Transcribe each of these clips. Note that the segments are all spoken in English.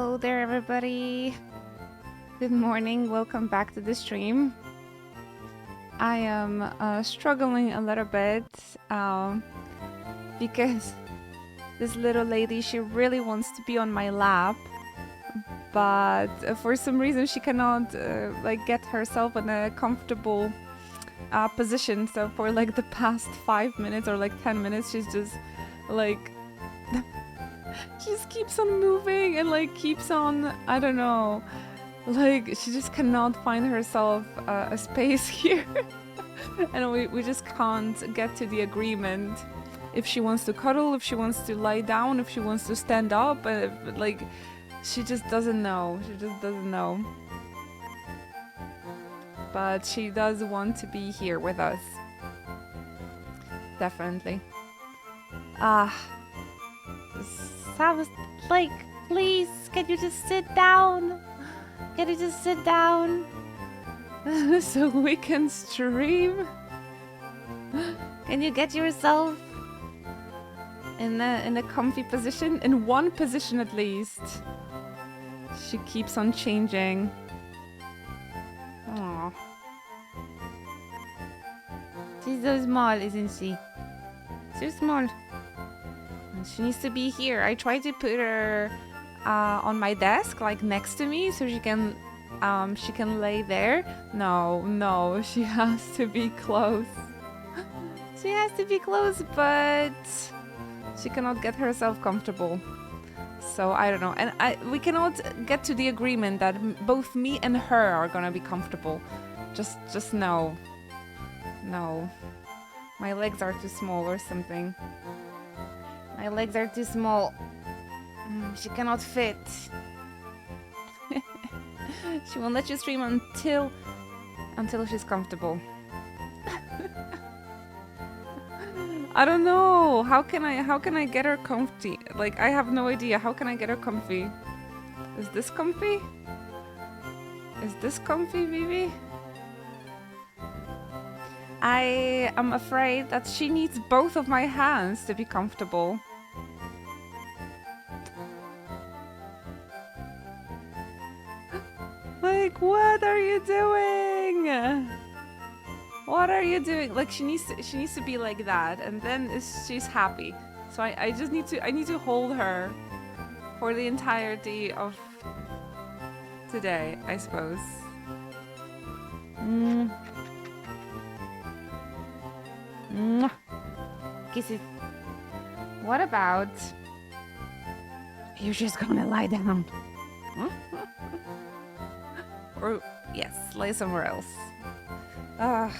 Hello there, everybody. Good morning. Welcome back to the stream. I am struggling a little bit because this little lady, she really wants to be on my lap, but for some reason she cannot like get herself in a comfortable position. So for like the past 5 minutes or like 10 minutes, she's just like she just keeps on moving and like keeps on, I don't know, like she just cannot find herself a space here. And we just can't get to the agreement if she wants to cuddle, if she wants to lie down, if she wants to stand up. Like she just doesn't know. She just doesn't know. But she does want to be here with us. Definitely. Sounds like, please, can you just sit down? Can you just sit down? So we can stream? Can you get yourself in a comfy position? In one position at least. She keeps on changing. Aww. She's so small, isn't she? So small. She needs to be here. I tried to put her on my desk, like next to me, so she can lay there. No, she has to be close. She has to be close, but she cannot get herself comfortable. So I don't know, and we cannot get to the agreement that both me and her are gonna be comfortable. Just no. My legs are too small or something. My legs are too small. She cannot fit. She won't let you stream until she's comfortable. I don't know. How can I get her comfy? Like, I have no idea. How can I get her comfy? Is this comfy? Is this comfy, Vivi? I am afraid that she needs both of my hands to be comfortable. Like, what are you doing? What are you doing? Like, she needs to be like that, and then she's happy. So I just need to hold her for the entirety of today, I suppose. Kisses. What about you're just gonna lie down? Or yes, lay somewhere else. I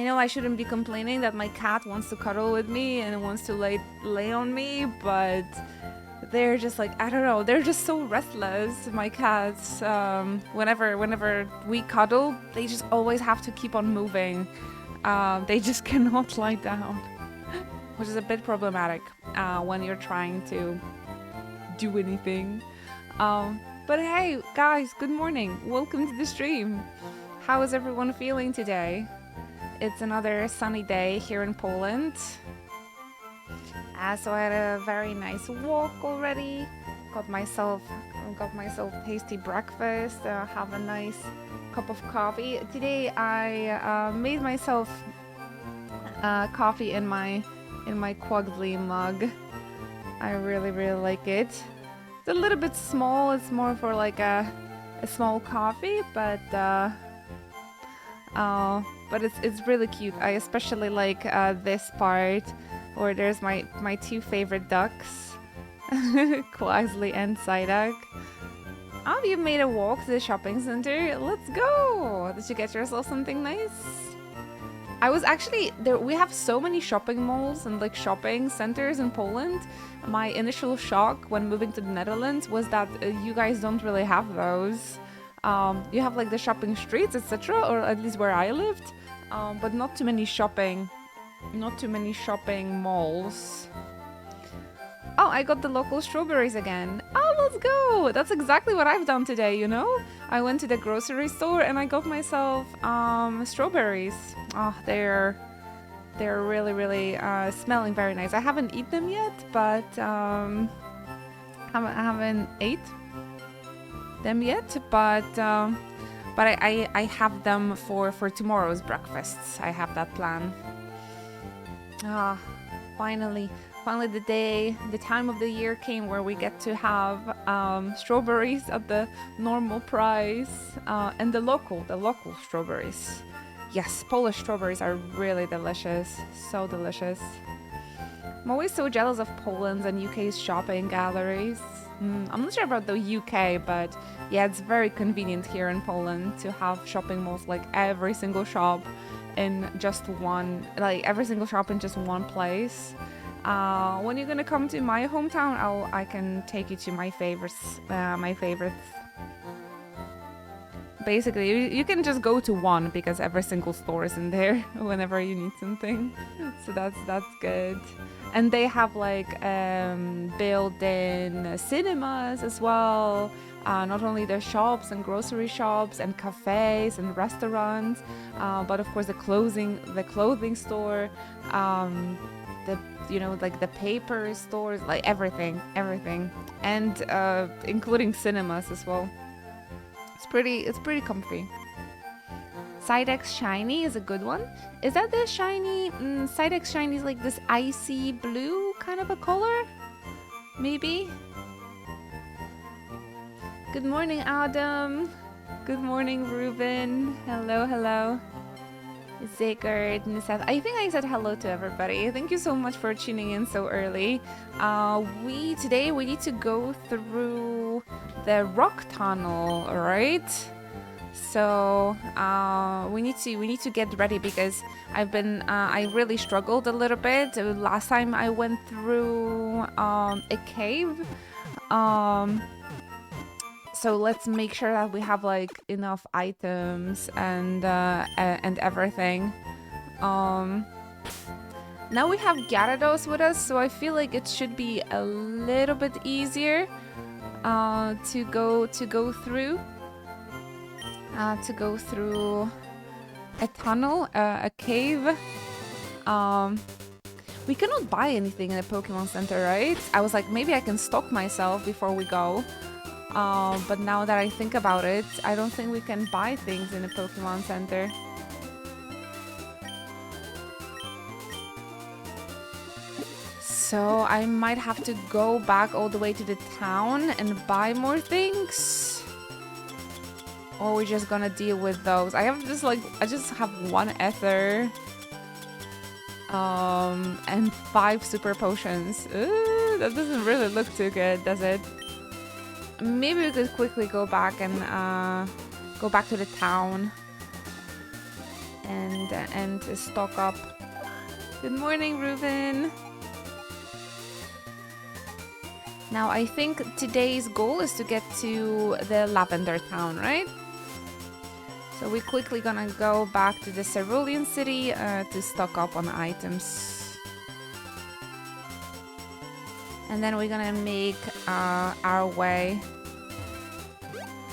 know I shouldn't be complaining that my cat wants to cuddle with me and wants to lay on me, but they're just like, I don't know, they're just so restless, my cats. Whenever we cuddle, they just always have to keep on moving. They just cannot lie down, which is a bit problematic when you're trying to do anything. But hey, guys, good morning. Welcome to the stream. How is everyone feeling today? It's another sunny day here in Poland. So I had a very nice walk already. Got myself tasty breakfast. Have a nice cup of coffee. Today I made myself coffee in my Quagley mug. I really like it. It's a little bit small. It's more for like a small coffee, but it's really cute. I especially like this part where there's my two favorite ducks, Quagley and Psyduck. Oh, you made a walk to the shopping center. Let's go! Did you get yourself something nice? I was actually there. We have so many shopping malls and like shopping centers in Poland. My initial shock when moving to the Netherlands was that you guys don't really have those. You have like the shopping streets, etc., or at least where I lived, but not too many shopping malls. Oh, I got the local strawberries again. Oh, let's go! That's exactly what I've done today, you know? I went to the grocery store and I got myself strawberries. Oh, they're really smelling very nice. I haven't eaten them yet, but haven't ate them yet, but I have them for tomorrow's breakfasts. I have that plan. Ah, finally the time of the year came where we get to have strawberries at the normal price, and the local strawberries. Yes, Polish strawberries are really delicious, so delicious. I'm always so jealous of Poland's and UK's shopping galleries. I'm not sure about the UK, but yeah, it's very convenient here in Poland to have shopping malls, like every single shop in just one place. When you're gonna come to my hometown, I can take you to my favorites. Basically, you can just go to one because every single store is in there whenever you need something. So that's good. And they have like built-in cinemas as well. Not only their shops and grocery shops and cafes and restaurants, but of course the clothing store, like the paper stores, like everything, and including cinemas as well. It's pretty comfy. Sidex Shiny is a good one. Is that the shiny? Sidex Shiny is like this icy blue kind of a color? Maybe? Good morning, Adam. Good morning, Ruben. Hello. Zigard and Seth. I think I said hello to everybody. Thank you so much for tuning in so early. Today we need to go through the rock tunnel, right? So we need to get ready because I really struggled a little bit last time I went through a cave. So let's make sure that we have like enough items and everything. Now we have Gyarados with us, so I feel like it should be a little bit easier to go through a tunnel, a cave. We cannot buy anything in the Pokemon Center, right? I was like, maybe I can stock myself before we go. But now that I think about it, I don't think we can buy things in the Pokemon Center. So I might have to go back all the way to the town and buy more things. Or we're just gonna deal with those. I just have one ether. And 5 super potions. Ooh, that doesn't really look too good, does it? Maybe we could quickly go back and go back to the town and stock up. Good morning, Ruben. Now I think today's goal is to get to the Lavender Town, right? So we're quickly gonna go back to the Cerulean City to stock up on items. And then we're gonna make our way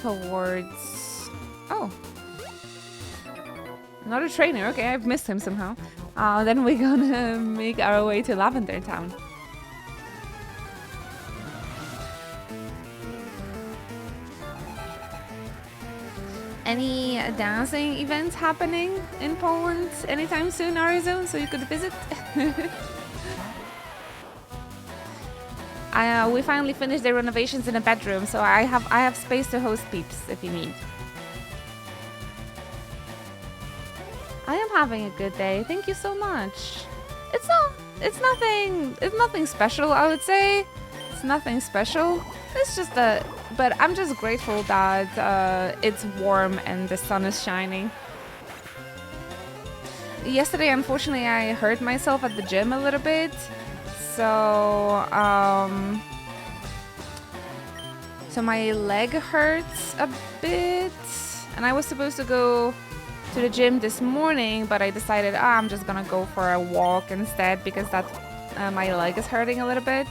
towards... Oh! Another trainer, okay, I've missed him somehow. Then we're gonna make our way to Lavender Town. Any dancing events happening in Poland anytime soon, Arizona, so you could visit? We finally finished the renovations in a bedroom, so I have space to host peeps if you need. I am having a good day. Thank you so much. It's nothing special, I would say. It's nothing special. It's just but I'm just grateful that it's warm and the sun is shining. Yesterday, unfortunately, I hurt myself at the gym a little bit. So my leg hurts a bit, and I was supposed to go to the gym this morning, but I decided I'm just gonna go for a walk instead because my leg is hurting a little bit.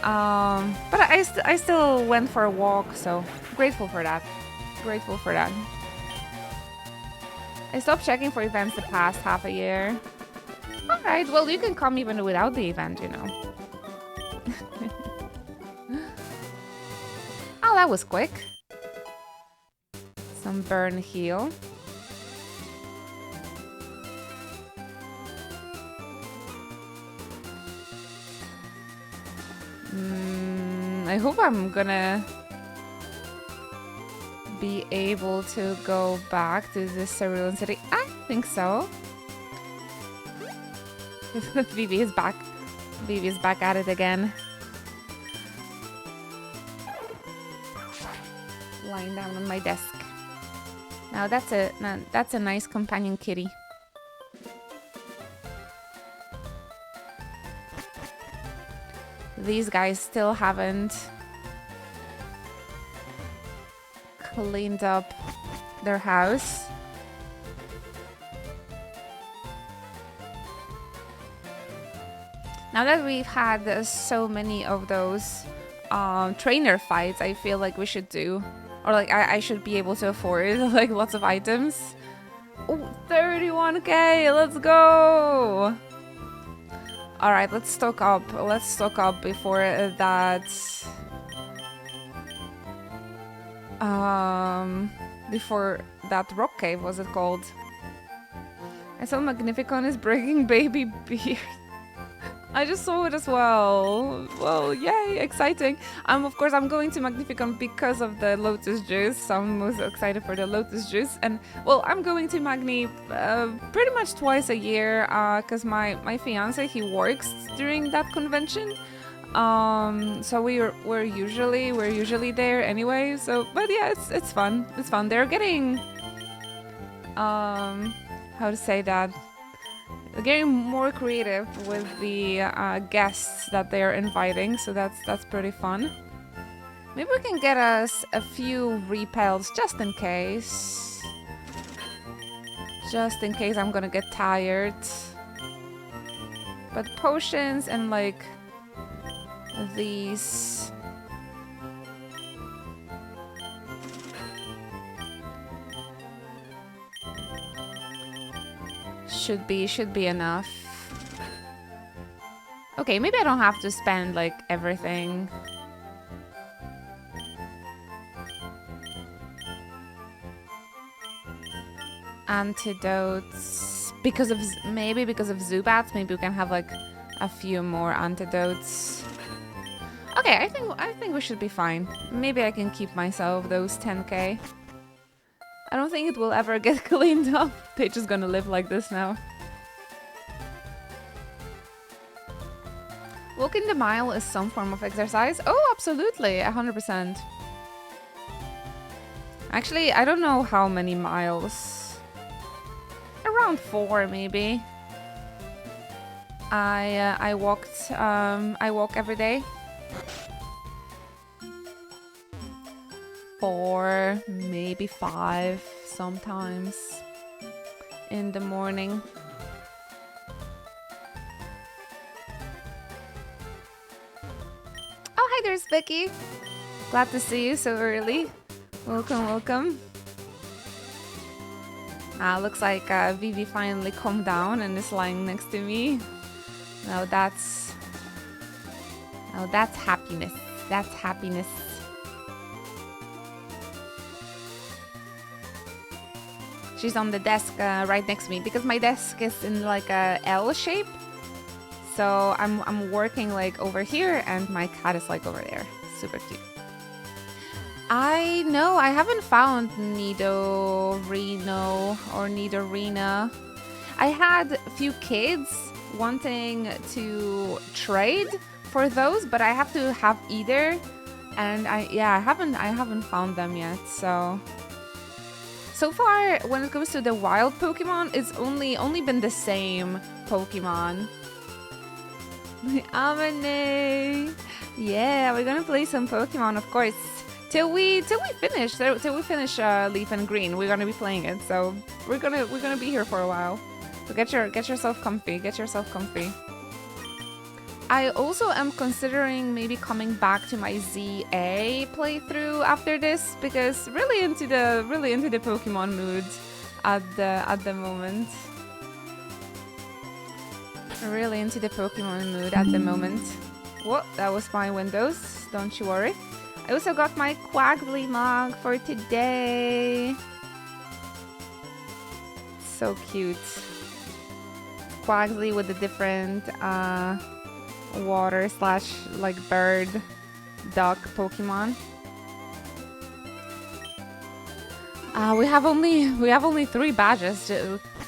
But I still went for a walk, so grateful for that. Grateful for that. I stopped checking for events the past half a year. Alright, well, you can come even without the event, you know. Well, that was quick. Some burn heal. I hope I'm gonna be able to go back to the Cerulean City. I think so. Vivi is back. Vivi is back at it again. Lying down on my desk. Now that's a nice companion kitty. These guys still haven't cleaned up their house. Now that we've had so many of those trainer fights, I feel like we should do, or like I should be able to afford like lots of items. Oh, 31k, let's go! Alright, let's stock up. Let's stock up before that... before that rock cave, was it called? I saw Magnificon is breaking baby beard. I just saw it as well. Well, yay, exciting. Of course, I'm going to Magnificon because of the Lotus Juice. So I'm most excited for the Lotus Juice. And, well, I'm going to Magni pretty much twice a year because my fiance, he works during that convention. So we're usually there anyway. So, but yeah, it's fun. It's fun. They're getting, how to say that? Getting more creative with the guests that they are inviting, so that's pretty fun. Maybe we can get us a few repels just in case. Just in case I'm gonna get tired. But potions and like these... should be enough. Okay, maybe I don't have to spend like everything. Antidotes because of Zubats. Maybe we can have like a few more antidotes. Okay, I think we should be fine. Maybe I can keep myself those 10k. I don't think it will ever get cleaned up. They're just gonna live like this now. Walking the mile is some form of exercise. Oh, absolutely, 100%. Actually, I don't know how many miles. Around 4, maybe. I walk every day. 4, maybe 5 sometimes in the morning. Oh, hi there's Vicky. Glad to see you so early. Welcome, welcome. Looks like Vivi finally calmed down and is lying next to me. Now that's happiness. That's happiness. She's on the desk right next to me because my desk is in like a L shape. So I'm working like over here and my cat is like over there. Super cute. I know I haven't found Nidorino or Nidorina. I had a few kids wanting to trade for those, but I have to have either, and I haven't found them yet. So far, when it comes to the wild Pokemon, it's only been the same Pokemon. Amane! Yeah, we're gonna play some Pokemon, of course. Till we finish Leaf and Green, we're gonna be playing it. So we're gonna be here for a while. So get yourself comfy. Get yourself comfy. I also am considering maybe coming back to my ZA playthrough after this because really into the Pokemon mood at the moment. Really into the Pokemon mood at the moment. What? That was my Windows. Don't you worry. I also got my Quaggly mug for today. So cute. Quaggly with the different water slash like bird duck Pokemon. We have only 3 badges,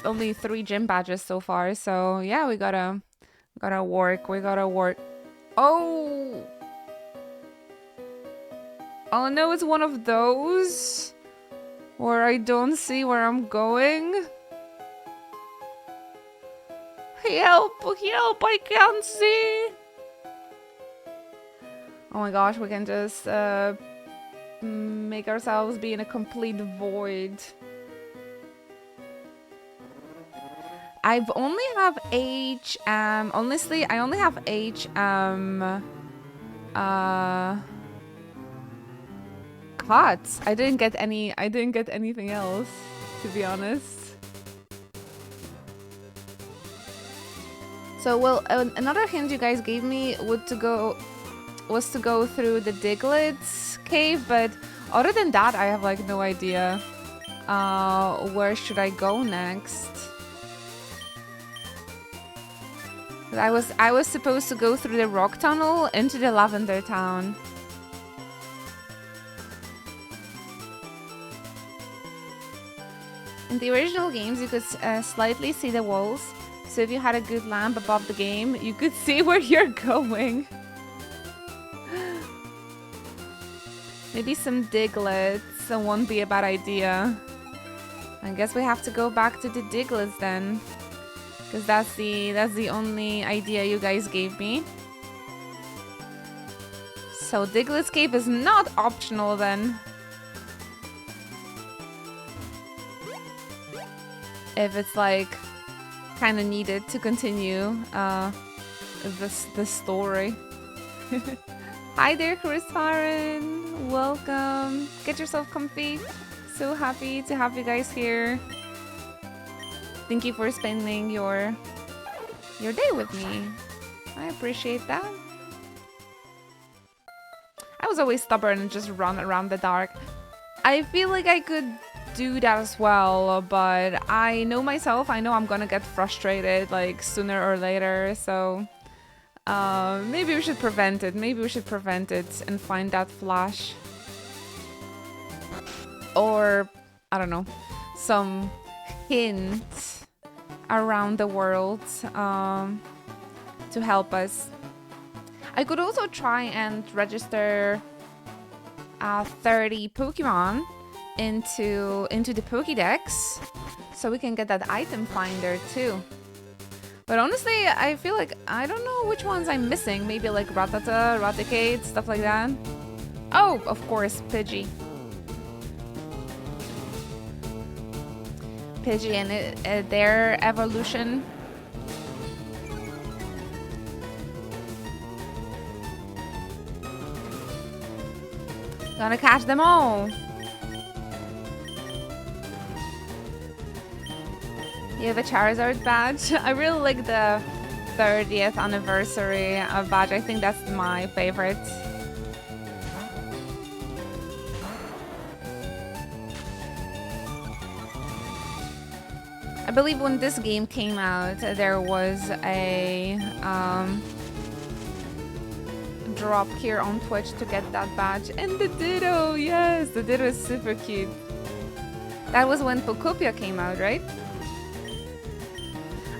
only 3 gym badges so far. So yeah, we gotta work. We gotta work. Oh. Oh no, it's one of those where I don't see where I'm going. Help! Help! I can't see! Oh my gosh, we can just make ourselves be in a complete void. I've only have honestly, I only have cuts. I didn't get anything else, to be honest. So, well, another hint you guys gave me was to go through the Diglett's cave, but other than that, I have like no idea. Where should I go next? I was supposed to go through the rock tunnel into the Lavender Town. In the original games, you could slightly see the walls. So if you had a good lamp above the game, you could see where you're going. Maybe some Diglets won't be a bad idea. I guess we have to go back to the Diglets then, because that's the only idea you guys gave me. So Diglett's cave is not optional then. If it's like kind of needed to continue the story. Hi there, Chris Farron. Welcome. Get yourself comfy. So happy to have you guys here. Thank you for spending your day with me. I appreciate that. I was always stubborn and just run around the dark. I feel like I could do that as well, but I know myself. I know I'm gonna get frustrated like sooner or later, so maybe we should prevent it. Maybe we should prevent it and find that flash. Or, I don't know, some hint around the world to help us. I could also try and register 30 Pokemon into the Pokédex, so we can get that item finder too. But honestly, I feel like I don't know which ones I'm missing. Maybe like Rattata, Raticate, stuff like that. Oh, of course, Pidgey. Pidgey and their evolution. Gonna catch them all. You have a Charizard badge? I really like the 30th anniversary badge. I think that's my favorite. I believe when this game came out, there was a drop here on Twitch to get that badge. And the Ditto, yes, the Ditto is super cute. That was when Pokopia came out, right?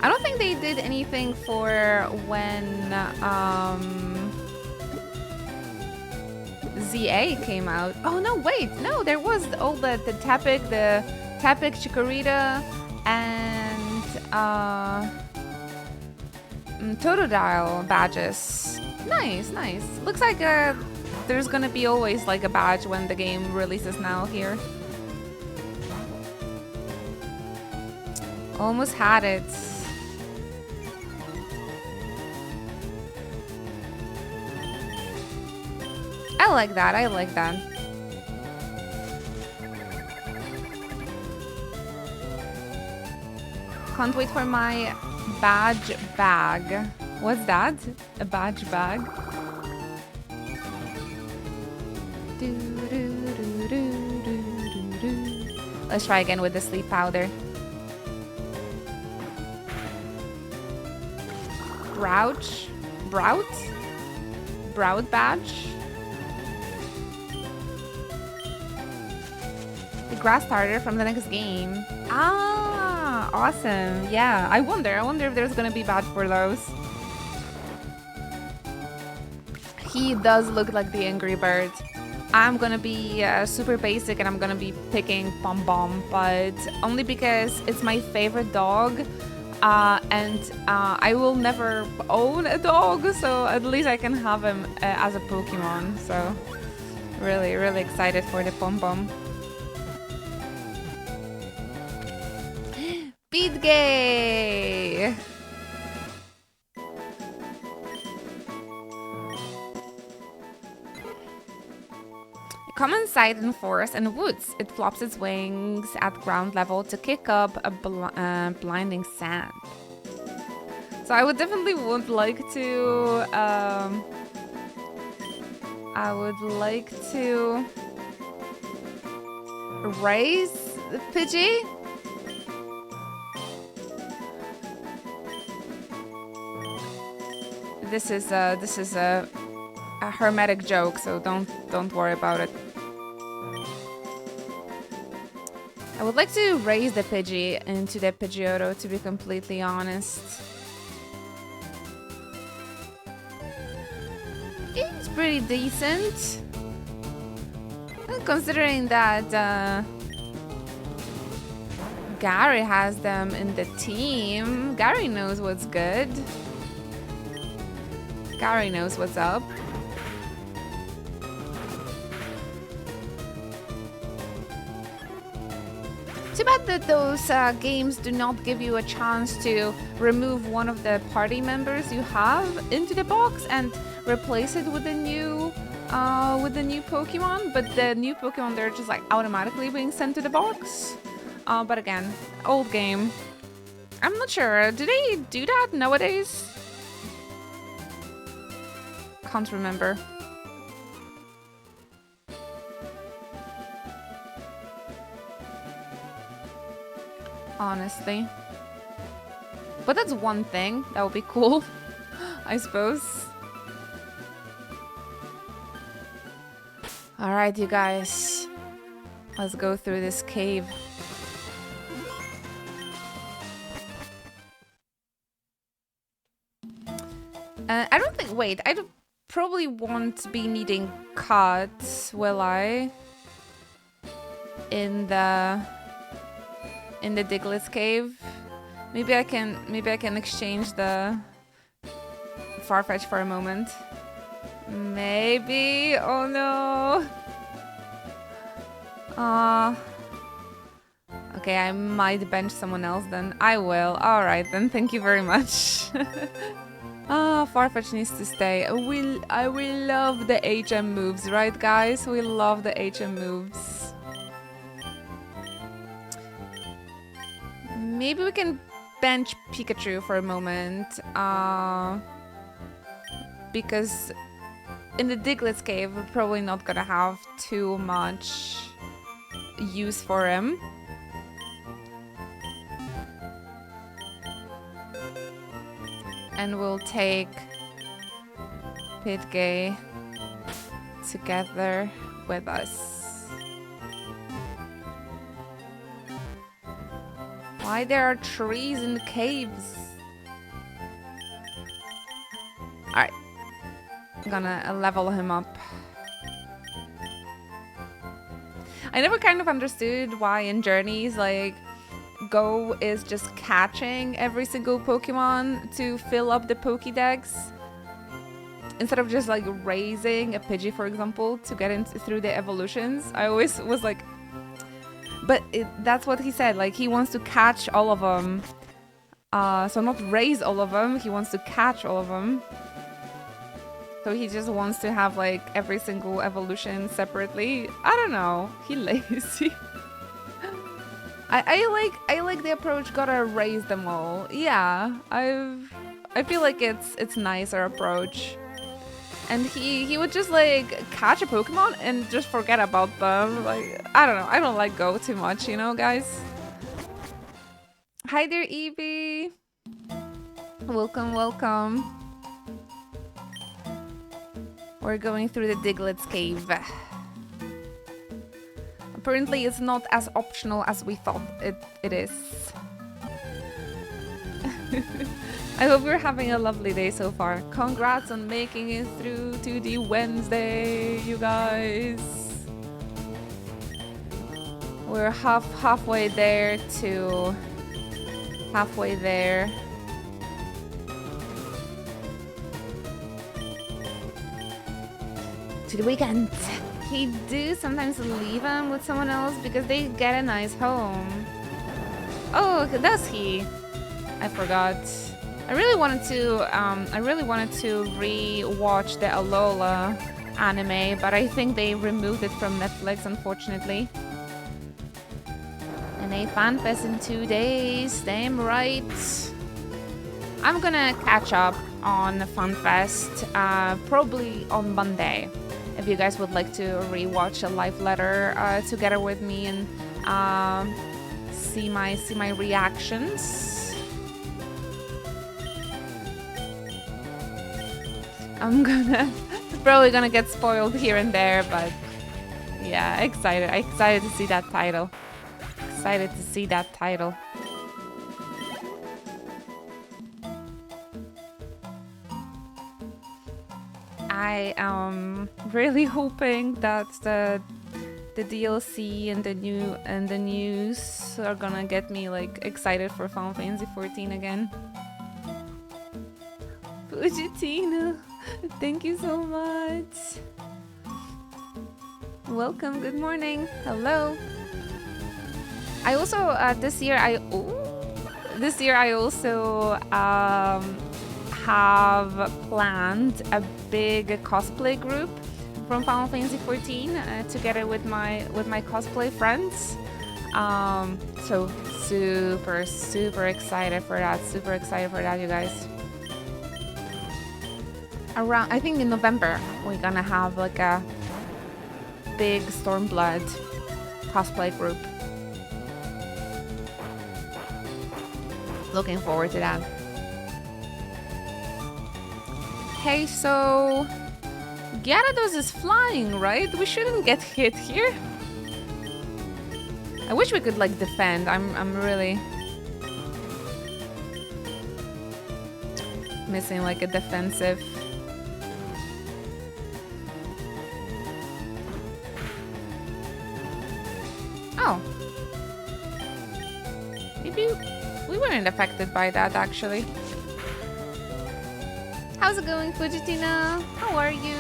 I don't think they did anything for when ZA came out. Oh no, wait, no, there was all the Tepig, Chikorita, and Totodile badges. Nice, nice. Looks like there's gonna be always like a badge when the game releases now here. Almost had it. I like that, I like that. Can't wait for my badge bag. What's that? A badge bag? Let's try again with the sleep powder. Brouch? Brout? Brout badge? The grass starter from the next game. Ah, awesome. Yeah, I wonder if there's gonna be badge for those. He does look like the Angry Bird. I'm gonna be super basic and I'm gonna be picking Bom Bom, but only because it's my favorite dog. And I will never own a dog, so at least I can have him as a Pokemon. So really, really excited for the Bom Bom. Beat Gay! Common sight in forests and woods. It flops its wings at ground level to kick up a blinding sand. So I would definitely would like to raise the Pidgey. This is a hermetic joke, so don't worry about it. I would like to raise the Pidgey into the Pidgeotto, to be completely honest. It's pretty decent. Considering that Gary has them in the team, Gary knows what's good. Gary knows what's up. Too bad that those games do not give you a chance to remove one of the party members you have into the box and replace it with a new Pokemon. But the new Pokemon, they're just like automatically being sent to the box. But again, old game. I'm not sure. Do they do that nowadays? Can't remember. Honestly. But that's one thing. That would be cool, I suppose. Alright, you guys. Let's go through this cave. I don't think... Wait, I don't, probably won't be needing cuts, will I? In the Diglett's cave. Maybe I can exchange the Farfetch for a moment. Maybe. Oh no. Okay, I might bench someone else then. I will. All right then. Thank you very much. Farfetch needs to stay. I will love the HM moves, right guys? We love the HM moves. Maybe we can bench Pikachu for a moment, because in the Diglett's cave we're probably not gonna have too much use for him. And we'll take Pidgey together with us. Why there are trees in the caves? Alright. I'm gonna level him up. I never kind of understood why in Journeys, like, Go is just catching every single Pokemon to fill up the Pokédex. Instead of just, like, raising a Pidgey, for example, to get through the evolutions. I always was like... But that's what he said, like, he wants to catch all of them. So not raise all of them, he wants to catch all of them. So he just wants to have, like, every single evolution separately. I don't know, he lazy. I like the approach, gotta raise them all. Yeah, I feel like it's nicer approach. and he would just like catch a Pokemon and just forget about them. Like, I don't know. I don't like Go too much, you know, guys. Hi there, Evie. Welcome, welcome. We're going through the Diglett's cave. Apparently, it's not as optional as we thought it is. I hope you're having a lovely day so far. Congrats on making it through to the Wednesday, you guys. We're halfway there to halfway there. To the weekend. He do sometimes leave them with someone else because they get a nice home. Oh, does he? I forgot. I really wanted to re-watch the Alola anime, but I think they removed it from Netflix, unfortunately. And a fan fest in 2 days, damn right. I'm gonna catch up on FanFest probably on Monday. If you guys would like to re-watch a live letter together with me and see my reactions. I'm probably gonna get spoiled here and there, but yeah, excited to see that title. Excited to see that title. I am really hoping that the DLC and the news are gonna get me like excited for Final Fantasy 14 again. Fujitina, thank you so much. Welcome, good morning, hello. I also this year I also have planned a big cosplay group from Final Fantasy 14 together with my cosplay friends. So super excited for that. Super excited for that, you guys. Around, I think in November we're gonna have like a big Stormblood cosplay group. Looking forward to that. Okay, so Gyarados is flying, right? We shouldn't get hit here. I wish we could like defend. I'm really missing like a defensive. Oh. Maybe we weren't affected by that actually. How's it going, Fujitina? How are you?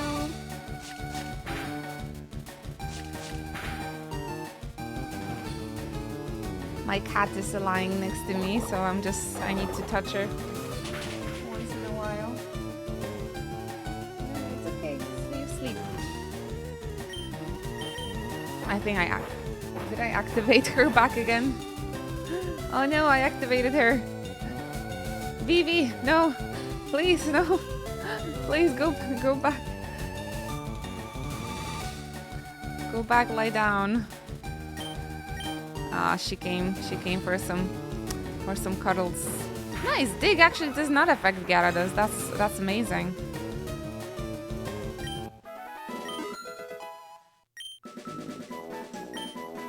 My cat is lying next to me, so I need to touch her once in a while. It's okay, sleep. I think did I activate her back again? Oh no, I activated her. Vivi, no. Please, no. Please go back. Go back, lie down. Ah, she came for some cuddles. Nice, Dig actually does not affect Gyarados. That's amazing.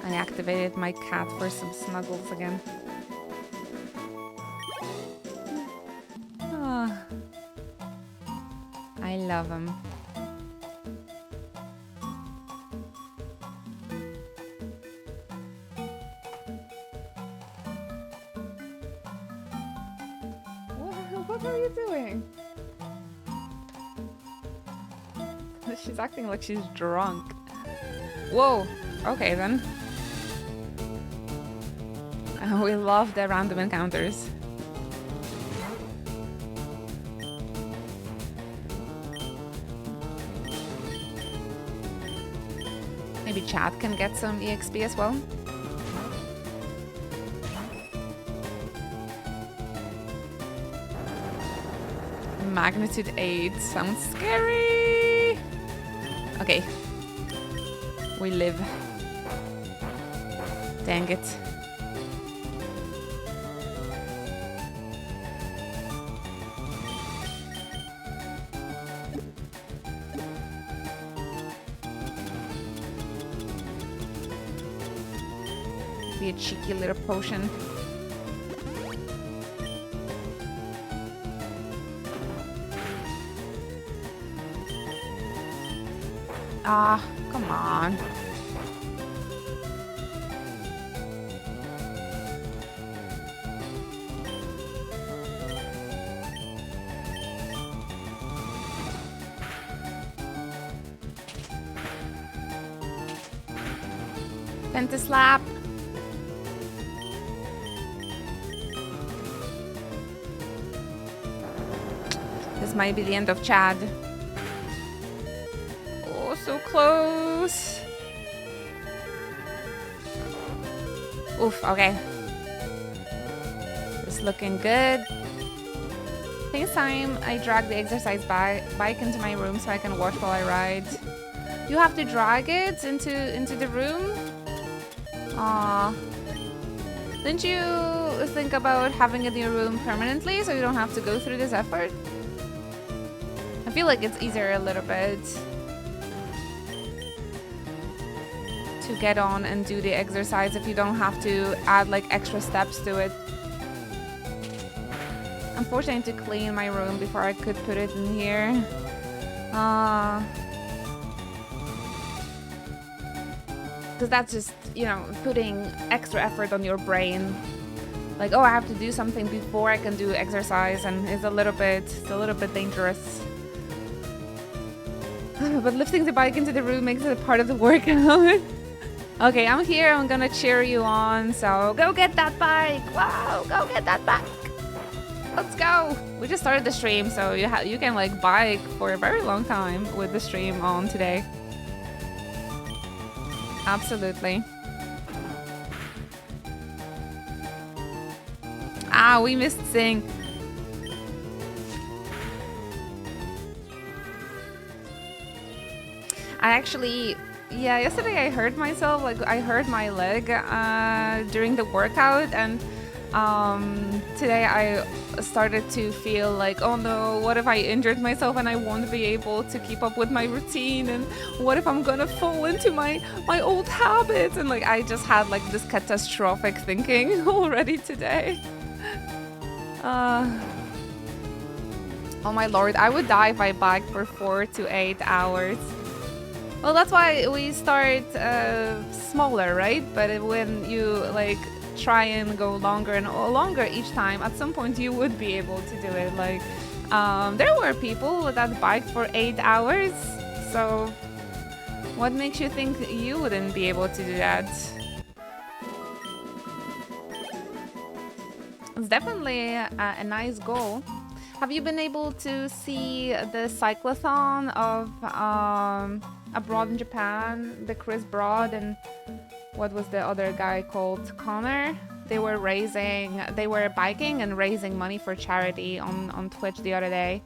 I activated my cat for some snuggles again. I love him. What are you doing? She's acting like she's drunk. Whoa. Okay then. We love the random encounters. Maybe Chad can get some EXP as well. Magnitude 8 sounds scary. Okay. We live. Dang it. Be a cheeky little potion. Ah, come on. Pentaslap. This might be the end of Chad. Oh, so close. Oof, okay. It's looking good. I think it's time I drag the exercise bike into my room so I can watch while I ride. You have to drag it into the room? Aww. Didn't you think about having it in your room permanently so you don't have to go through this effort? I feel like it's easier a little bit to get on and do the exercise if you don't have to add like extra steps to it. I'm fortunate to clean my room before I could put it in here. Because that's just, you know, putting extra effort on your brain. Like, oh, I have to do something before I can do exercise, and it's a little bit dangerous. But lifting the bike into the room makes it a part of the workout. Okay, I'm here. I'm gonna cheer you on. So go get that bike! Wow, go get that bike! Let's go! We just started the stream, so you can like bike for a very long time with the stream on today. Absolutely. Ah, we missed Sing. I actually, yeah, yesterday I hurt myself. Like I hurt my leg during the workout, and today I started to feel like, oh no, what if I injured myself and I won't be able to keep up with my routine, and what if I'm gonna fall into my old habits, and like I just had like this catastrophic thinking already today. Oh my lord, I would die if I biked for 4 to 8 hours. Well, that's why we start smaller, right? But when you like try and go longer and longer each time, at some point you would be able to do it. Like there were people that biked for 8 hours, so what makes you think you wouldn't be able to do that? It's definitely a nice goal. Have you been able to see the cyclothon of abroad in Japan? The Chris Broad and what was the other guy called? Connor? They were biking and raising money for charity on Twitch the other day.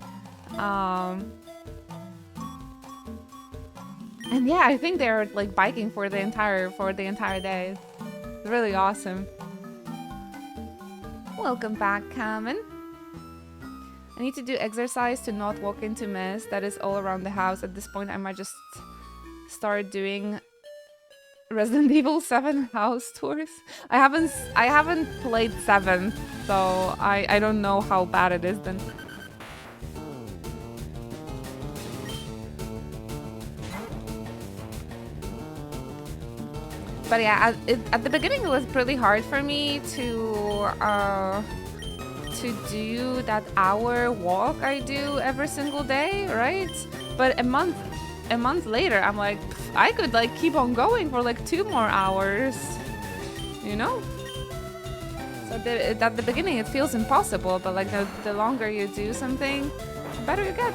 And yeah, I think they're like biking for the entire day. It's really awesome. Welcome back, Carmen. I need to do exercise to not walk into mess that is all around the house. At this point, I might just start doing Resident Evil 7 house tours. I haven't played 7, so I don't know how bad it is then. But yeah, at the beginning it was pretty hard for me to do that hour walk I do every single day, right? But a month later, I'm like, I could like keep on going for like 2 more hours, you know? So at the beginning it feels impossible, but like the longer you do something, the better you get.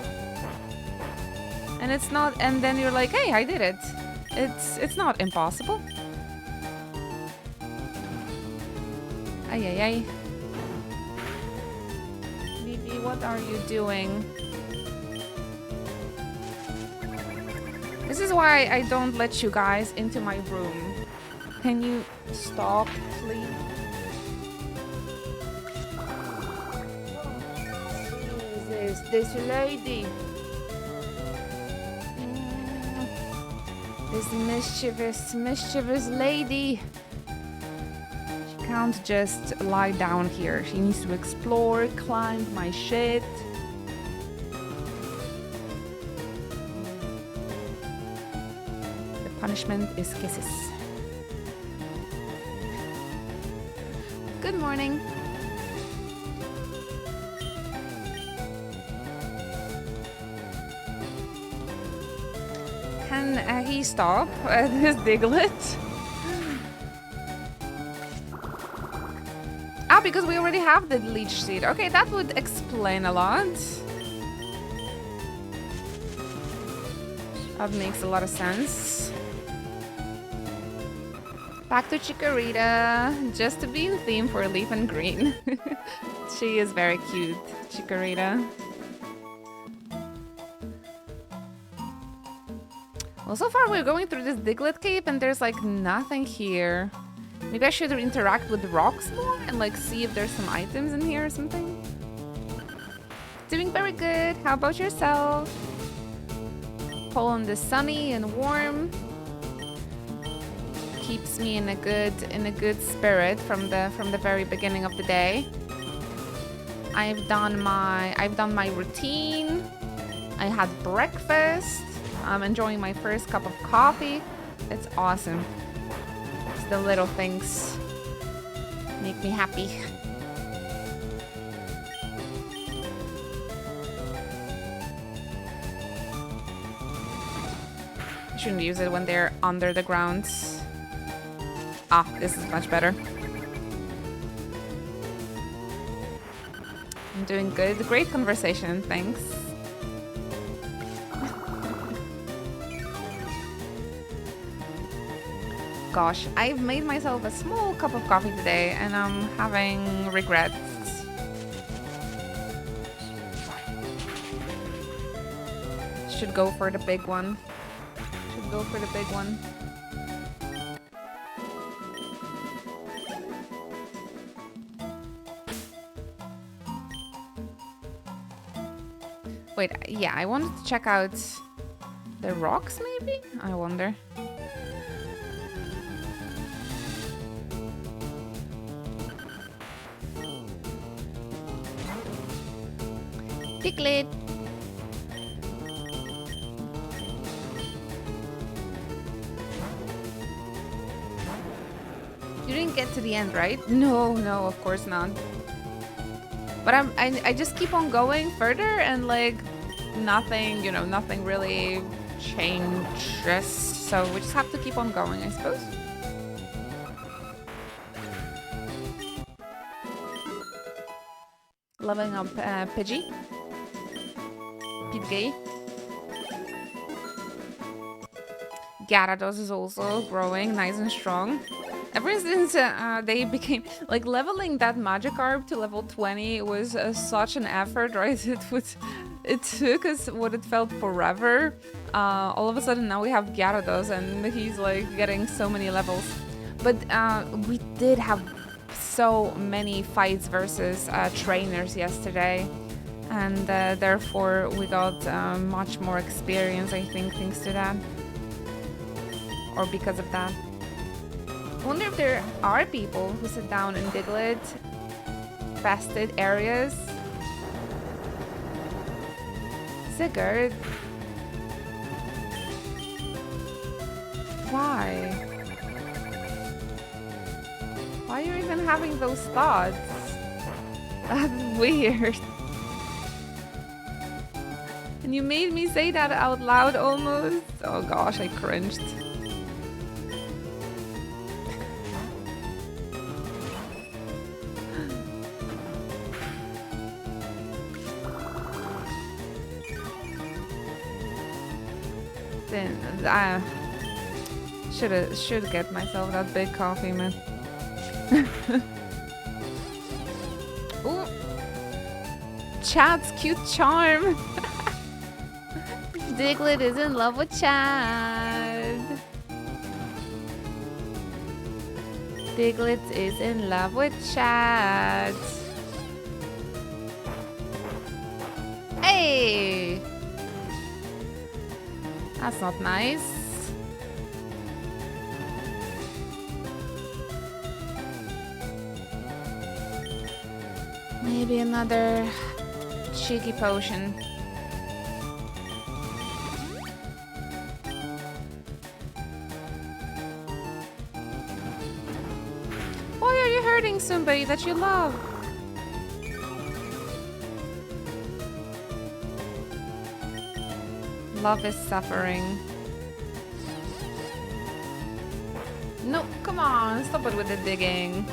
And it's not, and then you're like, hey, I did it. It's not impossible. Ay ay ay. Bibi, what are you doing? This is why I don't let you guys into my room. Can you stop, please? This lady. This mischievous lady. She can't just lie down here. She needs to explore, climb my shit. The punishment is kisses. Good morning. Can he stop this Diglett? Ah, because we already have the leech seed. Okay, that would explain a lot. That makes a lot of sense. Back to Chikorita, just to be in theme for Leaf and Green. She is very cute, Chikorita. Well, so far we're going through this Diglett cave and there's like nothing here. Maybe I should interact with the rocks more and like see if there's some items in here or something. Doing very good. How about yourself? Poland is sunny and warm. Keeps me in a good spirit from the very beginning of the day. I've done my routine. I had breakfast. I'm enjoying my first cup of coffee. It's awesome. It's the little things make me happy. I shouldn't use it when they're under the ground. Ah, this is much better. I'm doing good. Great conversation, thanks. Gosh, I've made myself a small cup of coffee today and I'm having regrets. Should go for the big one. Should go for the big one. Wait, yeah, I wanted to check out the rocks maybe? I wonder. Diglett. You didn't get to the end, right? No, of course not. But I just keep on going further and like nothing, you know, nothing really changes. So we just have to keep on going, I suppose. Leveling up Pidgey. Pidgey. Gyarados is also growing nice and strong. Ever since they became like leveling that Magikarp to level 20 was such an effort, right? It took us what it felt forever. All of a sudden now we have Gyarados and he's like getting so many levels. But we did have so many fights versus trainers yesterday, and therefore we got much more experience, I think, thanks to that, or because of that. I wonder if there are people who sit down in Diglett fested areas. Sigurd, why? Why are you even having those thoughts? That's weird. And you made me say that out loud almost. Oh gosh, I cringed. Then I should get myself that big coffee, man. Ooh, Chad's cute charm. Diglett is in love with Chad. Diglett is in love with Chad. Hey! That's not nice. Maybe another cheeky potion. Why are you hurting somebody that you love? Love is suffering. No, come on, stop it with the digging.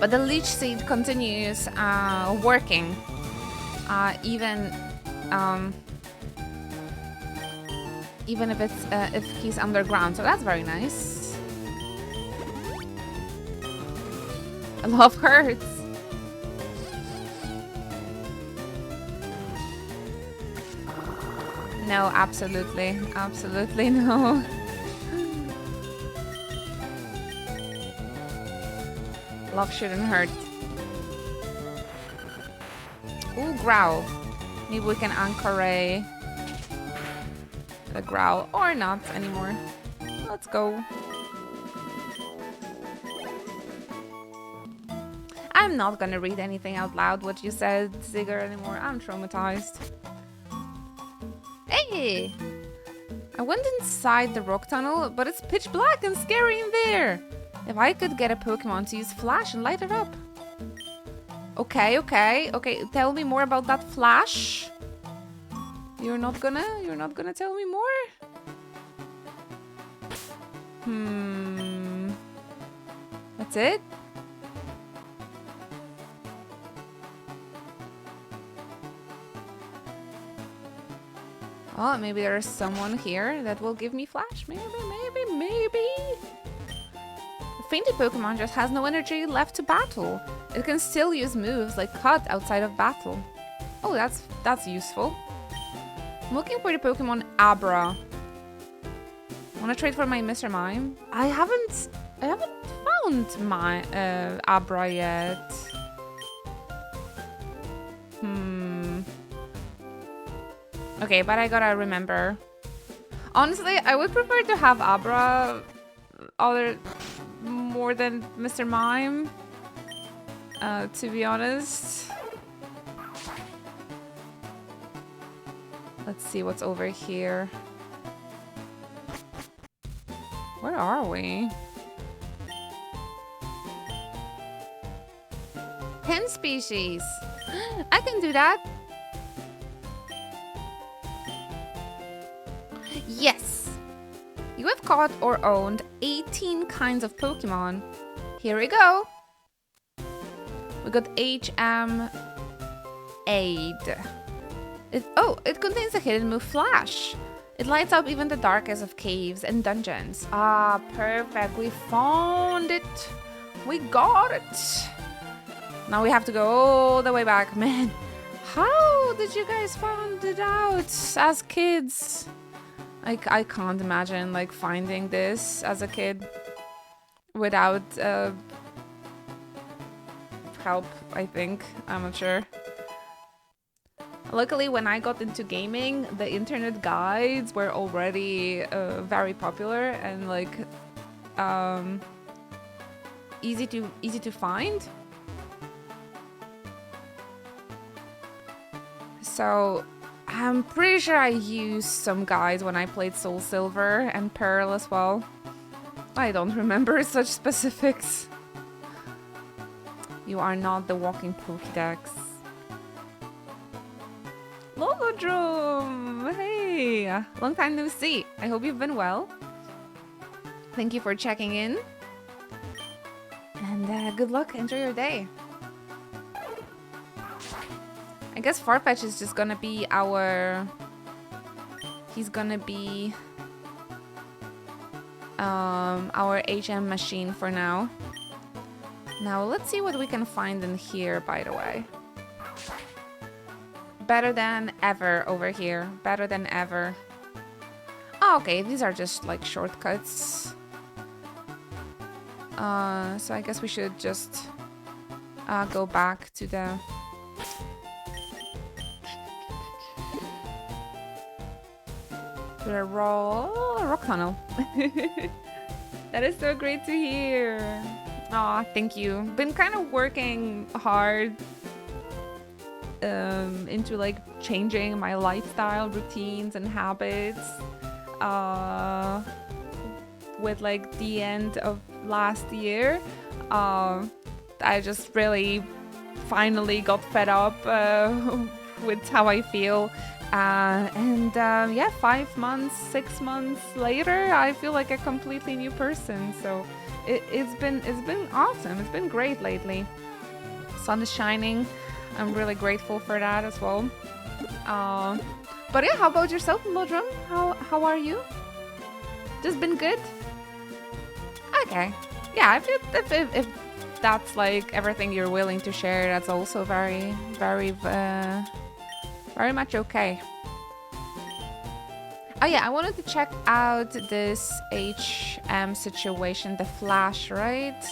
But the leech seed continues working, even if it's if he's underground. So that's very nice. Love hurts. No, absolutely, absolutely no. Love shouldn't hurt. Ooh, growl. Maybe we can anchor the growl, or not anymore. Let's go. I'm not gonna read anything out loud what you said, Zigger, anymore. I'm traumatized. Hey! I went inside the rock tunnel, but it's pitch black and scary in there. If I could get a Pokemon to use Flash and light it up. Okay. Tell me more about that Flash. You're not gonna tell me more? That's it? Oh, maybe there's someone here that will give me Flash. Maybe. The fainted Pokemon just has no energy left to battle. It can still use moves like Cut outside of battle. Oh, that's useful. I'm looking for the Pokemon Abra. Wanna trade for my Mr. Mime? I haven't found my Abra yet. Okay, but I gotta remember. Honestly, I would prefer to have Abra more than Mr. Mime. To be honest. Let's see what's over here. Where are we? 10 species. I can do that. Yes. You have caught or owned 18 kinds of Pokemon. Here we go. We got HM Aid. It contains the hidden move Flash. It lights up even the darkest of caves and dungeons. Ah, perfect. We found it. We got it. Now we have to go all the way back. Man, how did you guys find it out as kids? I can't imagine like finding this as a kid without help, I think. I'm not sure. Luckily, when I got into gaming, the internet guides were already very popular and like easy to find. So I'm pretty sure I used some guides when I played Soul Silver and Pearl as well. I don't remember such specifics. You are not the walking Pokédex. Logodrum! Hey! Long time no see. I hope you've been well. Thank you for checking in. And good luck. Enjoy your day. I guess Farfetch is just gonna be our... He's gonna be... our HM machine for now. Now let's see what we can find in here, by the way. Better than ever over here. Better than ever. Oh, okay, these are just like shortcuts. So I guess we should just go back to the... rock tunnel. That is so great to hear. Aw, thank you. Been kind of working hard into like changing my lifestyle routines and habits with like the end of last year. I just really finally got fed up with how I feel. Yeah, 5 months, 6 months later, I feel like a completely new person. So it's been awesome. It's been great lately. Sun is shining. I'm really grateful for that as well. But yeah, how about yourself, Modrum? How are you? Just been good? Okay. Yeah, if that's like everything you're willing to share, that's also very much okay. Oh yeah, I wanted to check out this HM situation, the flash, right?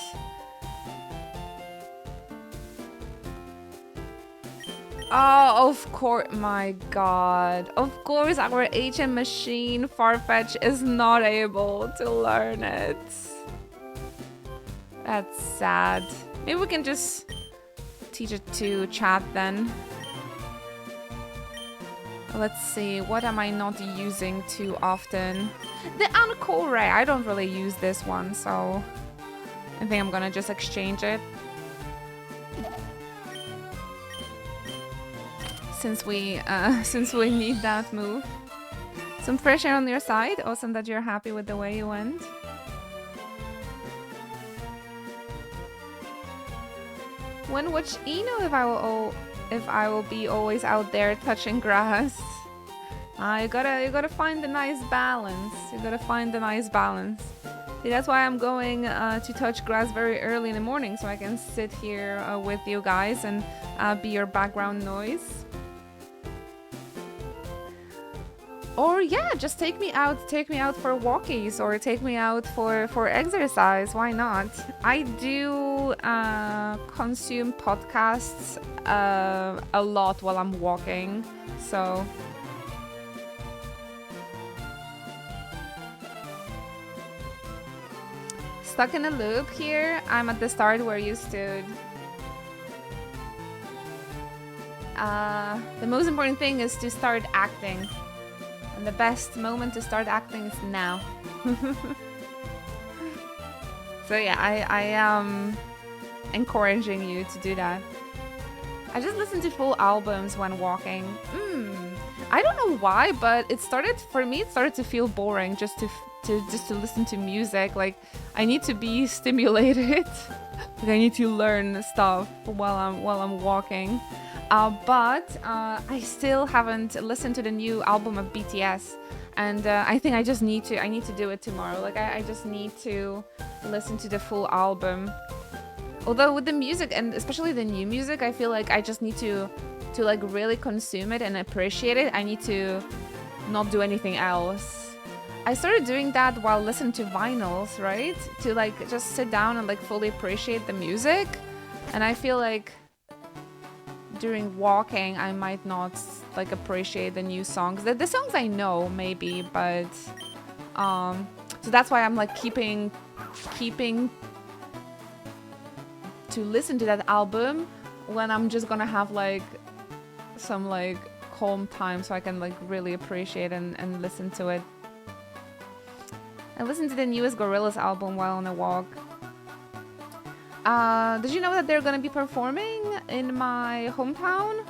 Oh, of course, my god. Of course our HM machine, Farfetch, is not able to learn it. That's sad. Maybe we can just teach it to chat then. Let's see, what am I not using too often? The Encore, I don't really use this one, so I think I'm gonna just exchange it. Since we need that move. Some fresh air on your side. Awesome that you're happy with the way you went. When watch Eno if I will be always out there touching grass. You gotta find the nice balance. You gotta find the nice balance. See, that's why I'm going to touch grass very early in the morning, so I can sit here with you guys and be your background noise. Or yeah, just take me out for walkies, or take me out for exercise. Why not? I do consume podcasts a lot while I'm walking, so stuck in a loop here. I'm at the start where you stood. The most important thing is to start acting. And the best moment to start acting is now. So yeah, I am encouraging you to do that. I just listen to full albums when walking. I don't know why, but for me it started to feel boring just to listen to music. Like, I need to be stimulated. Like, I need to learn stuff while I'm walking. But I still haven't listened to the new album of BTS, and I think I need to do it tomorrow. Like, I just need to listen to the full album. Although with the music, and especially the new music, I feel like I just need to like really consume it and appreciate it. I need to not do anything else. I started doing that while listening to vinyls, right? To like just sit down and like fully appreciate the music. And I feel like during walking, I might not like appreciate the new songs. The songs I know maybe, but so that's why I'm like keeping to listen to that album when I'm just gonna have like some like calm time, so I can like really appreciate and listen to it. I listened to the newest Gorillaz album while on a walk. Did you know that they're gonna be performing in my hometown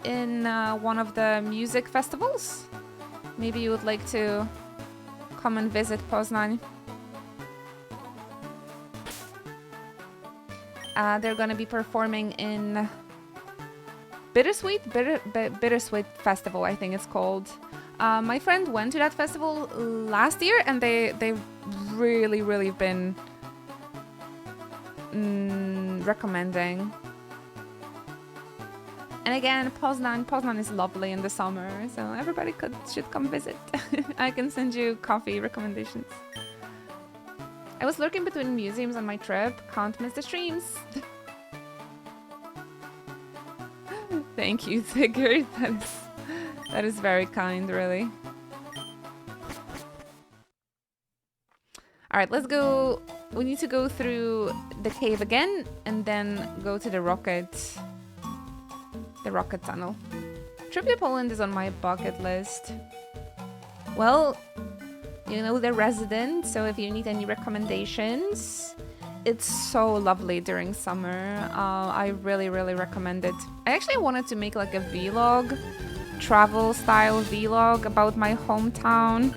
in one of the music festivals? Maybe you would like to come and visit Poznań. They're gonna be performing in Bittersweet Festival, I think it's called. My friend went to that festival last year, and they've really been recommending. And again, Poznan is lovely in the summer, so everybody should come visit. I can send you coffee recommendations. I was lurking between museums on my trip. Can't miss the streams. Thank you, Tigger. That is very kind, really. All right, let's go. We need to go through the cave again and then go to the rocket tunnel. Trip to Poland is on my bucket list. Well, you know the resident, so if you need any recommendations, it's so lovely during summer. I really recommend it. I actually wanted to make like a vlog, travel style vlog about my hometown.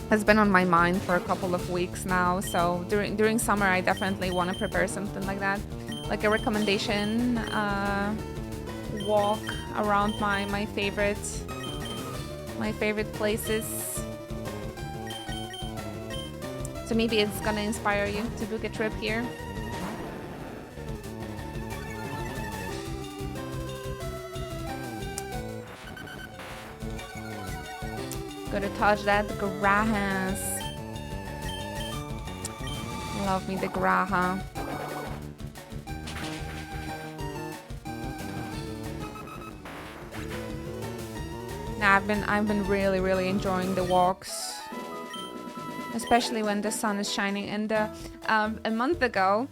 Has been on my mind for a couple of weeks now, so during summer I definitely want to prepare something like that, like a recommendation walk around my favorite places. So maybe it's gonna inspire you to book a trip here. Gotta touch that grass. Love me the graha. Now I've been really enjoying the walks, especially when the sun is shining. And a month ago,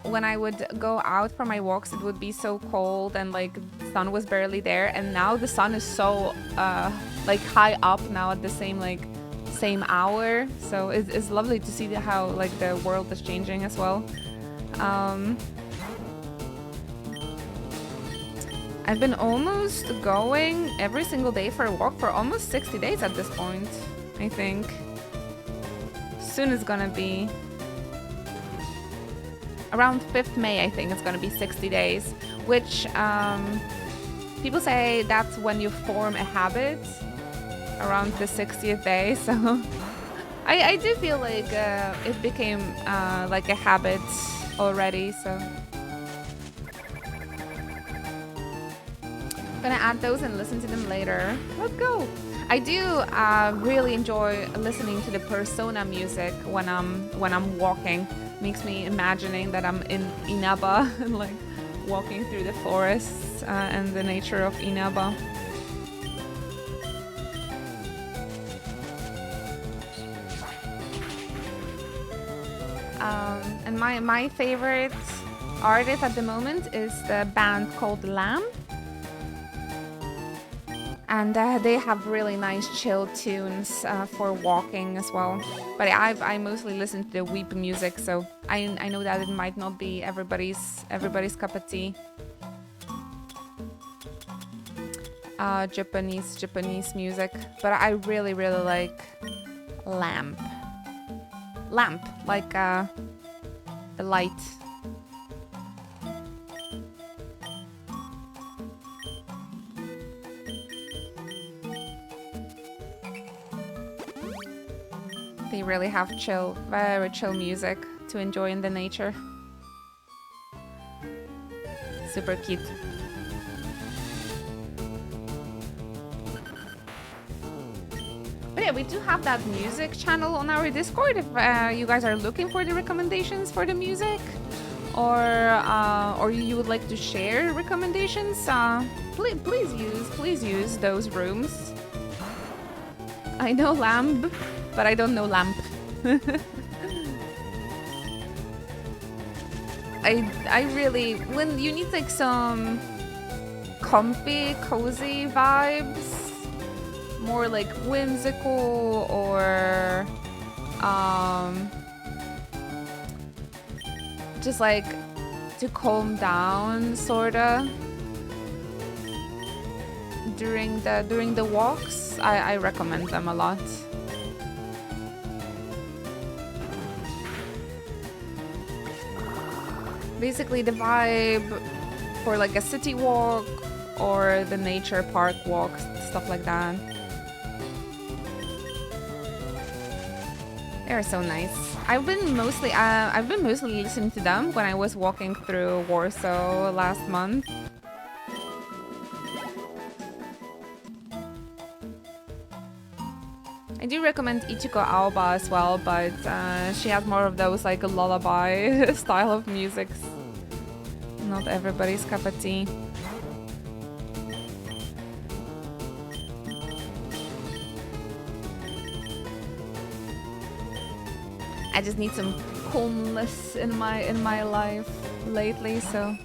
when I would go out for my walks, it would be so cold and like the sun was barely there. And now the sun is so like high up now at the same hour. So it's lovely to see how like the world is changing as well. I've been almost going every single day for a walk for almost 60 days at this point, I think. Soon it's gonna be around 5th May, I think it's gonna be 60 days, which people say that's when you form a habit, around the 60th day. So I do feel like it became like a habit already, so gonna add those and listen to them later. Let's go. I do really enjoy listening to the persona music when I'm walking. Makes me imagining that I'm in Inaba and like walking through the forests and the nature of Inaba. And my favorite artist at the moment is the band called Lamb. And they have really nice chill tunes for walking as well. But I mostly listen to the weep music, so I know that it might not be everybody's cup of tea. Japanese music, but I really like lamp, like the light. They really have very chill music to enjoy in the nature. Super cute. But yeah, we do have that music channel on our Discord if you guys are looking for the recommendations for the music, or you would like to share recommendations. Please use those rooms. I know Lamb, but I don't know Lamp. I really, when you need like some comfy, cozy vibes, more like whimsical or just like to calm down sorta during the walks, I recommend them a lot. Basically the vibe for like a city walk or the nature park walks, stuff like that. They're so nice. I've been mostly listening to them when I was walking through Warsaw last month. I do recommend Ichiko Aoba as well, but she has more of those like a lullaby style of music. Not everybody's cup of tea. I just need some calmness in my life lately, so.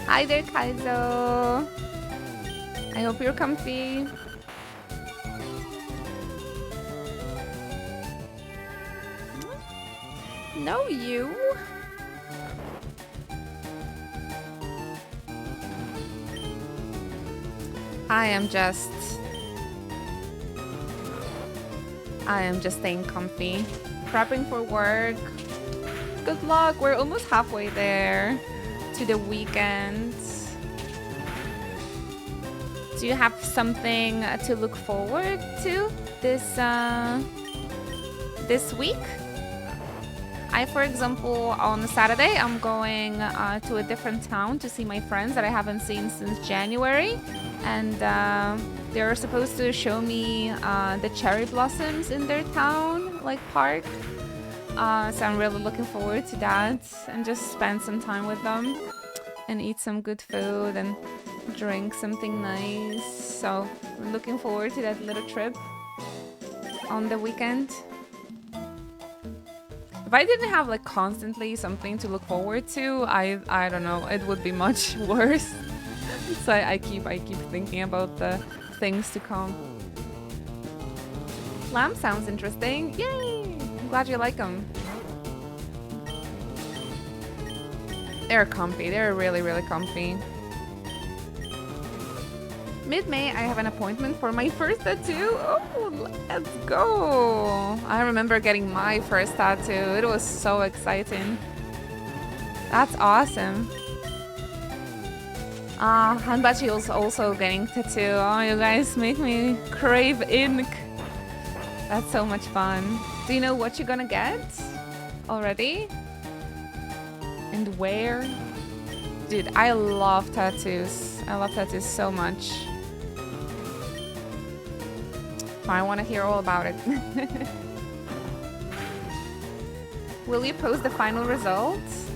Hi there, Kaizo. I hope you're comfy. No, you. I am just staying comfy. Prepping for work. Good luck. We're almost halfway there to the weekend. Do you have something to look forward to this week? I, for example, on Saturday, I'm going to a different town to see my friends that I haven't seen since January. And they're supposed to show me the cherry blossoms in their town, like park. So I'm really looking forward to that and just spend some time with them and eat some good food and drink something nice. So I'm looking forward to that little trip on the weekend. If I didn't have like constantly something to look forward to, I don't know, it would be much worse. So I keep thinking about the things to come. Lamb sounds interesting. Yay! I'm glad you like them. They're comfy. They're really, really comfy. Mid-May, I have an appointment for my first tattoo. Oh, let's go. I remember getting my first tattoo. It was so exciting. That's awesome. Hanbachi was also getting tattoo. Oh, you guys make me crave ink. That's so much fun. Do you know what you're gonna get already? And where? Dude, I love tattoos. I love tattoos so much. I want to hear all about it. Will you post the final results?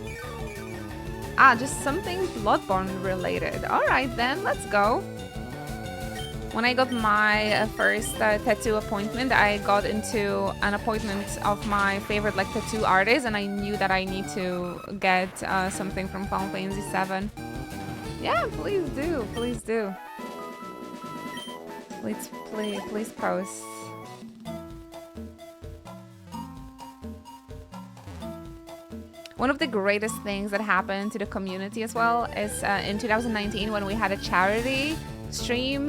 Just something Bloodborne related. Alright then, let's go. When I got my first tattoo appointment, I got into an appointment of my favorite like tattoo artist, and I knew that I need to get something from Final Fantasy VII. Yeah, please do, please do. Please post. One of the greatest things that happened to the community as well is in 2019 when we had a charity stream.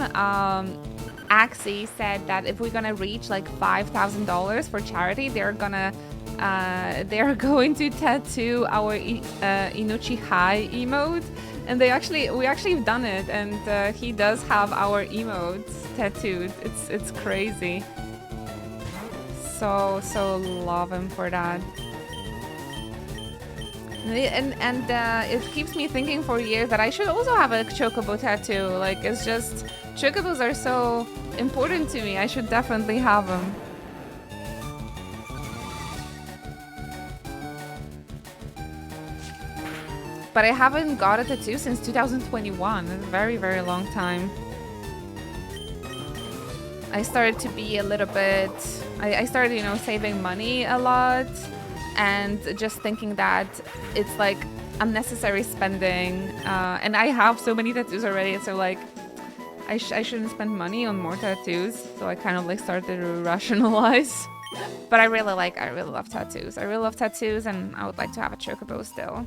Axie said that if we're gonna reach like $5,000 for charity, they're going to tattoo our Inuchi High emote, and we actually have done it, and he does have our emotes tattooed. It's crazy. So love him for that. And it keeps me thinking for years that I should also have a chocobo tattoo. Like, it's just, chocobos are so important to me. I should definitely have them. But I haven't got a tattoo since 2021. It's a very, very long time. I started to be a little bit... I started, saving money a lot. And just thinking that it's like unnecessary spending, and I have so many tattoos already, so like I shouldn't spend money on more tattoos. So I kind of like started to rationalize. But I really love tattoos. I really love tattoos, and I would like to have a chocobo still,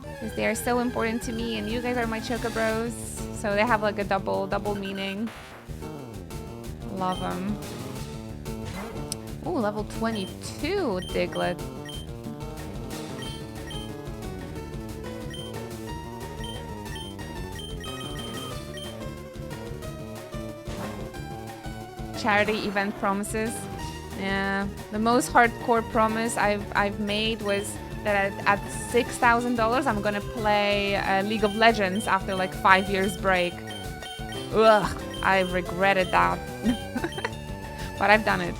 because they are so important to me, and you guys are my chocobros, so they have like a double meaning. Love them. Oh, level 22 Diglett. charity event promises. Yeah, the most hardcore promise I've made was that at $6,000 I'm gonna play League of Legends after like 5 years break. Ugh, I regretted that. But I've done it.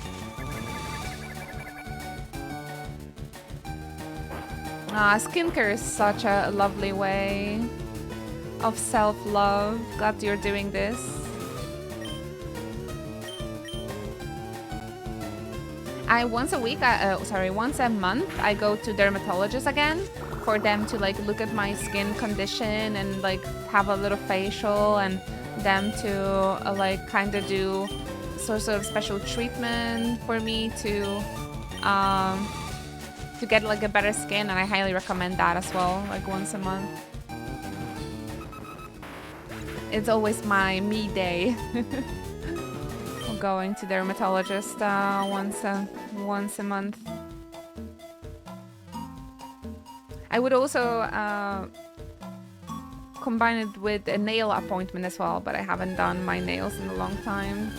Skincare is such a lovely way of self-love. Glad you're doing this. Once a month, I go to dermatologist again for them to like look at my skin condition and like have a little facial, and them to like kind of do sort of special treatment for me to get like a better skin, and I highly recommend that as well, like once a month. It's always my me day. Going to dermatologist once a month. I would also combine it with a nail appointment as well, but I haven't done my nails in a long time.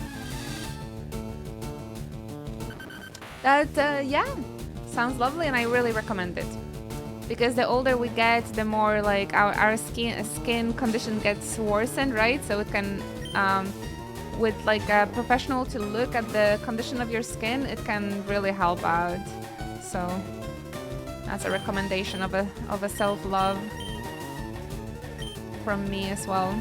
That yeah, sounds lovely, and I really recommend it. Because the older we get, the more like our skin condition gets worsened, right? So it can with like a professional to look at the condition of your skin, it can really help out. So that's a recommendation of a self-love from me as well.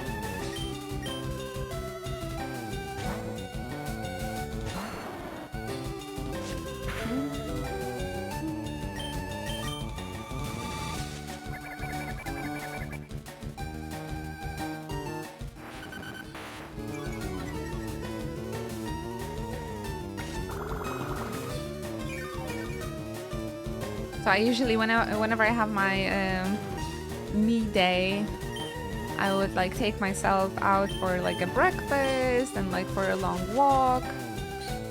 So I usually, whenever I have my me day, I would like take myself out for like a breakfast and like for a long walk.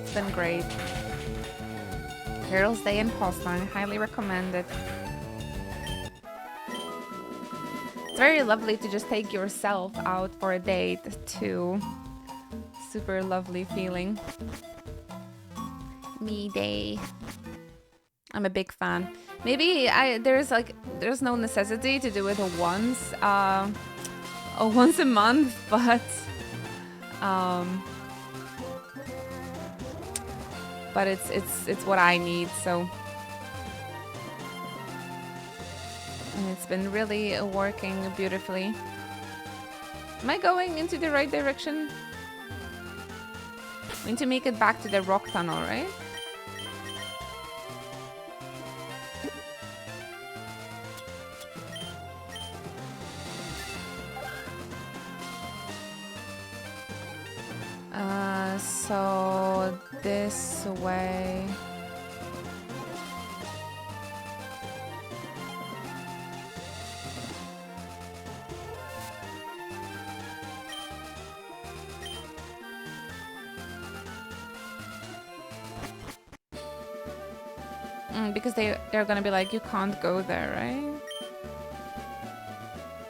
It's been great. Girls' Day in Poznan, highly recommend it. It's very lovely to just take yourself out for a date too. Super lovely feeling. Me day. I'm a big fan. Maybe there's no necessity to do it once a month, but it's what I need, so. And it's been really working beautifully. Am I going into the right direction? I need to make it back to the rock tunnel, right? So this way. Because they're gonna be like, you can't go there, right?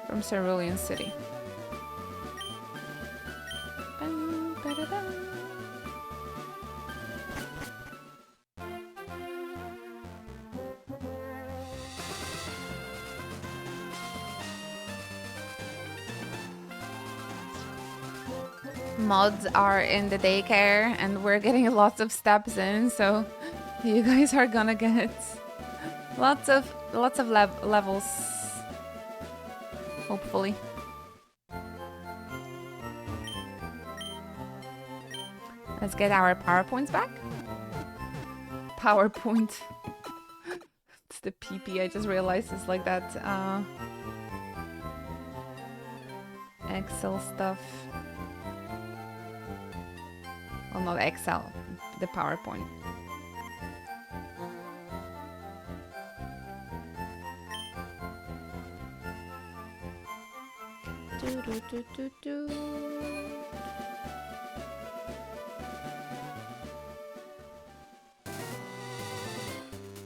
From Cerulean City. Mods are in the daycare and we're getting lots of steps in, so you guys are gonna get lots of levels, hopefully. Let's get our PowerPoints back. PowerPoint. It's the PP, I just realized it's like that Excel stuff. Well, not Excel, the PowerPoint.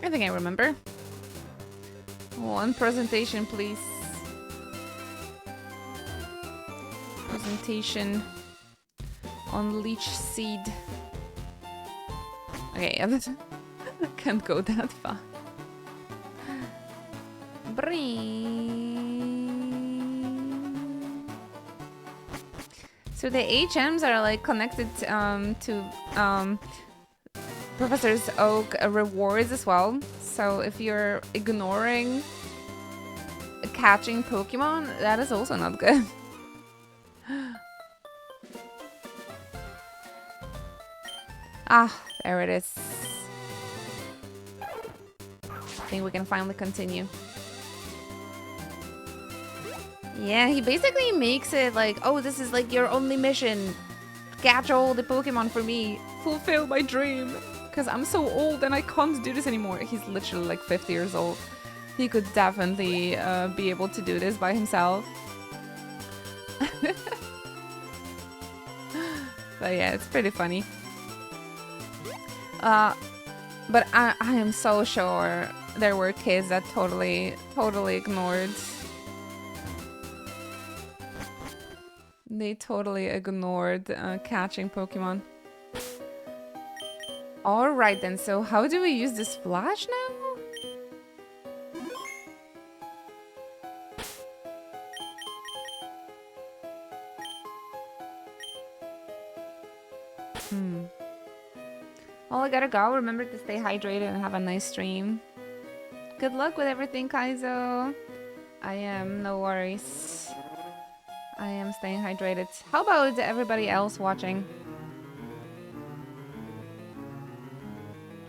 I think I remember. One presentation, please. Presentation on leech seed. Okay, I can't go that far. So the HMs are like connected to Professor Oak rewards as well. So if you're ignoring catching Pokemon, that is also not good. Ah, there it is. I think we can finally continue. Yeah, he basically makes it like, oh, this is like your only mission. Catch all the Pokemon for me. Fulfill my dream. Because I'm so old and I can't do this anymore. He's literally like 50 years old. He could definitely be able to do this by himself. But yeah, it's pretty funny. But I am so sure there were kids that totally ignored. They totally ignored catching Pokemon. Alright then, so how do we use this flash now? Well, I gotta go. Remember to stay hydrated and have a nice stream. Good luck with everything, Kaizo. I am, no worries. I am staying hydrated. How about everybody else watching?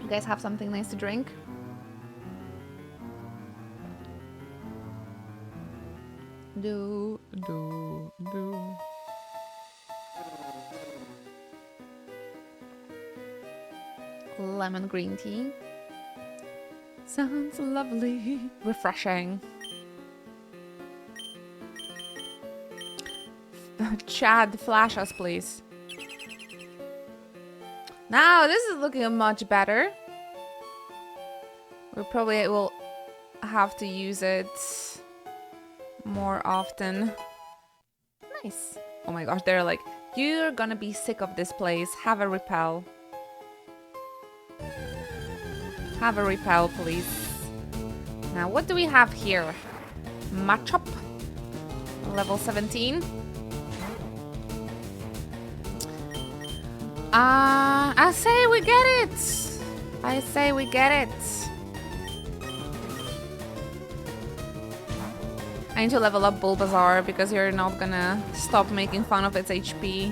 You guys have something nice to drink? Do. Lemon green tea. Sounds lovely. Refreshing. Chad, flash us, please. Now, this is looking much better. We probably will have to use it more often. Nice. Oh my gosh, they're like, you're gonna be sick of this place. Have a repel. Have a repel, please. Now, what do we have here? Machop. Level 17. I say we get it. I say we get it. I need to level up Bulbasaur because you're not gonna stop making fun of its HP.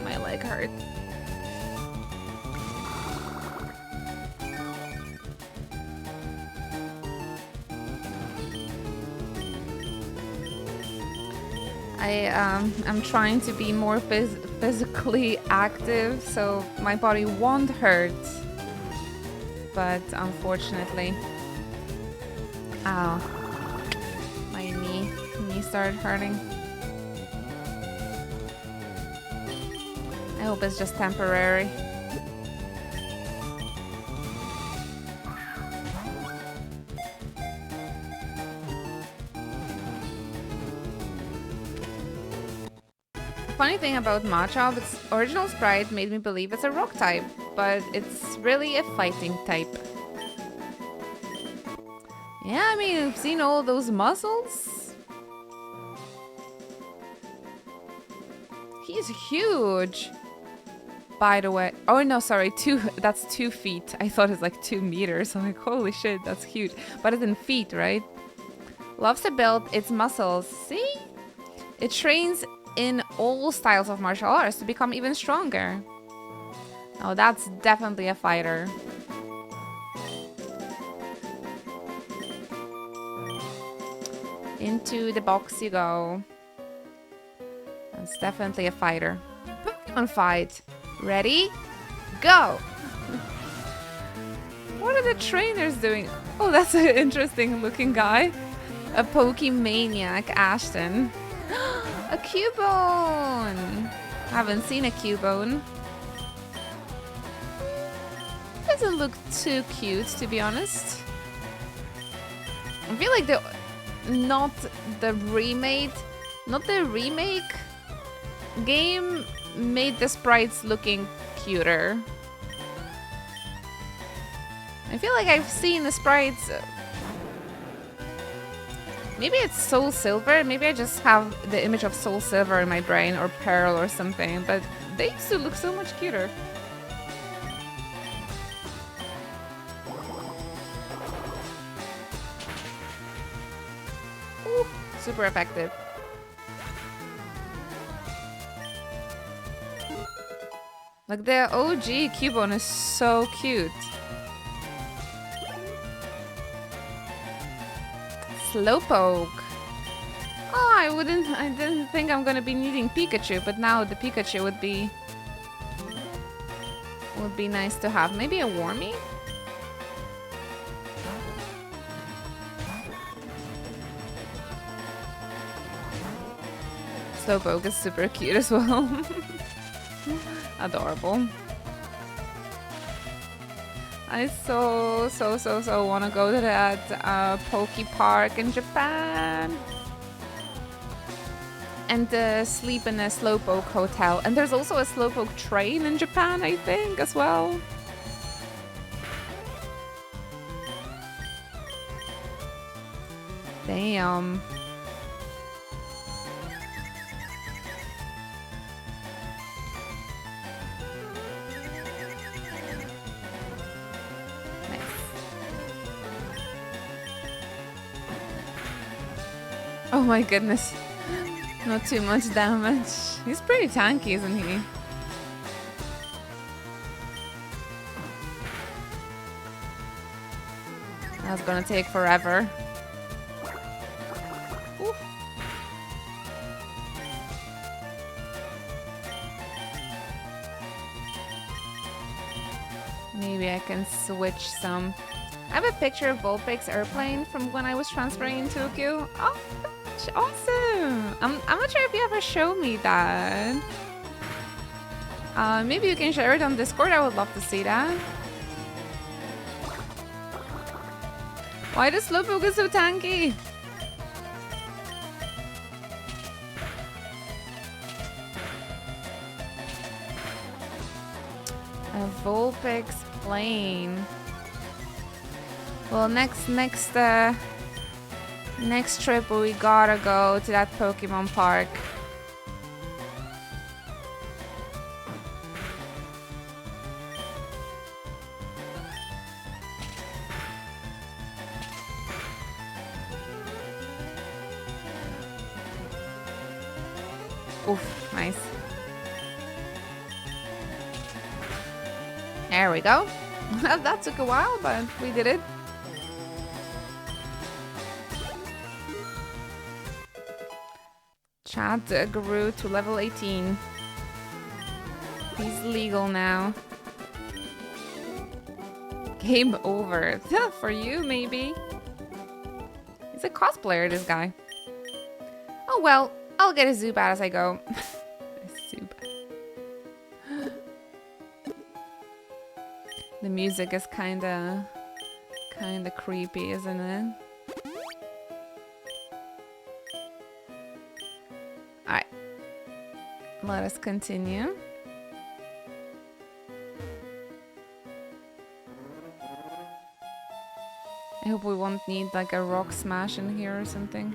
My leg hurt. I'm trying to be more physically active so my body won't hurt, but unfortunately, ow, my knee started hurting. I hope it's just temporary. Funny thing about Machop, its original sprite made me believe it's a rock type, but it's really a fighting type. Yeah, I mean, you've seen all those muscles? He's huge! By the way, oh no, sorry, that's 2 feet. I thought it's like 2 meters. I'm like, holy shit, that's huge. But it's in feet, right? Loves to build its muscles. See? It trains in all styles of martial arts to become even stronger. Oh, that's definitely a fighter. Into the box you go. That's definitely a fighter. Pokemon fight. Ready? Go! What are the trainers doing? Oh, that's an interesting looking guy. A Pokemaniac, Ashton. A Cubone! Haven't seen a Cubone. Doesn't look too cute, to be honest. I feel like not the remake game made the sprites looking cuter. I feel like I've seen the sprites. Maybe it's Soul Silver. Maybe I just have the image of Soul Silver in my brain, or Pearl or something. But they used to look so much cuter. Ooh, super effective. Like the OG Cubone is so cute. Slowpoke. Oh, I didn't think I'm gonna be needing Pikachu, but now the Pikachu would be nice to have. Maybe a Wormy? Slowpoke is super cute as well. Adorable. I so want to go to that Poke Park in Japan and sleep in a Slowpoke hotel. And there's also a Slowpoke train in Japan, I think, as well. Damn. Oh my goodness. Not too much damage. He's pretty tanky, isn't he? That's gonna take forever. Oof. Maybe I can switch some. I have a picture of Vulpix's airplane from when I was transferring in Tokyo. Oh, gosh, awesome! I'm not sure if you ever showed me that. Maybe you can share it on Discord. I would love to see that. Why does Slowpoke is so tanky? A Vulpix plane. Well, next trip we gotta go to that Pokemon park. Oof, nice. There we go. That took a while, but we did it. Chad grew to level 18. He's legal now. Game over. For you, maybe. He's a cosplayer, this guy. Oh well, I'll get a Zubat as I go. The music is kinda creepy, isn't it? Alright. Let us continue. I hope we won't need like a rock smash in here or something.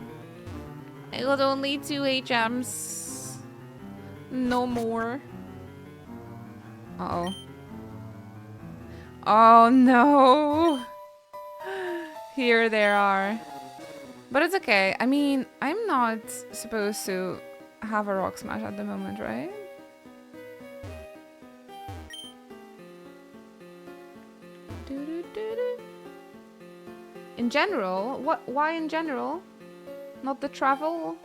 I got only 2 HMs. No more. Uh-oh. Oh no! Here they are. But it's okay. I mean, I'm not supposed to have a rock smash at the moment, right? In general? What? Why in general? Not the travel?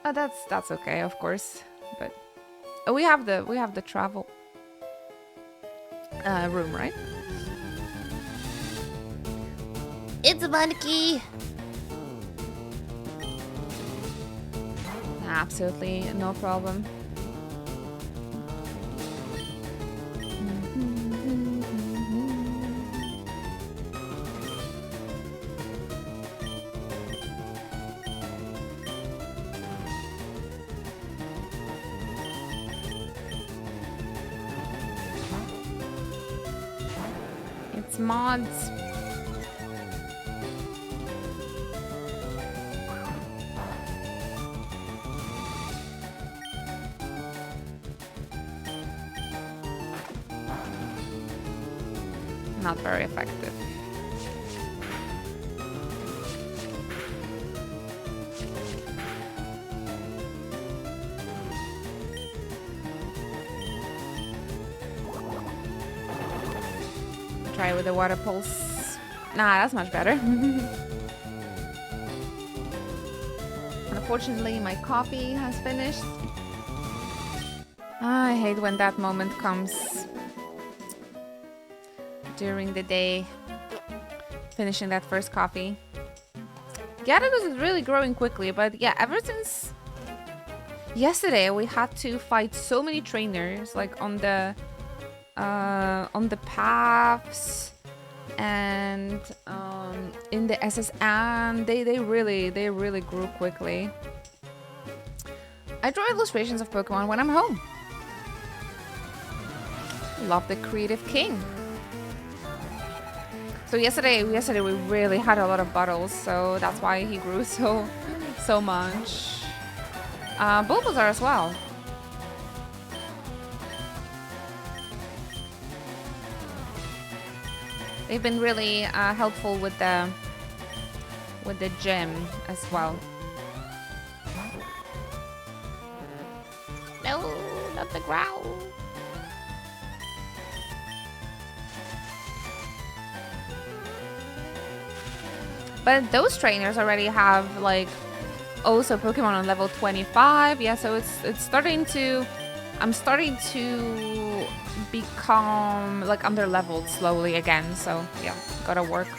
Oh, that's okay, of course. But oh, we have the travel room, right? It's a monkey. Absolutely, no problem. its mods. Not very effective. Try it with the water pulse. Nah, that's much better. Unfortunately, my coffee has finished. I hate when that moment comes during the day. Finishing that first coffee. Gyarados is really growing quickly, but yeah, ever since yesterday we had to fight so many trainers, like on the paths and in the SSN. They really grew quickly. I draw illustrations of Pokemon when I'm home. Love the creative king. So yesterday we really had a lot of battles, so that's why he grew so much. Bulbasaur as well. They've been really helpful with the gym as well. No, not the growl. But those trainers already have like also Pokemon on level 25. Yeah, so it's starting to. I'm starting to become like under leveled slowly again. So yeah, gotta work.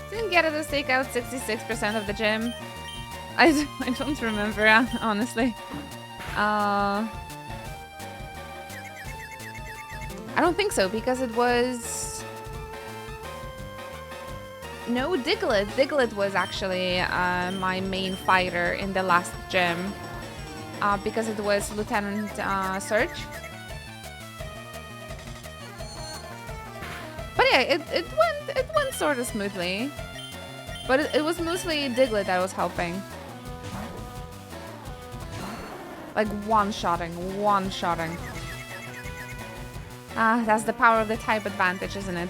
Didn't get it to take out 66% of the gym. I don't remember, honestly. I don't think so, because it was... No, Diglett. Diglett was actually my main fighter in the last gym. Because it was Lieutenant Surge. But yeah, it went sort of smoothly. But it was mostly Diglett that was helping. Like one-shotting. That's the power of the type advantage, isn't it?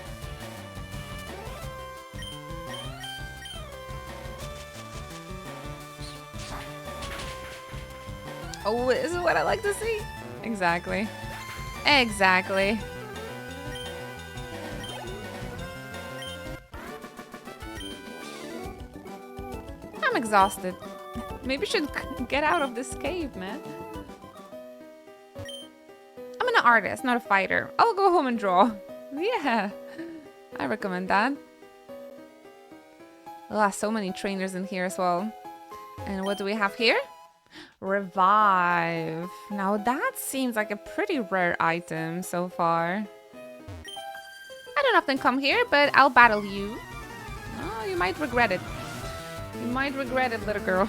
Oh, this is what I like to see. Exactly. Exactly. I'm exhausted. Maybe I should get out of this cave, man. I'm an artist, not a fighter. I'll go home and draw. Yeah, I recommend that. So many trainers in here as well. And what do we have here? Revive. Now that seems like a pretty rare item so far. I don't often come here, but I'll battle you. Oh, you might regret it. You might regret it, little girl.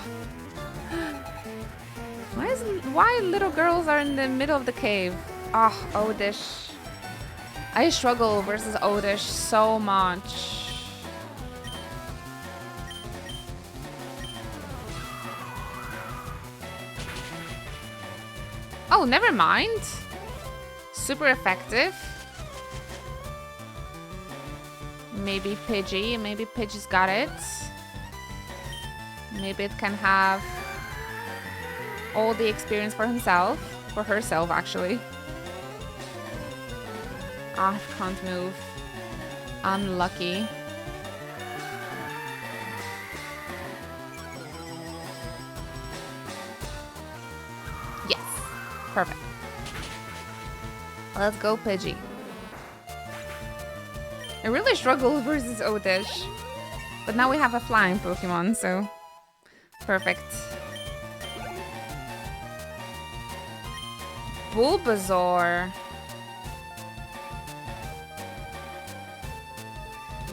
Why little girls are in the middle of the cave? Ah, oh, Oddish. I struggle versus Oddish so much. Oh, never mind. Super effective. Maybe Pidgey. Maybe Pidgey's got it. Maybe it can have all the experience for himself. For herself, actually. Ah, can't move. Unlucky. Yes. Perfect. Let's go, Pidgey. I really struggle versus Oddish. But now we have a flying Pokemon, so... Perfect. Bulbasaur.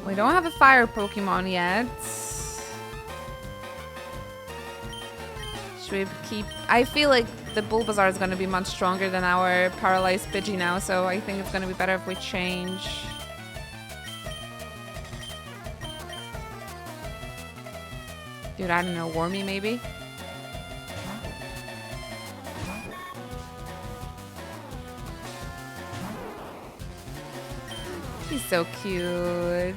We don't have a fire Pokemon yet. Should we keep... I feel like the Bulbasaur is going to be much stronger than our paralyzed Pidgey now, so I think it's going to be better if we change. Dude, I don't know, Wormy maybe? He's so cute.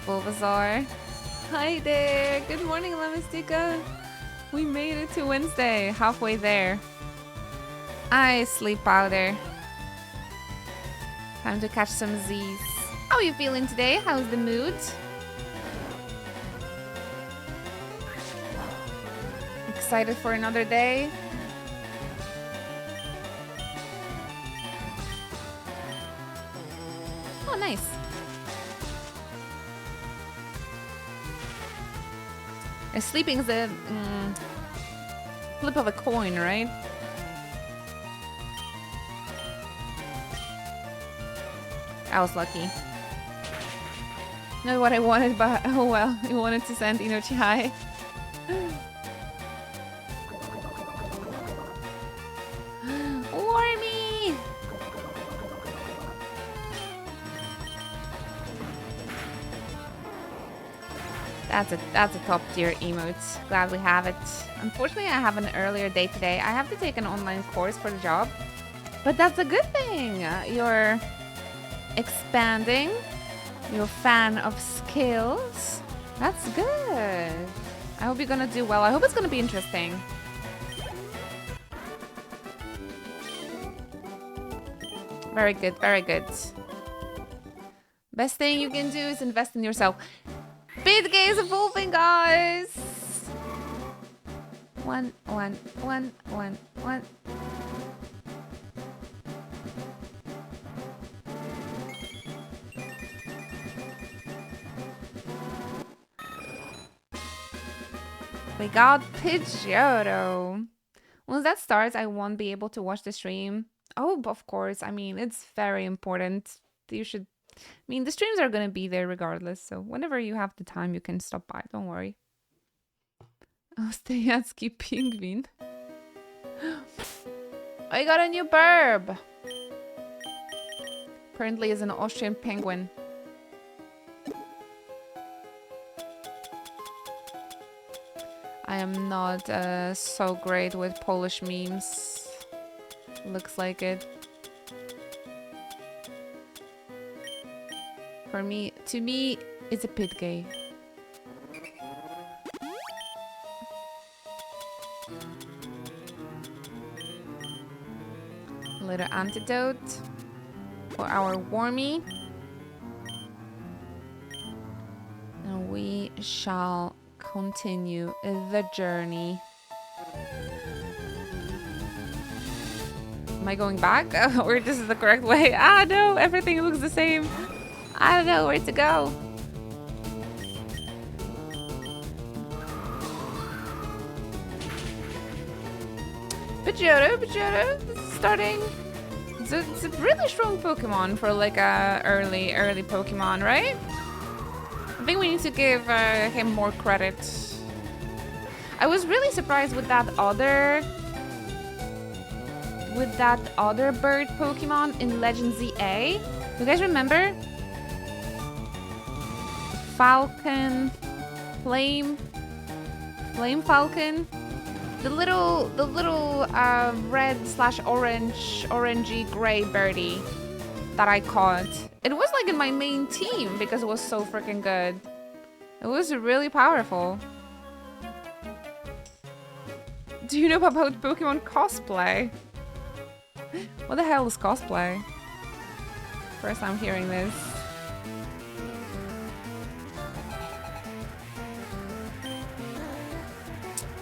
Bulbasaur. Hi there. Good morning, Lemestica. We made it to Wednesday. Halfway there. Ice sleep powder. Time to catch some Z's. How are you feeling today? How's the mood? Excited for another day? Oh, nice. Sleeping is a flip of a coin, right? I was lucky. Not what I wanted, but oh well. I wanted to send Inochi high. Wormy! That's a top tier emote. Glad we have it. Unfortunately, I have an earlier day today. I have to take an online course for the job. But that's a good thing. You're expanding. You're a fan of skills. That's good. I hope you're gonna do well. I hope it's gonna be interesting. Very good, very good. Best thing you can do is invest in yourself. Bidgay is evolving, guys! One. We got Pidgeotto. Once that starts, I won't be able to watch the stream. Oh, of course. I mean, it's very important. You should... I mean, the streams are going to be there regardless. So whenever you have the time, you can stop by. Don't worry. Oh, Steyatsky Penguin. I got a new burb. Apparently is an Austrian penguin. I am not so great with Polish memes. Looks like it. To me, it's a Pidgay. A little antidote for our Wormy. And we shall continue the journey. Am I going back? Or this is the correct way? Ah, no, everything looks the same. I don't know where to go. Pidgeotto, this is starting. It's a really strong Pokemon for like a early Pokemon, right? I think we need to give him more credit. I was really surprised with that other bird Pokemon in Legend ZA. You guys remember? Falcon, Flame Falcon, the little red/orangey gray birdie that I caught. It was like in my main team because it was so freaking good. It was really powerful. Do you know about Pokemon cosplay? What the hell is cosplay? First time hearing this.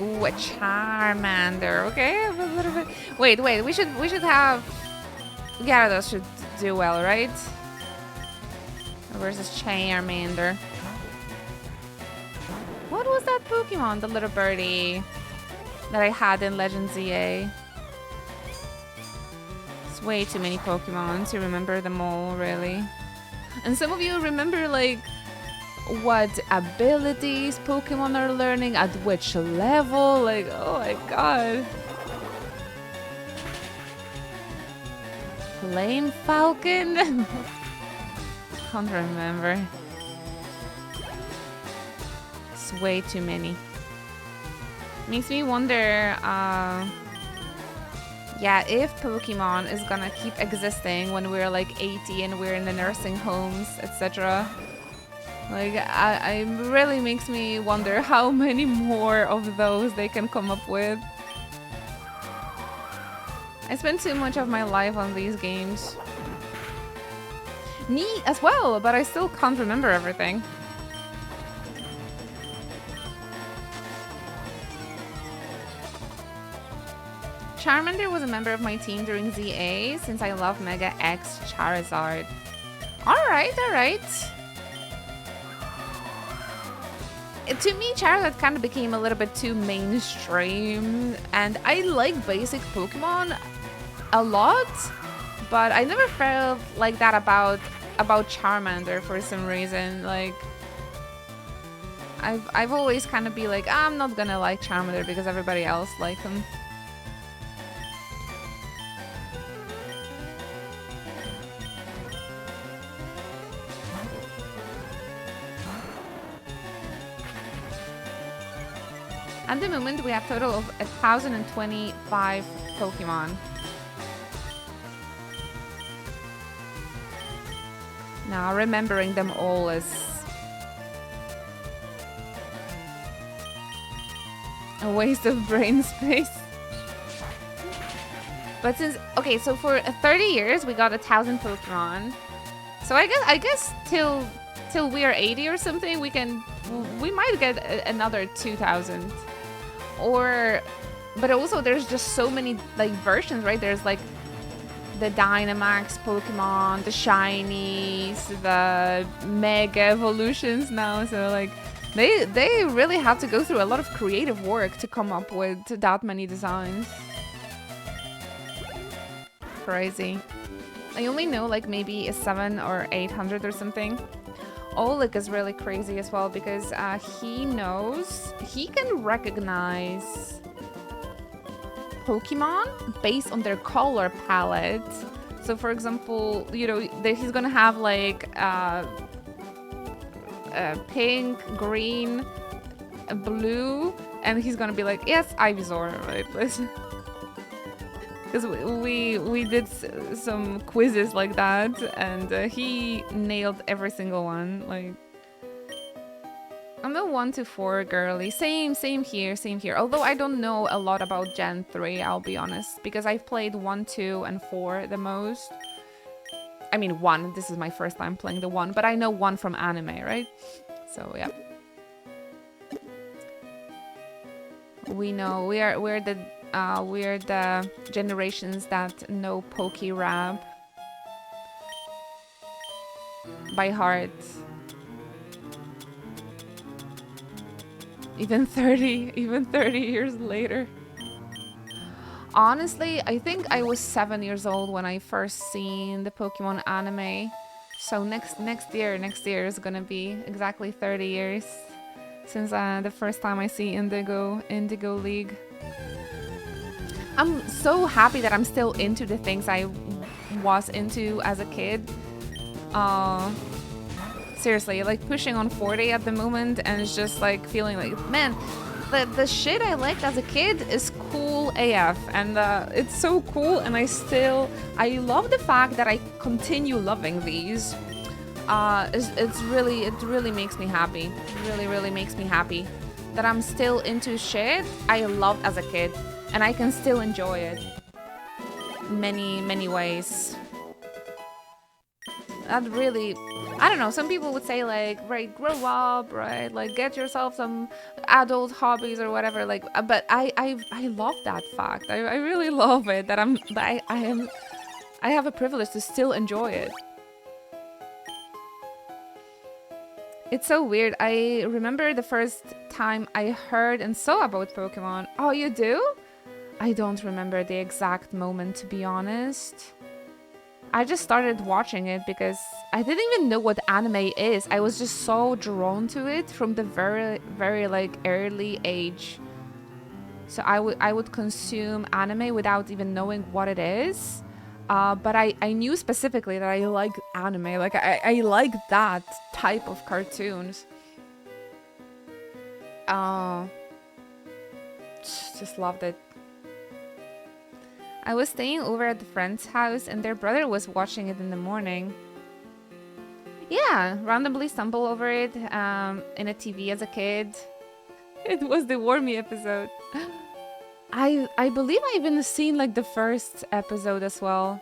Ooh, a Charmander. Okay, a little bit. Wait. We should have. Gyarados should do well, right? Versus Charmander. What was that Pokemon? The little birdie that I had in Legend ZA. It's way too many Pokemon to remember them all, really. And some of you remember like what abilities Pokemon are learning, at which level. Like, oh my god. Flame Falcon? Can't remember. It's way too many. Makes me wonder, yeah, if Pokemon is gonna keep existing when we're like 80 and we're in the nursing homes, etc. Like, I really makes me wonder how many more of those they can come up with. I spent too much of my life on these games. Me as well, but I still can't remember everything. Charmander was a member of my team during ZA since I love Mega X Charizard. Alright, alright. To me, Charizard kind of became a little bit too mainstream, and I like basic Pokemon a lot, but I never felt like that about Charmander for some reason. Like, I've always kind of be like, I'm not gonna like Charmander because everybody else like him. At the moment, we have a total of 1,025 Pokemon. Now, remembering them all is a waste of brain space. But since, okay, so for 30 years, we got 1,000 Pokemon. So I guess till we are 80 or something, we might get another 2,000. Or, but also there's just so many like versions, right? There's like the Dynamax Pokemon, the Shinies, the Mega Evolutions now. So like they really have to go through a lot of creative work to come up with that many designs. Crazy. I only know like maybe a 700 or 800 or something. Oleg is really crazy as well because he can recognize Pokemon based on their color palette. So for example, you know, he's gonna have like pink, green, blue, and he's gonna be like, yes, Ivysaur, right? Because we did some quizzes like that, and he nailed every single one. Like, I'm a 1 to 4 girly. Same here. Although I don't know a lot about Gen 3, I'll be honest, because I've played 1, 2, and 4 the most. I mean 1. This is my first time playing the 1, but I know 1 from anime, right? So yeah. We know we're the generations that know Poke-Rap by heart. Even 30 years later. Honestly, I think I was 7 years old when I first seen the Pokemon anime. So next year is gonna be exactly 30 years since the first time I see Indigo League. I'm so happy that I'm still into the things I was into as a kid. Seriously, like pushing on 40 at the moment, and it's just like feeling like, man, the shit I liked as a kid is cool AF, and it's so cool, and I love the fact that I continue loving these. It really makes me happy. It really makes me happy that I'm still into shit I loved as a kid, and I can still enjoy it in many ways. That really, I don't know, some people would say like, right, grow up, right, like get yourself some adult hobbies or whatever, like, but I love that fact. I really love it that I have a privilege to still enjoy it. It's so weird. I remember the first time I heard and saw about Pokemon. Oh, you do? I don't remember the exact moment, to be honest. I just started watching it because I didn't even know what anime is. I was just so drawn to it from the very, very like early age. So I would consume anime without even knowing what it is. But I knew specifically that I like anime. Like I like that type of cartoons. Just loved it. I was staying over at a friend's house and their brother was watching it in the morning. Yeah, randomly stumbled over it in a TV as a kid. It was the Wormy episode. I believe I even seen like the first episode as well.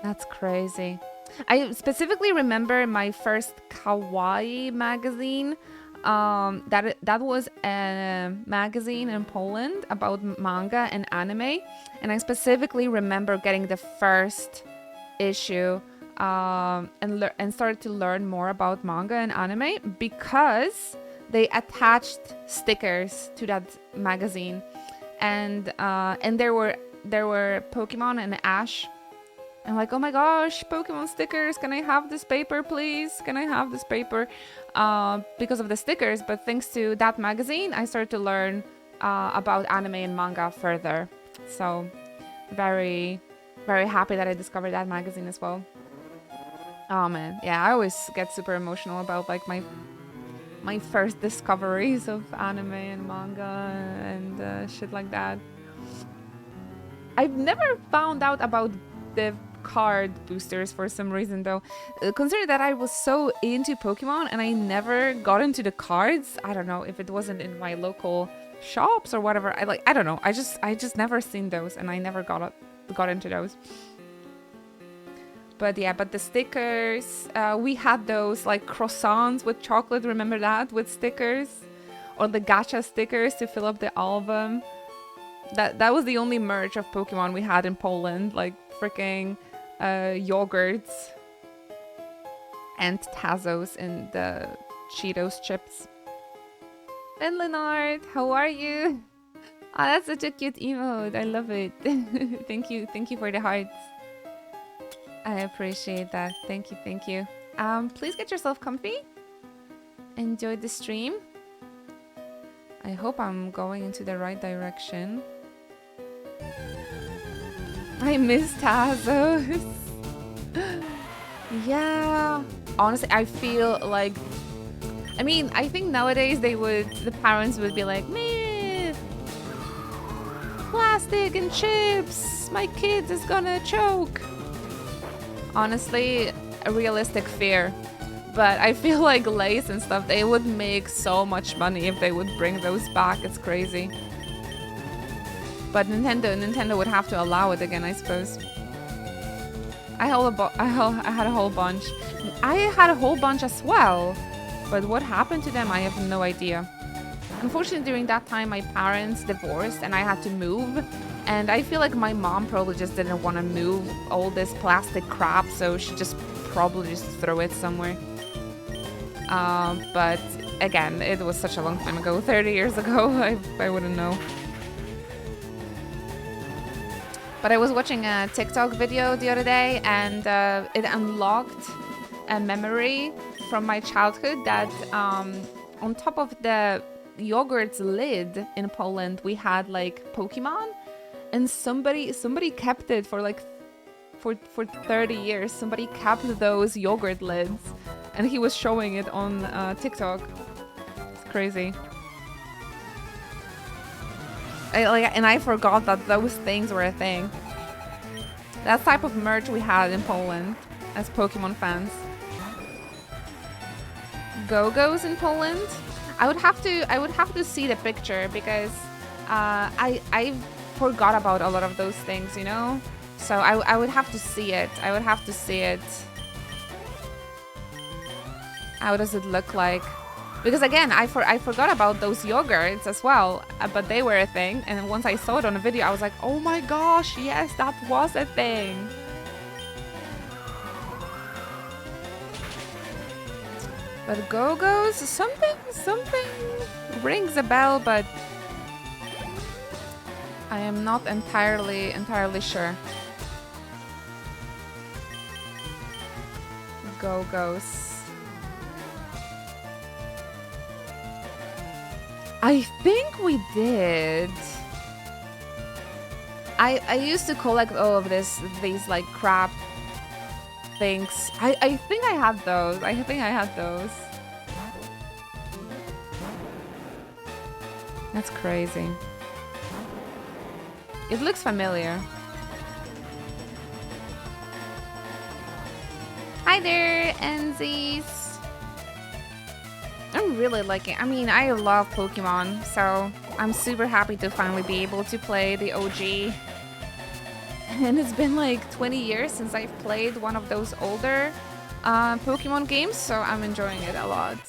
That's crazy. I specifically remember my first kawaii magazine. That was a magazine in Poland about manga and anime, and I specifically remember getting the first issue and started to learn more about manga and anime because they attached stickers to that magazine, and there were Pokemon and Ash. I'm like, oh my gosh, Pokemon stickers! Can I have this paper, please? Can I have this paper? Because of the stickers, but thanks to that magazine, I started to learn about anime and manga further. So, very, very happy that I discovered that magazine as well. Oh man, yeah, I always get super emotional about like my first discoveries of anime and manga and shit like that. I've never found out about the card boosters for some reason though. Consider that I was so into Pokemon and I never got into the cards. I don't know if it wasn't in my local shops or whatever. I don't know. I just never seen those and I never got into those. But yeah, but the stickers, we had those like croissants with chocolate, remember that, with stickers? Or the gacha stickers to fill up the album. That was the only merch of Pokemon we had in Poland, like freaking yogurts and Tazos and the Cheetos chips. And Leonard, how are you? Oh, that's such a cute emote. I love it. Thank you for the hearts. I appreciate that. Thank you. Please get yourself comfy. Enjoy the stream. I hope I'm going into the right direction. I miss Tazos. Yeah. Honestly, I feel like... I mean, I think nowadays the parents would be like, meh, plastic and chips. My kid is gonna choke. Honestly, a realistic fear. But I feel like Lay's and stuff, they would make so much money if they would bring those back. It's crazy. But Nintendo would have to allow it again, I suppose. I had a whole bunch. I had a whole bunch as well. But what happened to them, I have no idea. Unfortunately, during that time, my parents divorced and I had to move. And I feel like my mom probably just didn't want to move all this plastic crap, so she just probably just threw it somewhere. But again, it was such a long time ago, 30 years ago, I wouldn't know. But I was watching a TikTok video the other day and it unlocked a memory from my childhood that on top of the yogurt's lid in Poland, we had like Pokemon. And somebody kept it for like for 30 years. Somebody kept those yogurt lids, and he was showing it on TikTok. It's crazy. I forgot that those things were a thing. That type of merch we had in Poland as Pokemon fans. Go-Go's in Poland. I would have to see the picture because I forgot about a lot of those things, you know? So I would have to see it. How does it look like? Because again, I forgot about those yogurts as well, but they were a thing. And once I saw it on a video, I was like, oh my gosh, yes, that was a thing. But Go-Go's, something rings a bell, but I am not entirely sure. Go-Go's? I think we did. I used to collect all of these like crap things. I think I had those. I think I had those. That's crazy. It looks familiar. Hi there, Enzies. I'm really liking. I mean, I love Pokemon, so I'm super happy to finally be able to play the OG. And it's been like 20 years since I've played one of those older Pokemon games, so I'm enjoying it a lot.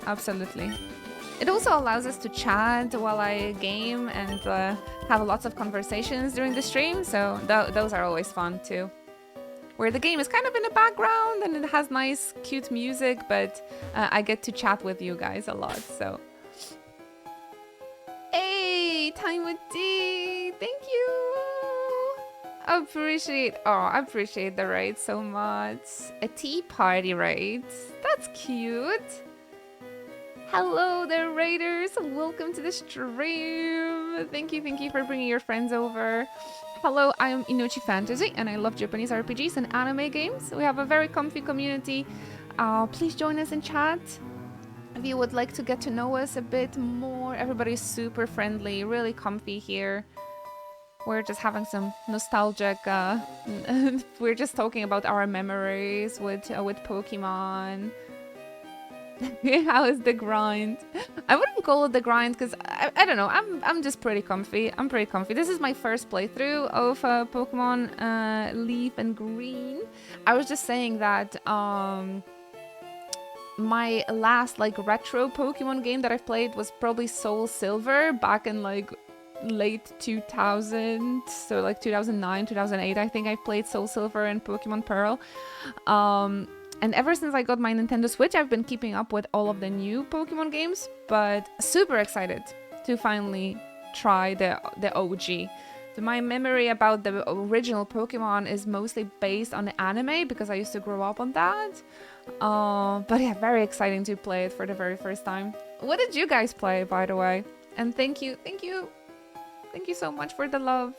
Absolutely. It also allows us to chat while I game and have lots of conversations during the stream, so those are always fun too. Where the game is kind of in the background and it has nice, cute music, but I get to chat with you guys a lot, so. Hey, Time with D! Thank you! I appreciate the raid so much. A tea party raid. That's cute. Hello there, raiders. Welcome to the stream. Thank you for bringing your friends over. Hello, I am Inochi Fantasy, and I love Japanese RPGs and anime games. We have a very comfy community. Please join us in chat. If you would like to get to know us a bit more, everybody's super friendly, really comfy here. We're just having some nostalgic, we're just talking about our memories with Pokemon. How is the grind? I wouldn't call it the grind because I don't know. I'm just pretty comfy. I'm pretty comfy. This is my first playthrough of Pokemon Leaf and Green. I was just saying that my last like retro Pokemon game that I've played was probably Soul Silver back in like late 2000, so like 2009, 2008. I think I played Soul Silver and Pokemon Pearl. And ever since I got my Nintendo Switch, I've been keeping up with all of the new Pokemon games, but super excited to finally try the OG. So my memory about the original Pokemon is mostly based on the anime because I used to grow up on that. But yeah, very exciting to play it for the very first time. What did you guys play, by the way? And thank you so much for the love.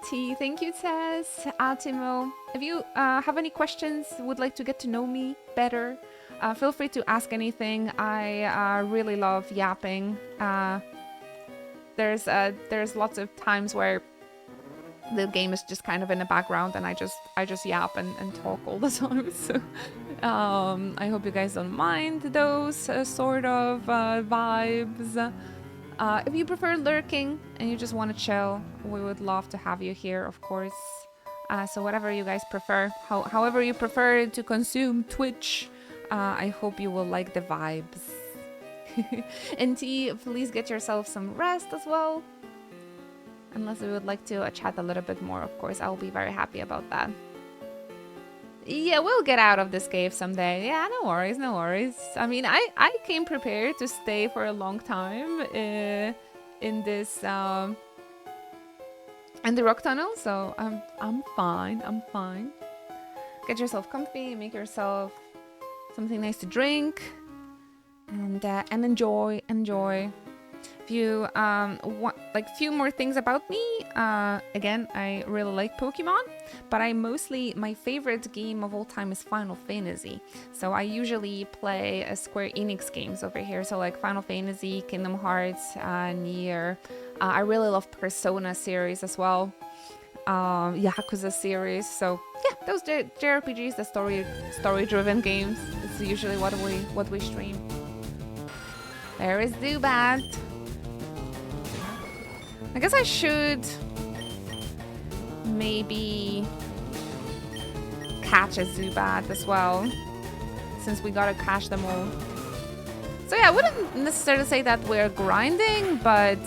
T, thank you, Tess. Atimo. If you have any questions, would like to get to know me better, feel free to ask anything. I really love yapping. There's lots of times where the game is just kind of in the background and I just yap and talk all the time. So I hope you guys don't mind those sort of vibes. If you prefer lurking and you just want to chill, we would love to have you here, of course. So whatever you guys prefer, however you prefer to consume Twitch, I hope you will like the vibes. And T, please get yourself some rest as well. Unless you would like to chat a little bit more, of course, I'll be very happy about that. Yeah, we'll get out of this cave someday. Yeah, no worries, no worries. I mean, I came prepared to stay for a long time in this in the rock tunnel, so I'm fine. Get yourself comfy, make yourself something nice to drink, and enjoy. If you want like few more things about me, again, I really like Pokemon, but my favorite game of all time is Final Fantasy. So I usually play Square Enix games over here, so like Final Fantasy, Kingdom Hearts, Nier. I really love Persona series as well, Yakuza series. So yeah, those JRPGs, the story-driven games, is usually what we stream. There is Zubat. I guess I should maybe catch a Zubat as well, since we gotta catch them all. So yeah, I wouldn't necessarily say that we're grinding, but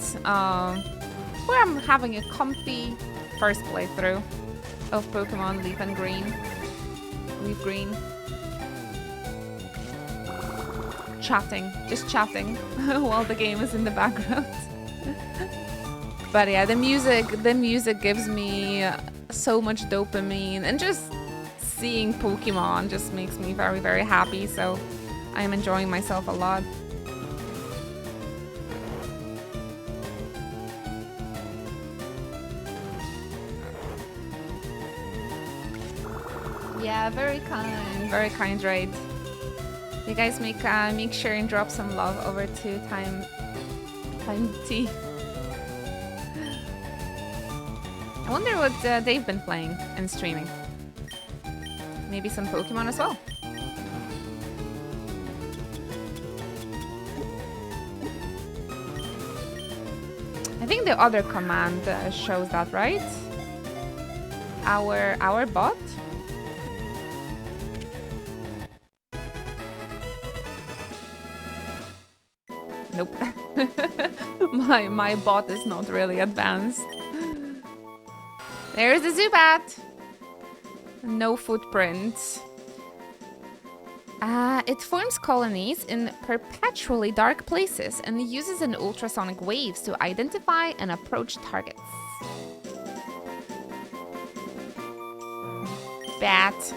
we're having a comfy first playthrough of Pokemon Leaf and Green. LeafGreen. Just chatting while the game is in the background. But yeah, the music gives me so much dopamine, and just seeing Pokemon just makes me very, very happy. So I am enjoying myself a lot. Yeah, very kind, right? You guys make sure and drop some love over to Time T. I wonder what they've been playing and streaming. Maybe some Pokemon as well. I think the other command shows that, right? Our bot. Nope. my bot is not really advanced. There's the Zubat. No footprints. It forms colonies in perpetually dark places and uses an ultrasonic waves to identify and approach targets. Bat.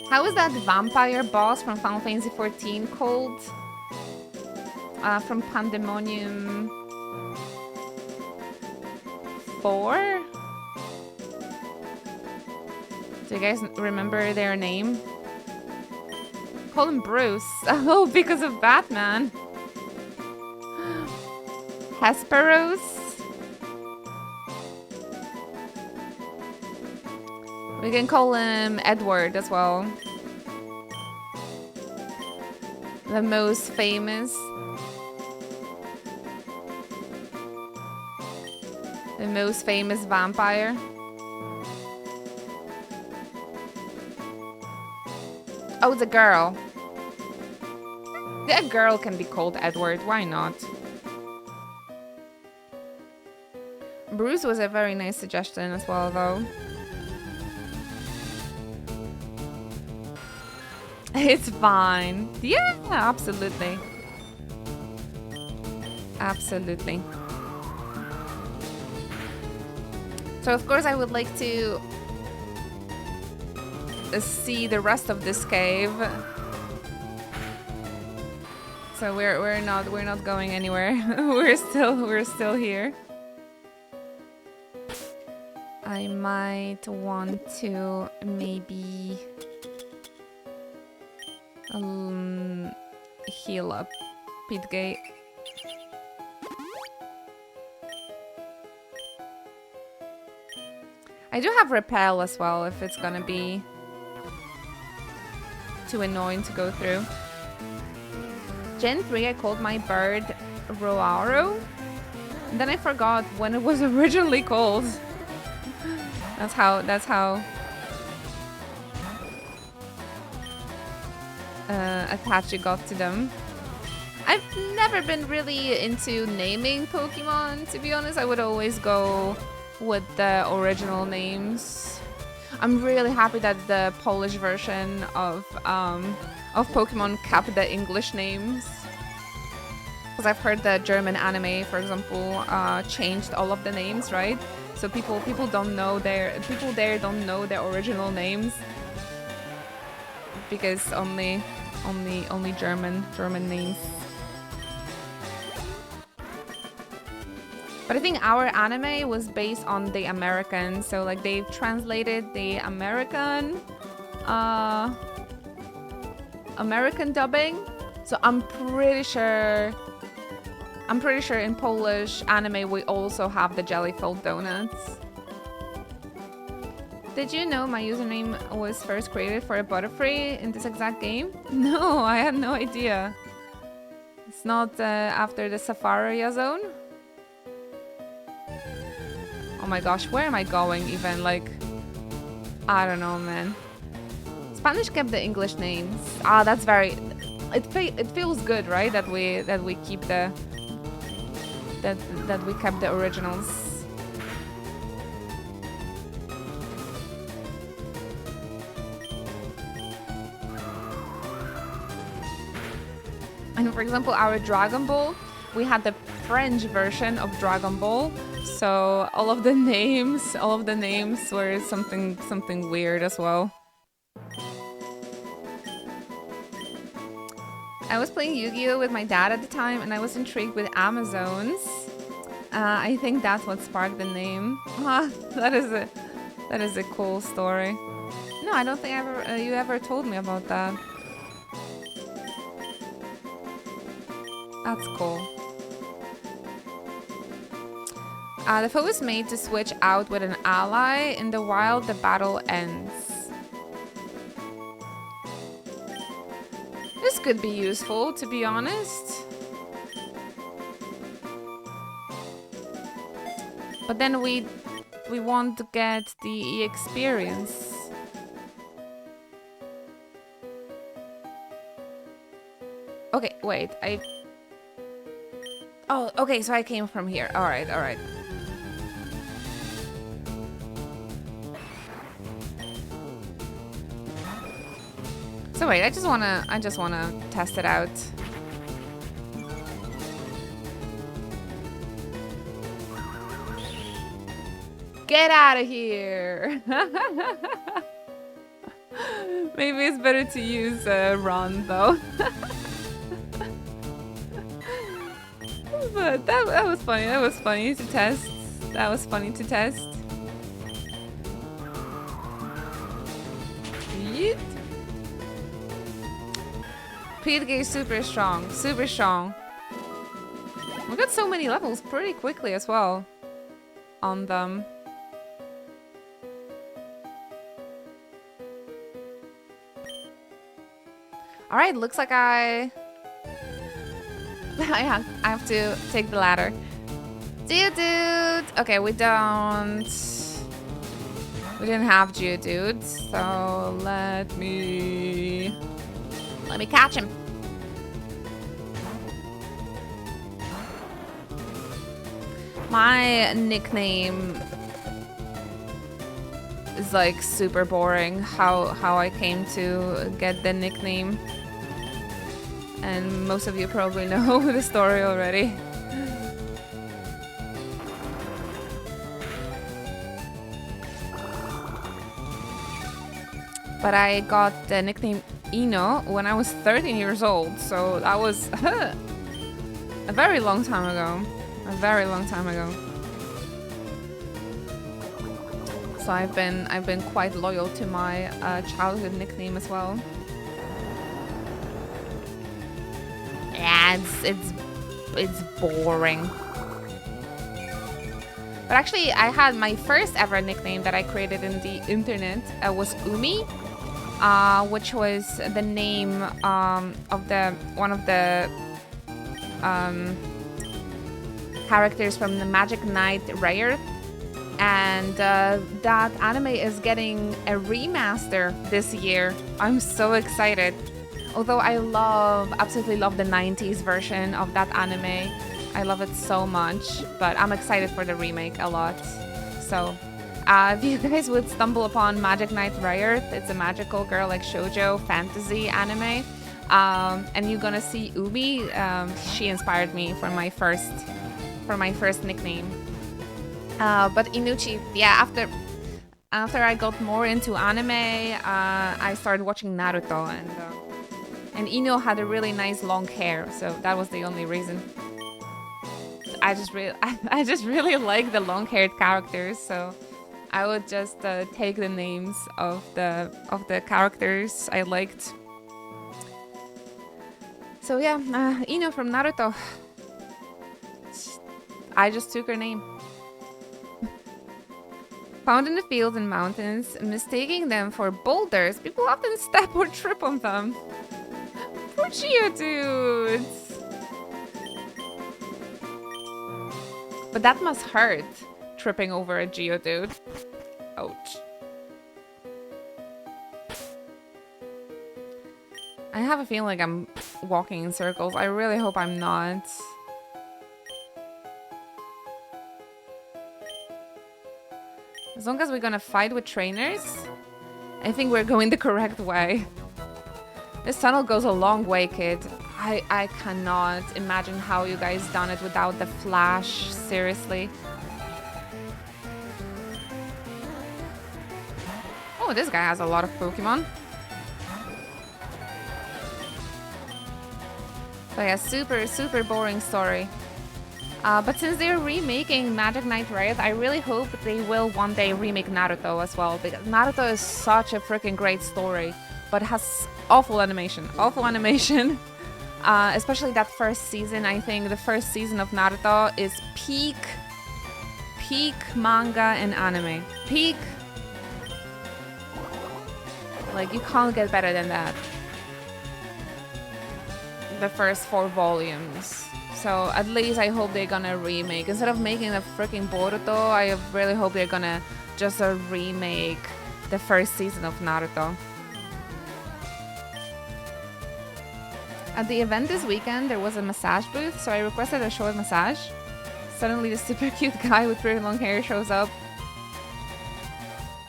How is that vampire boss from Final Fantasy XIV called? From Pandemonium 4? Do you guys remember their name? Call him Bruce. Oh, because of Batman. Hesperos? We can call him Edward as well. The most famous. The most famous vampire. Oh, it's a girl. A girl can be called Edward, why not? Bruce was a very nice suggestion as well, though. It's fine. Yeah, absolutely. Absolutely. So, of course, I would like to see the rest of this cave. So we're not going anywhere. we're still here. I might want to maybe heal up Pitgate. I do have repel as well if it's gonna be too annoying to go through. Gen 3 I called my bird Roaro. And then I forgot when it was originally called. That's how attached you got to them. I've never been really into naming Pokemon, to be honest. I would always go with the original names. I'm really happy that the Polish version of Pokemon kept the English names. Because I've heard that German anime, for example, changed all of the names, right? So people don't know people there don't know their original names because only German names. But I think our anime was based on the American, so like they've translated the American dubbing. So I'm pretty sure in Polish anime we also have the jelly-filled donuts. Did you know my username was first created for a Butterfree in this exact game? No, I had no idea. It's not after the Safaria zone? Oh my gosh, where am I going even? Like, I don't know, man. Spanish kept the English names. Ah, that's very... It feels good, right? That we keep the... That we kept the originals. And for example, our Dragon Ball, we had the French version of Dragon Ball, So all of the names were something weird as well. I was playing Yu-Gi-Oh with my dad at the time, and I was intrigued with Amazons. I think that's what sparked the name. That is a cool story. No, I don't think you ever told me about that. That's cool. The foe is made to switch out with an ally. In the wild, the battle ends. This could be useful, to be honest. But then we won't get the experience. Okay, wait, Oh, okay, so I came from here. Alright, alright. So wait, I just wanna test it out. Get out of here! Maybe it's better to use Ron though. But that was funny. That was funny to test. That was funny to test. Yeet. Pete is super strong. Super strong. We got so many levels pretty quickly as well on them. Alright, looks like I have to take the ladder. Geodude! Okay, we didn't have Geodude, so let me catch him. My nickname is like super boring. How I came to get the nickname. And most of you probably know the story already. But I got the nickname Ino when I was 13 years old, so that was a very long time ago. A very long time ago. So I've been quite loyal to my childhood nickname as well. Yeah, it's boring. But actually, I had my first ever nickname that I created in the internet was Umi, which was the name of one of the characters from the Magic Knight Rare, and that anime is getting a remaster this year. I'm so excited. Although I absolutely love the 90s version of that anime. I love it so much, but I'm excited for the remake a lot. So, if you guys would stumble upon Magic Knight Rare, it's a magical girl like shoujo fantasy anime, and you're gonna see Umi. She inspired me for my first nickname. But Inuchi, yeah, after I got more into anime, I started watching Naruto, and Ino had a really nice long hair, so that was the only reason. I just really like the long-haired characters, so I would just take the names of the characters I liked. So yeah, Ino from Naruto. I just took her name. Found in the fields and mountains, mistaking them for boulders, people often step or trip on them. Poor Geodudes! But that must hurt, tripping over a Geodude. Ouch. I have a feeling like I'm walking in circles. I really hope I'm not. As long as we're gonna fight with trainers, I think we're going the correct way. This tunnel goes a long way, kid. I cannot imagine how you guys done it without the flash, seriously. Oh, this guy has a lot of Pokemon. So yeah, super boring story. But since they're remaking Magic Knight Red, I really hope they will one day remake Naruto as well, because Naruto is such a freaking great story, but has awful animation. Awful animation. Especially that first season. I think the first season of Naruto is peak manga and anime. Peak. Like, you can't get better than that. The first 4 volumes. So at least I hope they're gonna remake. Instead of making a freaking Boruto, I really hope they're gonna just remake the first season of Naruto. At the event this weekend, there was a massage booth, so I requested a short massage. Suddenly, the super cute guy with very long hair shows up.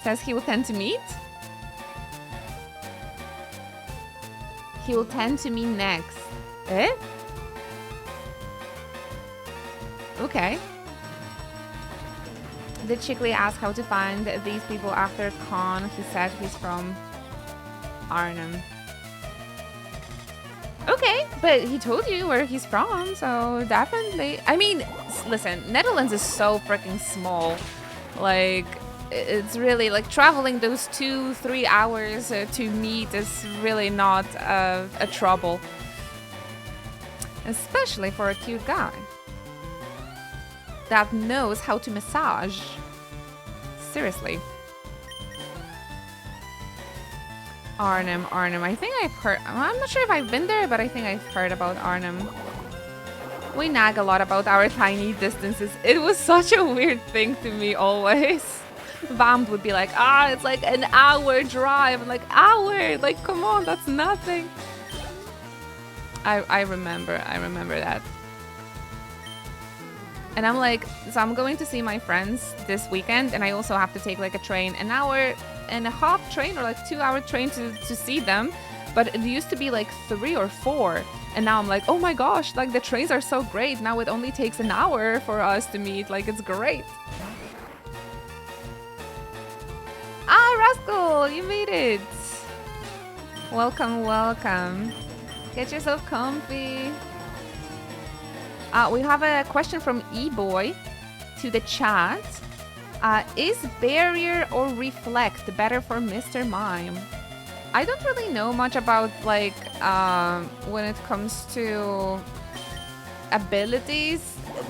Says he will tend to meet. He will tend to me next. Eh? Okay. Did Chickley ask how to find these people after con? He said he's from Arnhem. Okay, but he told you where he's from, so definitely. I mean, listen, Netherlands is so freaking small. Like, it's really like traveling those 2-3 hours to meet is really not a trouble. Especially for a cute guy that knows how to massage. Seriously. Arnhem. I think I've heard... I'm not sure if I've been there, but I think I've heard about Arnhem. We nag a lot about our tiny distances. It was such a weird thing to me always. Vamp would be like, it's like an hour drive. I'm like, hour? Like, come on, that's nothing. I remember that. And I'm like, so I'm going to see my friends this weekend, and I also have to take like a train, an hour and a half train or like 2-hour train to see them. But it used to be like 3 or 4, and now I'm like, oh my gosh, like the trains are so great. Now it only takes an hour for us to meet. Like, it's great. Rascal, you made it. Welcome. Get yourself comfy. We have a question from E-Boy to the chat. Is barrier or reflect better for Mr. Mime? I don't really know much about like when it comes to abilities,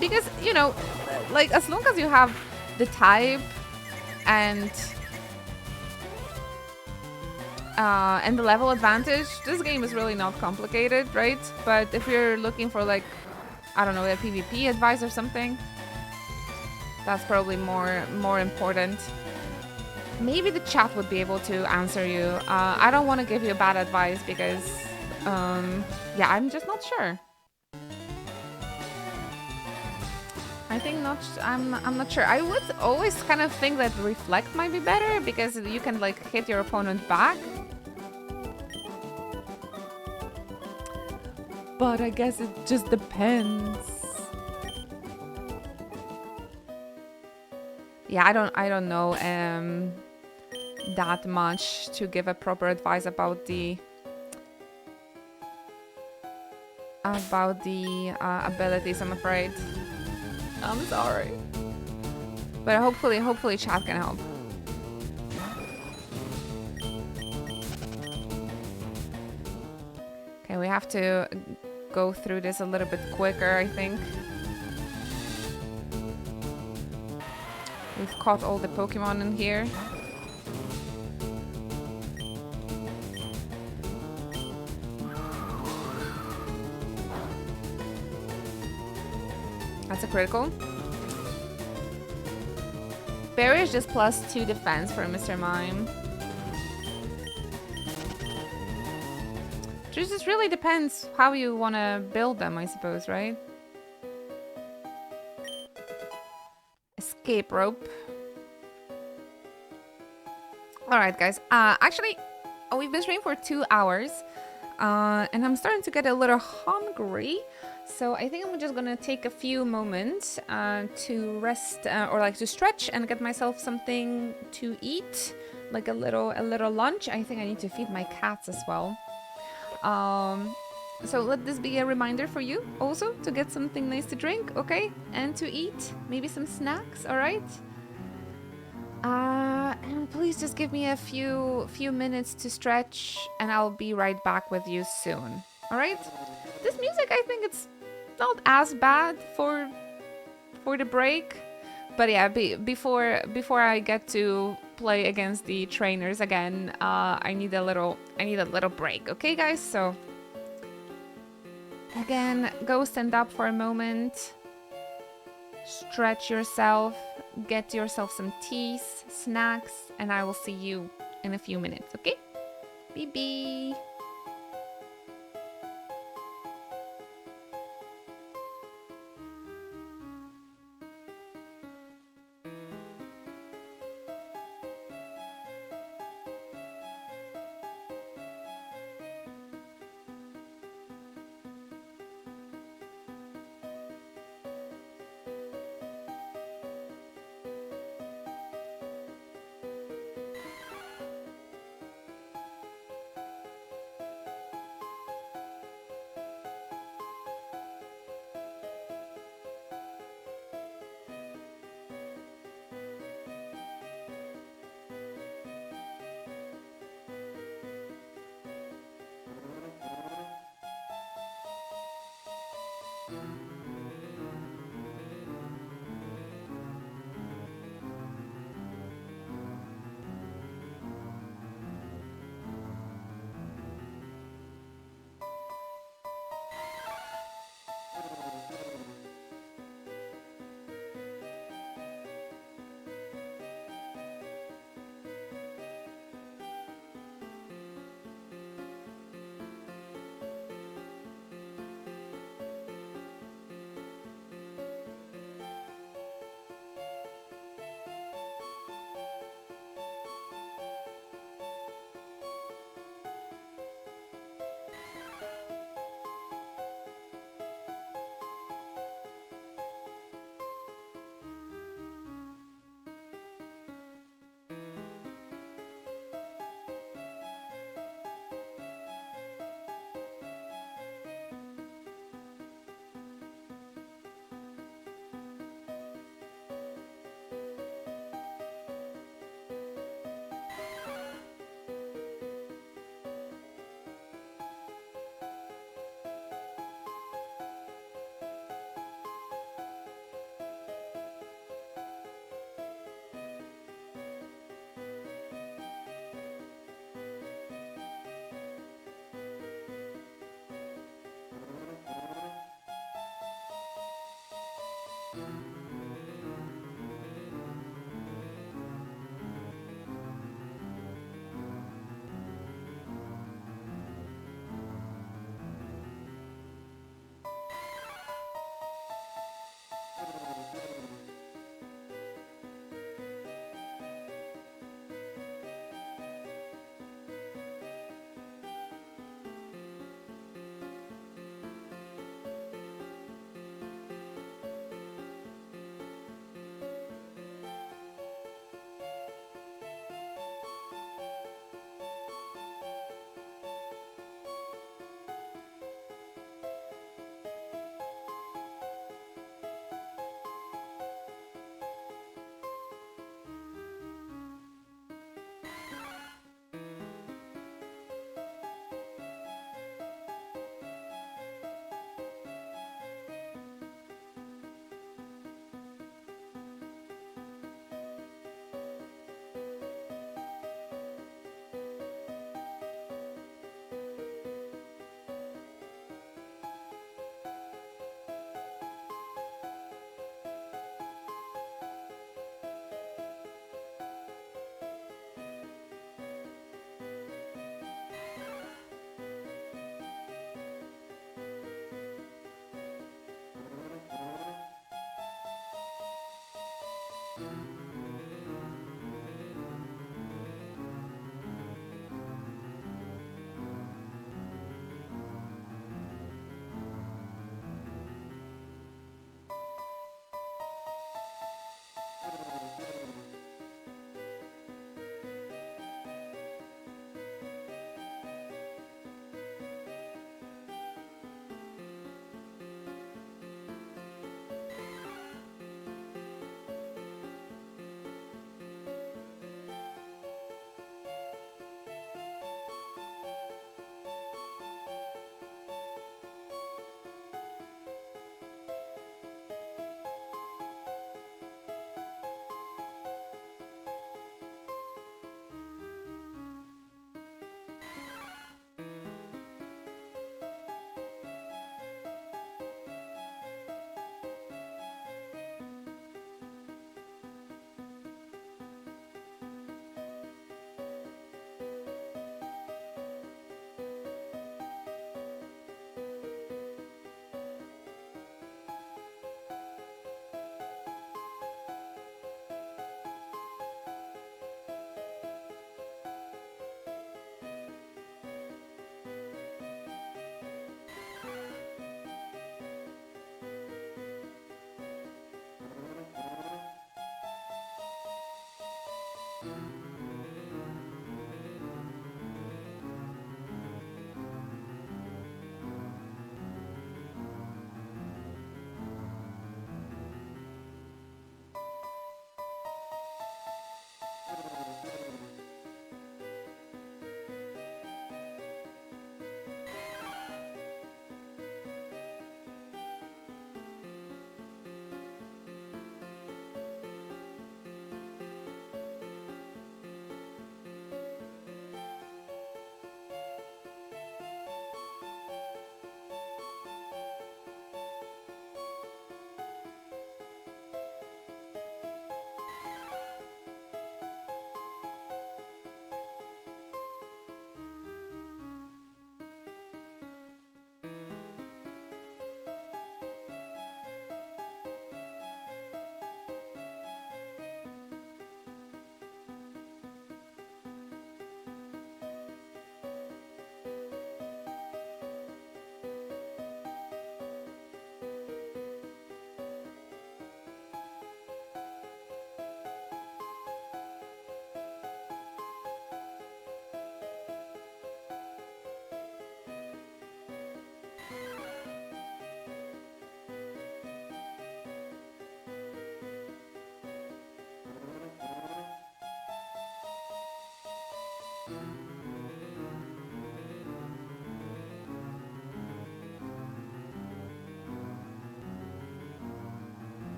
because you know, like as long as you have the type and the level advantage, this game is really not complicated, right? But if you're looking for like, I don't know, a PvP advice or something, that's probably more important. Maybe the chat would be able to answer you. I don't want to give you bad advice because, yeah, I'm just not sure. I think not. I'm not sure. I would always kind of think that reflect might be better because you can like hit your opponent back. But I guess it just depends. Yeah, I don't know that much to give a proper advice about the abilities, I'm afraid. I'm sorry. But hopefully chat can help. Okay, we have to go through this a little bit quicker, I think. We've caught all the Pokemon in here. That's a critical. Barrier is just +2 defense for Mr. Mime. Just really depends how you want to build them, I suppose, right? Escape rope. Alright, guys. Actually, we've been streaming for 2 hours. And I'm starting to get a little hungry. So I think I'm just gonna take a few moments to rest or like to stretch and get myself something to eat like a little lunch. I think I need to feed my cats as well. So let this be a reminder for you also to get something nice to drink, okay? And to eat, maybe some snacks, all right? And please just give me a few minutes to stretch, and I'll be right back with you soon. All right? This music, I think it's not as bad for the break, but yeah, before I get to play against the trainers again, I need a little break. Okay, guys? So again, go stand up for a moment, stretch yourself, get yourself some teas, snacks, and I will see you in a few minutes, okay? Bye.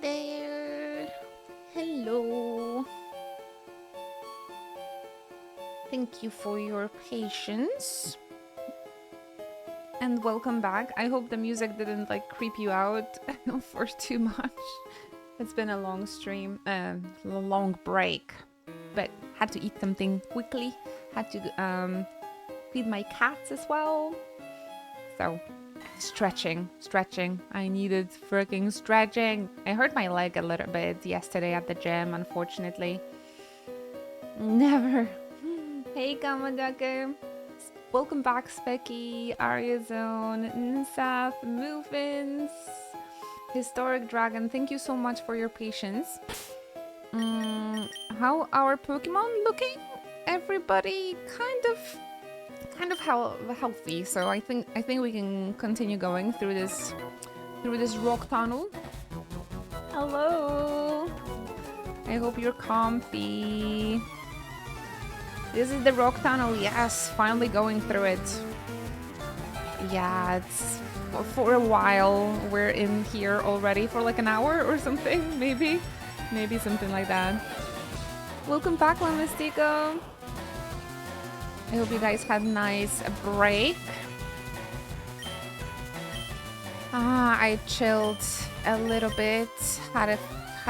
there. Hello. Thank you for your patience. And welcome back. I hope the music didn't like creep you out for too much. It's been a long stream, long break, but had to eat something quickly. Had to feed my cats as well. So stretching. I needed freaking stretching. I hurt my leg a little bit yesterday at the gym, unfortunately. Never. Hey, Kamadaka. Welcome back, Specky, Aryazone, Nsaf, Movins, Historic Dragon. Thank you so much for your patience. How our Pokemon looking? Everybody kind of healthy. So I think we can continue going through this rock tunnel. Hello. I hope you're comfy. This is the rock tunnel, yes, finally going through it. Yeah, it's for a while. We're in here already for like an hour or something, maybe something like that. Welcome back, La Mystico. I hope you guys had a nice break. I chilled a little bit, had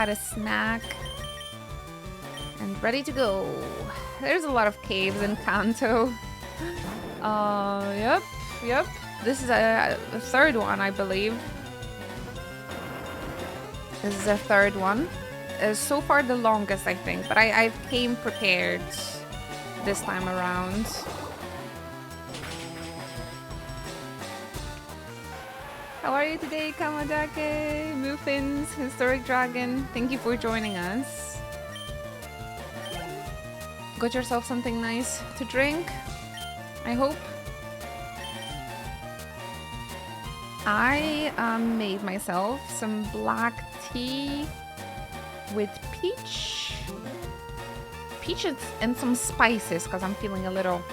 a snack, and ready to go. There's a lot of caves in Kanto. Yep. This is a third one, I believe. This is a third one. So far the longest, I think, but I came prepared this time around. How are you today, Kamadake, Muffins, Historic Dragon? Thank you for joining us. Got yourself something nice to drink, I hope. I made myself some black tea with peaches and some spices because I'm feeling a little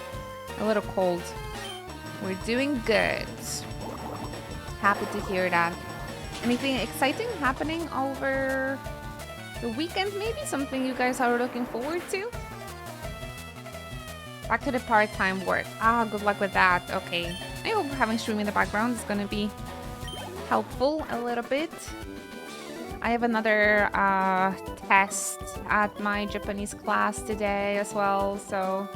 cold. We're doing good. Happy to hear that. Anything exciting happening over the weekend? Maybe something you guys are looking forward to? Back to the part-time work. Good luck with that. Okay. I hope having stream in the background is gonna be helpful a little bit. I have another test at my Japanese class today as well, so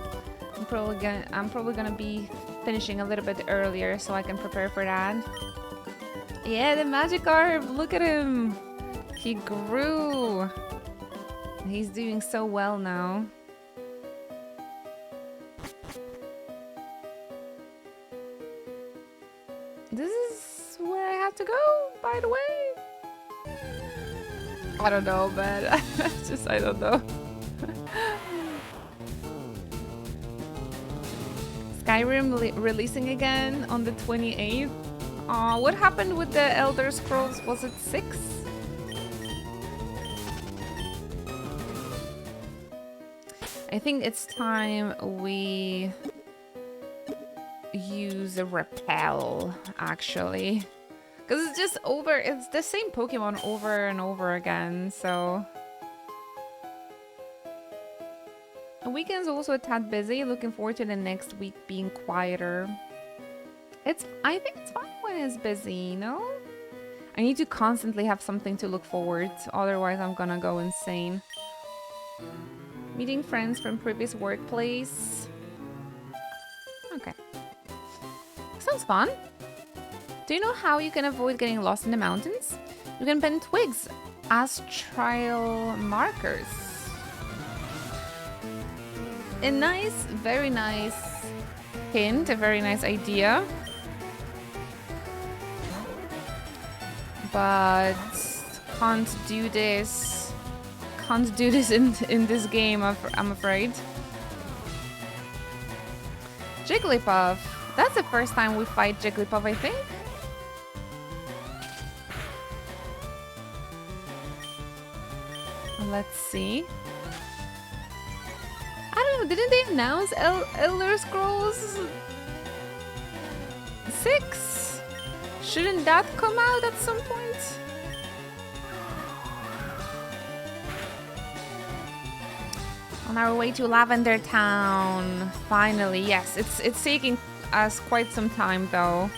I'm probably gonna be finishing a little bit earlier so I can prepare for that. Yeah, the Magikarp! Look at him! He grew! He's doing so well now. This is where I have to go, by the way. I don't know, but I don't know. Skyrim releasing again on the 28th. What happened with the Elder Scrolls? Was it 6? I think it's time we use a repel, actually. Because it's just it's the same Pokemon over and over again, so... The weekend's also a tad busy, looking forward to the next week being quieter. I think it's fine when it's busy, no? I need to constantly have something to look forward to, otherwise I'm gonna go insane. Meeting friends from previous workplace. Okay. Sounds fun. Do you know how you can avoid getting lost in the mountains? You can bend twigs as trail markers. A nice, very nice hint, a very nice idea. But can't do this in this game, I'm afraid. Jigglypuff. That's the first time we fight Jigglypuff, I think. Let's see. I don't know, didn't they announce Elder Scrolls 6? Shouldn't that come out at some point? On our way to Lavender Town. Finally, yes. It's taking us quite some time though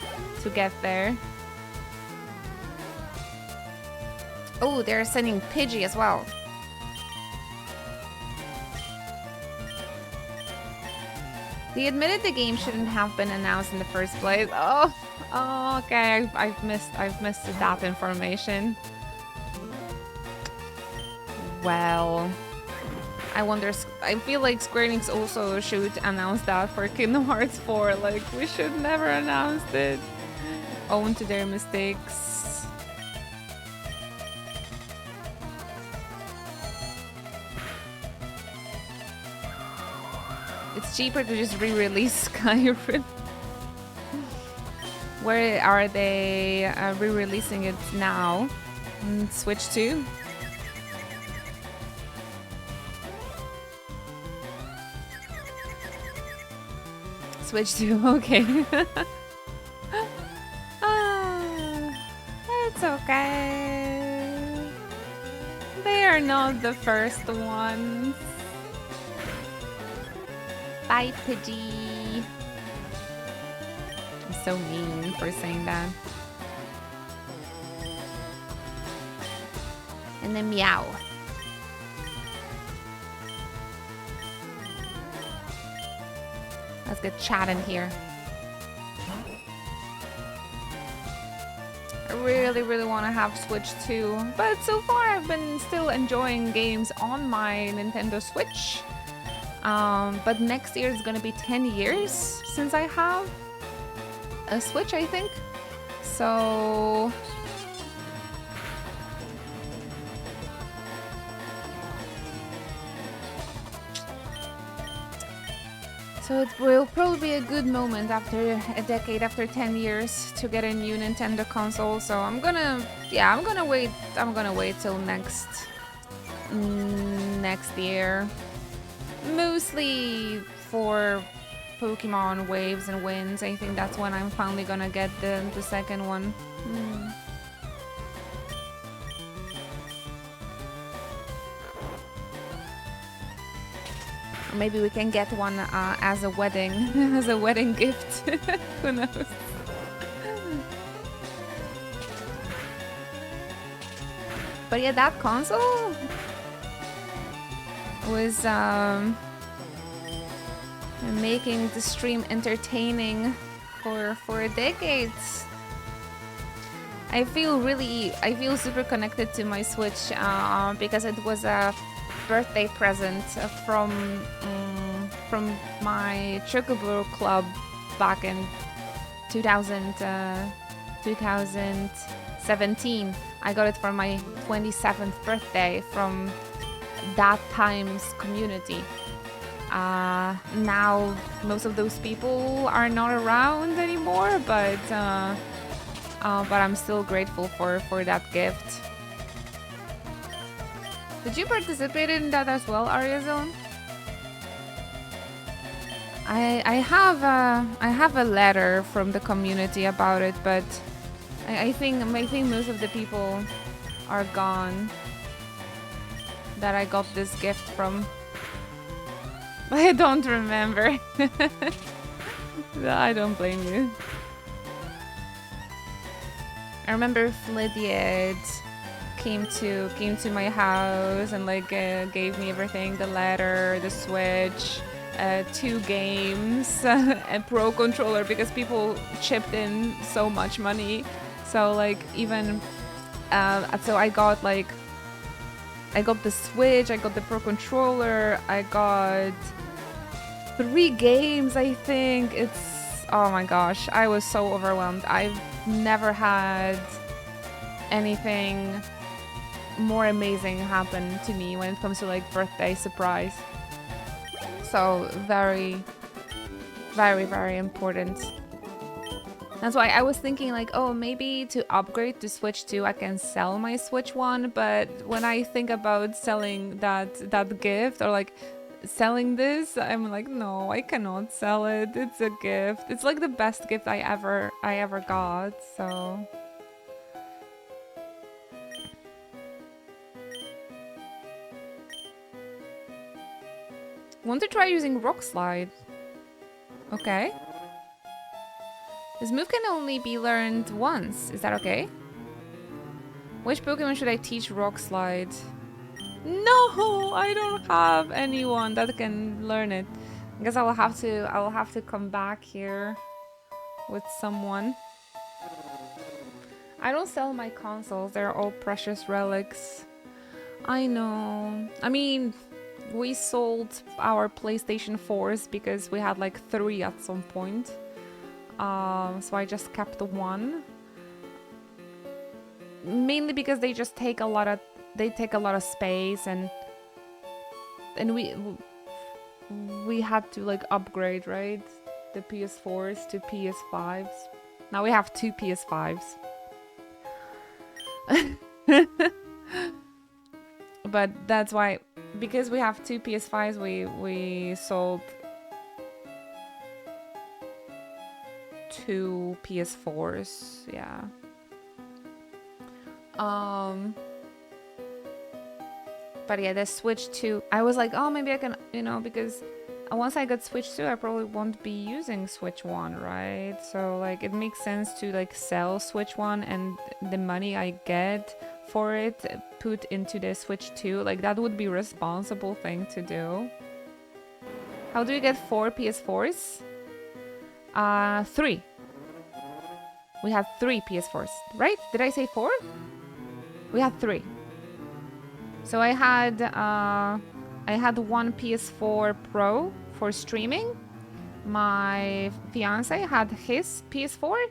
to get there. Oh, they're sending Pidgey as well. They admitted the game shouldn't have been announced in the first place. Oh, okay. I've missed that information. Well, I wonder. I feel like Square Enix also should announce that for Kingdom Hearts 4. Like, we should never announce it. Own to their mistakes. It's cheaper to just re-release Skyrim. Where are they re-releasing it now? Switch 2? Switch 2, okay. It's okay. They are not the first ones. Bye, Pidgey. I'm so mean for saying that. And then meow. Let's get chatting here. I really want to have Switch 2, but so far I've been still enjoying games on my Nintendo Switch. But next year is gonna be 10 years since I have a Switch, I think. So it will probably be a good moment after a decade, after 10 years, to get a new Nintendo console. So I'm gonna wait till next year. Mostly for Pokemon Waves and Winds. I think that's when I'm finally gonna get the second one. Or maybe we can get one as a wedding gift. Who knows? But yeah, that console was making the stream entertaining for decades. I feel super connected to my Switch because it was a birthday present from my Chocobo Club back in 2017. I got it for my 27th birthday from that time's community. Now most of those people are not around anymore, but I'm still grateful for that gift. Did you participate in that as well, Aryazone? I have a letter from the community about it, but I think most of the people are gone that I got this gift from. I don't remember. I don't blame you. I remember Flydiad came to my house and like gave me everything, the letter, the Switch, 2 games, a Pro controller, because people chipped in so much money. So like even so I got the Switch, I got the Pro controller, I got 3 games, I think. Oh my gosh, I was so overwhelmed. I've never had anything more amazing happen to me when it comes to like birthday surprise. So very, very, very important. That's why I was thinking like, oh, maybe to upgrade to Switch 2 I can sell my Switch 1, but when I think about selling that gift or like selling this, I'm like, no, I cannot sell it. It's a gift. It's like the best gift I ever got, so Want to try using Rock Slide. Okay. This move can only be learned once. Is that okay? Which Pokemon should I teach Rock Slide? No, I don't have anyone that can learn it. I guess I'll have to come back here with someone. I don't sell my consoles. They're all precious relics. I know. I mean, we sold our PlayStation 4s because we had like 3 at some point. So I just kept the one. Mainly because they just take a lot of space, and we had to like upgrade, right? The PS4s to PS5s. Now we have 2 PS5s. But that's why, because we have 2 PS5s, we sold 2 PS4s, yeah. But yeah, the Switch 2, I was like, oh, maybe I can, you know, because once I got Switch 2, I probably won't be using Switch 1, right? So like it makes sense to like sell Switch 1 and the money I get for it put into the Switch 2. Like that would be a responsible thing to do. How do you get 4 PS4s? 3. We had 3 PS4s, right? Did I say 4? We had 3. So I had one PS4 Pro for streaming. My fiance had his PS4,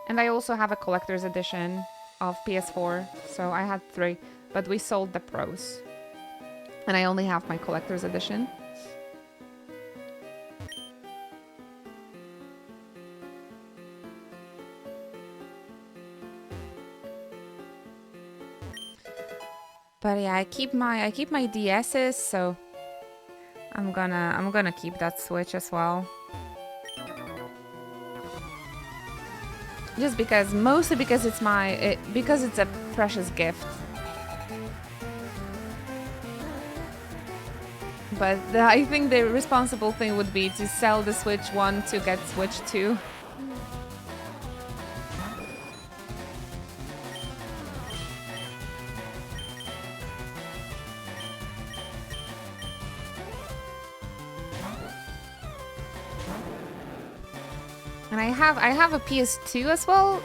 and I also have a collector's edition of PS4. So I had 3, but we sold the Pros, and I only have my collector's edition. But yeah, I keep my DSs, so I'm gonna keep that Switch as well. Just because, mostly because it's because it's a precious gift. But I think the responsible thing would be to sell the Switch 1 to get Switch 2. And I have a PS2 as well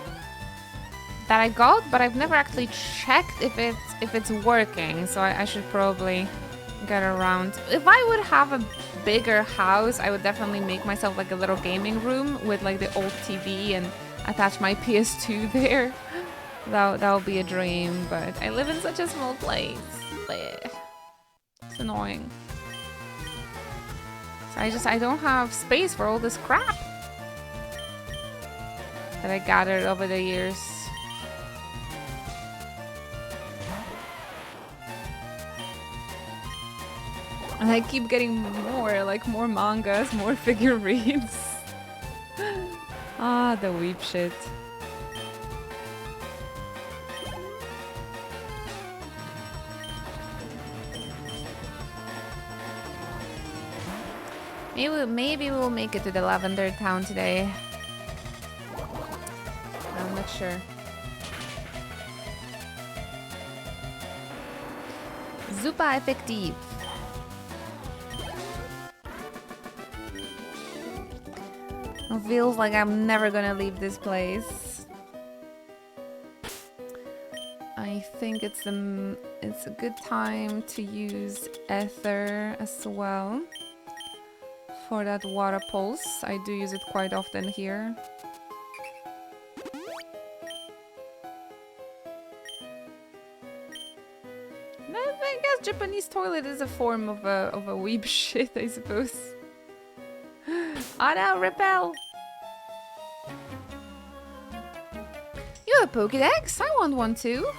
that I got, but I've never actually checked if it's working. So I should probably get around. If I would have a bigger house, I would definitely make myself like a little gaming room with like the old TV and attach my PS2 there. That would be a dream, but I live in such a small place. Blech. It's annoying. So I don't have space for all this crap that I gathered over the years. And I keep getting more mangas, more figurines. Ah, the weep shit. Maybe we'll make it to the Lavender Town today. I'm not sure. Super effective. It feels like I'm never gonna leave this place. I think it's a good time to use Ether as well for that water pulse. I do use it quite often here. I guess Japanese toilet is a form of a weeb shit, I suppose. Oh no, repel! You have a Pokédex? I want one too.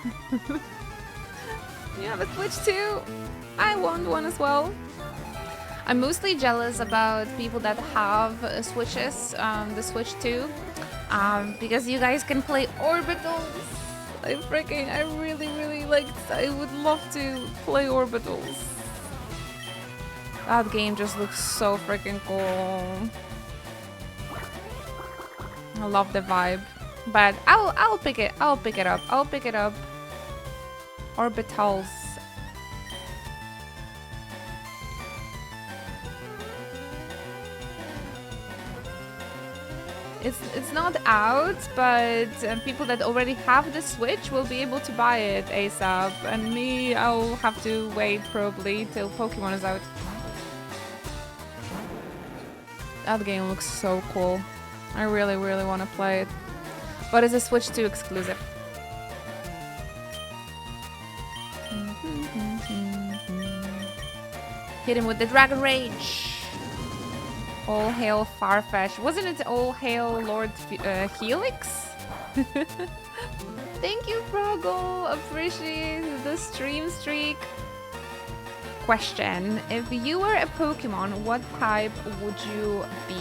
You have a Switch too? I want one as well. I'm mostly jealous about people that have Switches, the Switch 2, because you guys can play Orbitals. I really, really I would love to play Orbitals. That game just looks so freaking cool. I love the vibe. But I'll pick it. I'll pick it up. I'll pick it up. Orbitals. It's not out, but people that already have the Switch will be able to buy it ASAP. And me, I'll have to wait probably till Pokemon is out. That game looks so cool. I really, really want to play it. But it's a Switch 2 exclusive. Hit him with the Dragon Rage. All hail Farfetch. Wasn't it all hail Lord Helix? Thank you, Frogo. Appreciate the stream streak. Question. If you were a Pokemon, what type would you be?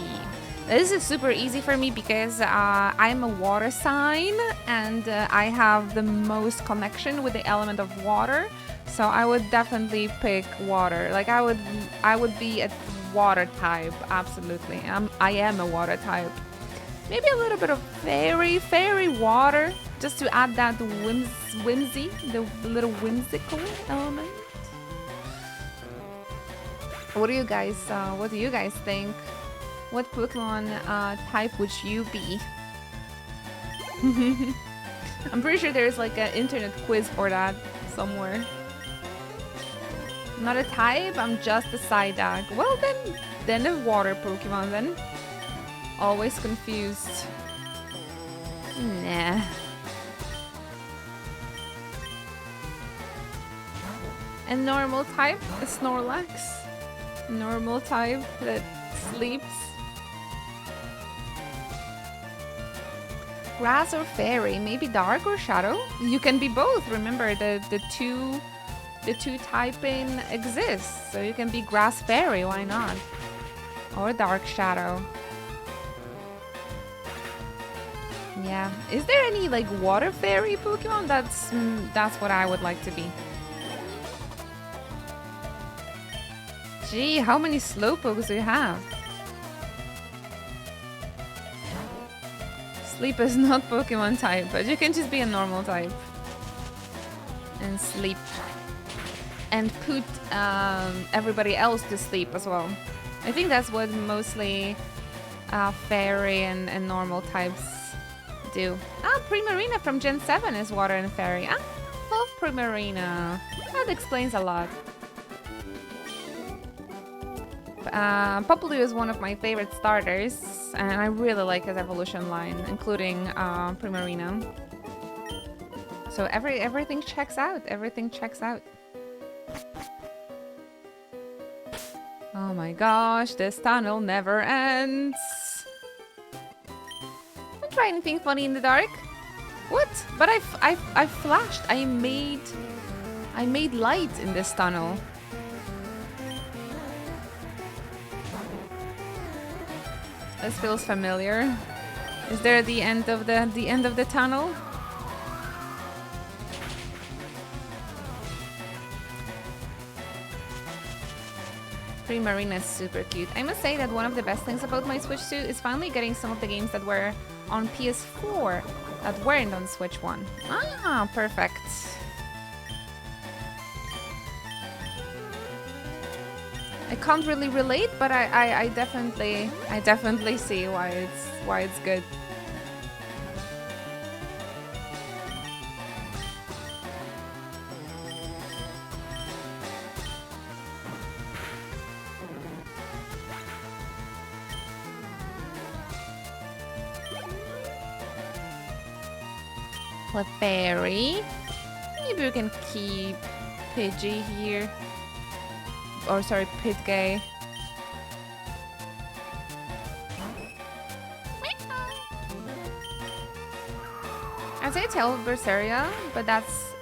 This is super easy for me because I'm a water sign and I have the most connection with the element of water. So I would definitely pick water. Like I would be a water type, absolutely. I am a water type. Maybe a little bit of fairy water, just to add that whimsy, the little whimsical element. What do you guys think? What Pokemon type would you be? I'm pretty sure there's like an internet quiz for that somewhere. Not a type, I'm just a Psyduck. Well then a water Pokemon then. Always confused. Nah. A normal type, a Snorlax. Normal type that sleeps. Grass or fairy, maybe dark or shadow? You can be both. Remember the two typing exists, so you can be grass fairy, why not? Or dark shadow. Yeah. Is there any like water fairy Pokemon? That's what I would like to be. Gee, how many Slowpokes do you have? Sleep is not Pokemon type, but you can just be a normal type. And sleep. And put everybody else to sleep as well. I think that's what mostly fairy and normal types do. Ah, Primarina from Gen 7 is water and fairy. I love Primarina. That explains a lot. Popplio is one of my favorite starters, and I really like his evolution line, including Primarina. So everything checks out. Everything checks out. Oh my gosh, this tunnel never ends. Don't try anything funny in the dark. What? But I flashed. I made light in this tunnel. This feels familiar. Is there the end of the tunnel? Primarina is super cute. I must say that one of the best things about my Switch 2 is finally getting some of the games that were on PS4 that weren't on Switch 1. Ah, perfect. I can't really relate, but I definitely see why it's good. Clefairy. Maybe we can keep Pidgey here. Or sorry, Pidgey. I'd say Tale of Berseria, but that's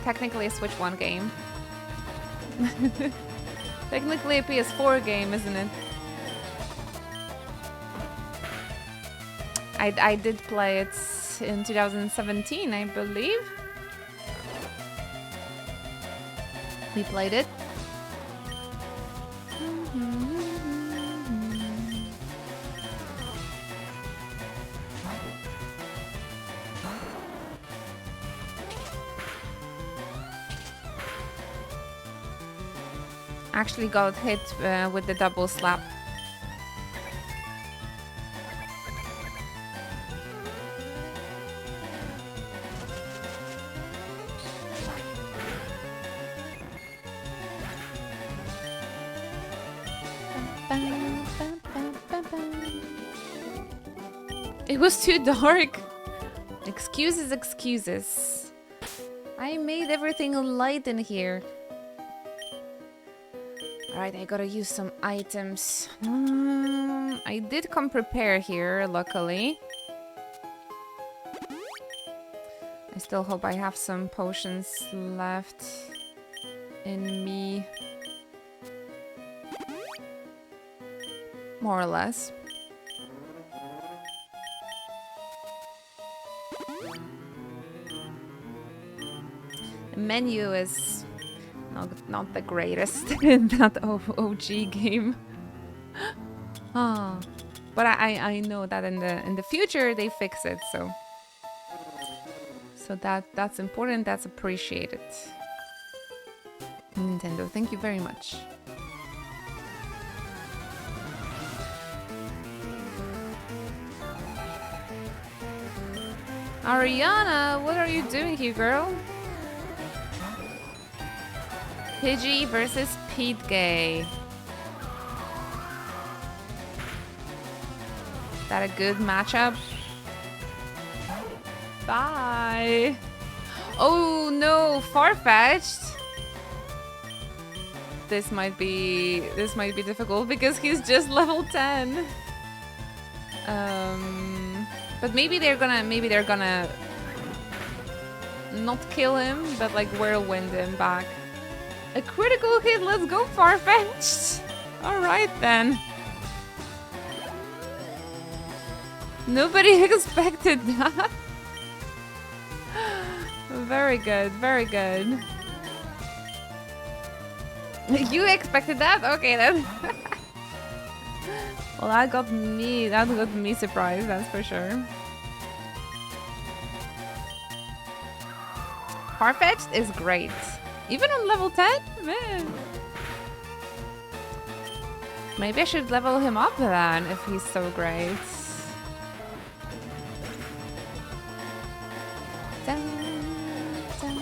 technically a Switch 1 game. Technically a PS4 game, isn't it? I did play it in 2017, I believe. We played it. actually got hit with the double slap. It was too dark. Excuses, excuses. I made everything light in here. Alright, I gotta use some items. I did come prepared here, luckily. I still hope I have some potions left in me. More or less. The menu is not the greatest in that OG game. But I know that in the future they fix it, so that's important, that's appreciated. Nintendo, thank you very much. Ariana, what are you doing here, girl? Pidgey versus Pete Gay. That a good matchup? Bye. Oh no, Farfetch'd. This might be difficult because he's just level 10. But maybe they're gonna not kill him, but like whirlwind him back. A critical hit, let's go Farfetch'd. Alright then. Nobody expected that. Very good, very good. You expected that? Okay then. Well, that got me surprised, that's for sure. Farfetch'd is great. Even on level 10? Man. Maybe I should level him up then, if he's so great. Dun, dun.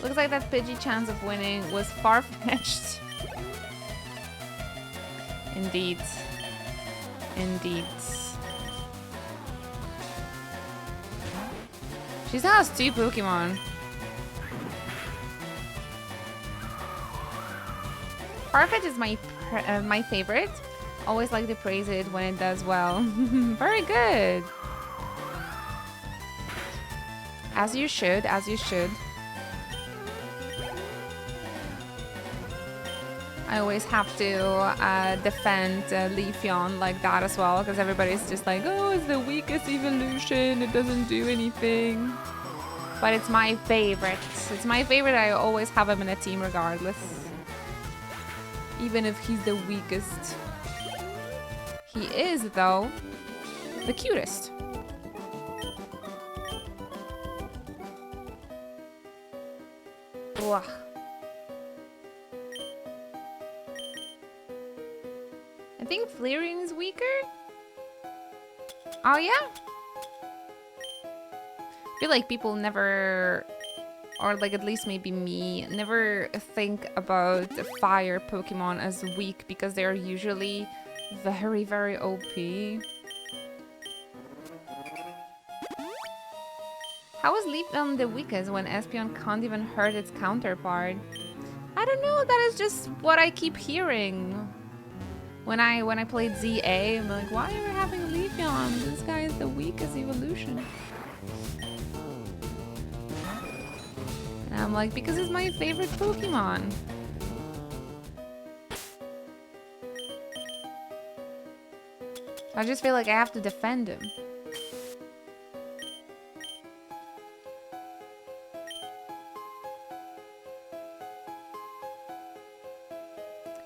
Looks like that Pidgey chance of winning was far-fetched. Indeed. Indeed. She still has 2 Pokemon. Farfetch'd is my favorite. Always like to praise it when it does well. Very good. As you should, as you should. I always have to defend Leafeon like that as well, because everybody's just like, oh, it's the weakest evolution, it doesn't do anything. But it's my favorite. It's my favorite. I always have him in a team regardless. Even if he's the weakest. He is, though, the cutest. Ugh. I think Flareon is weaker. Oh yeah? I feel like people never, or like at least maybe me, never think about the fire Pokemon as weak because they're usually very, very OP. How is Leafeon the weakest when Espeon can't even hurt its counterpart? I don't know, that is just what I keep hearing. When I played ZA, I'm like, why are we having Leafeon? This guy is the weakest evolution. And I'm like, because it's my favorite Pokemon. I just feel like I have to defend him.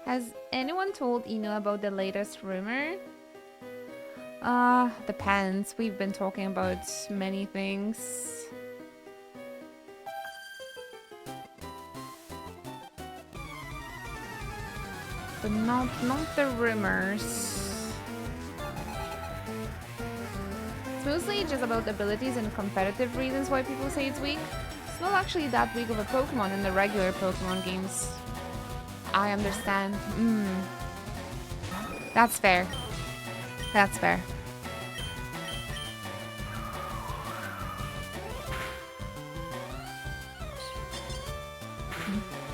Has anyone told Inu about the latest rumor? Depends. We've been talking about many things. but not the rumors. It's mostly just about abilities and competitive reasons why people say it's weak. It's not actually that weak of a Pokemon in the regular Pokemon games. I understand. That's fair. That's fair.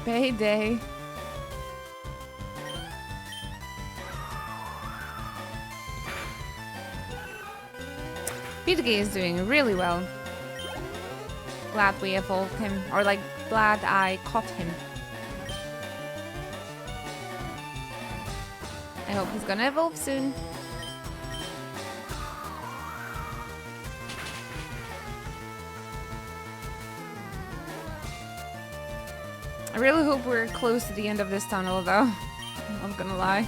Payday. Pidgey is doing really well. Glad we evolved him, or like, glad I caught him. I hope he's gonna evolve soon. I really hope we're close to the end of this tunnel though. I'm not gonna lie.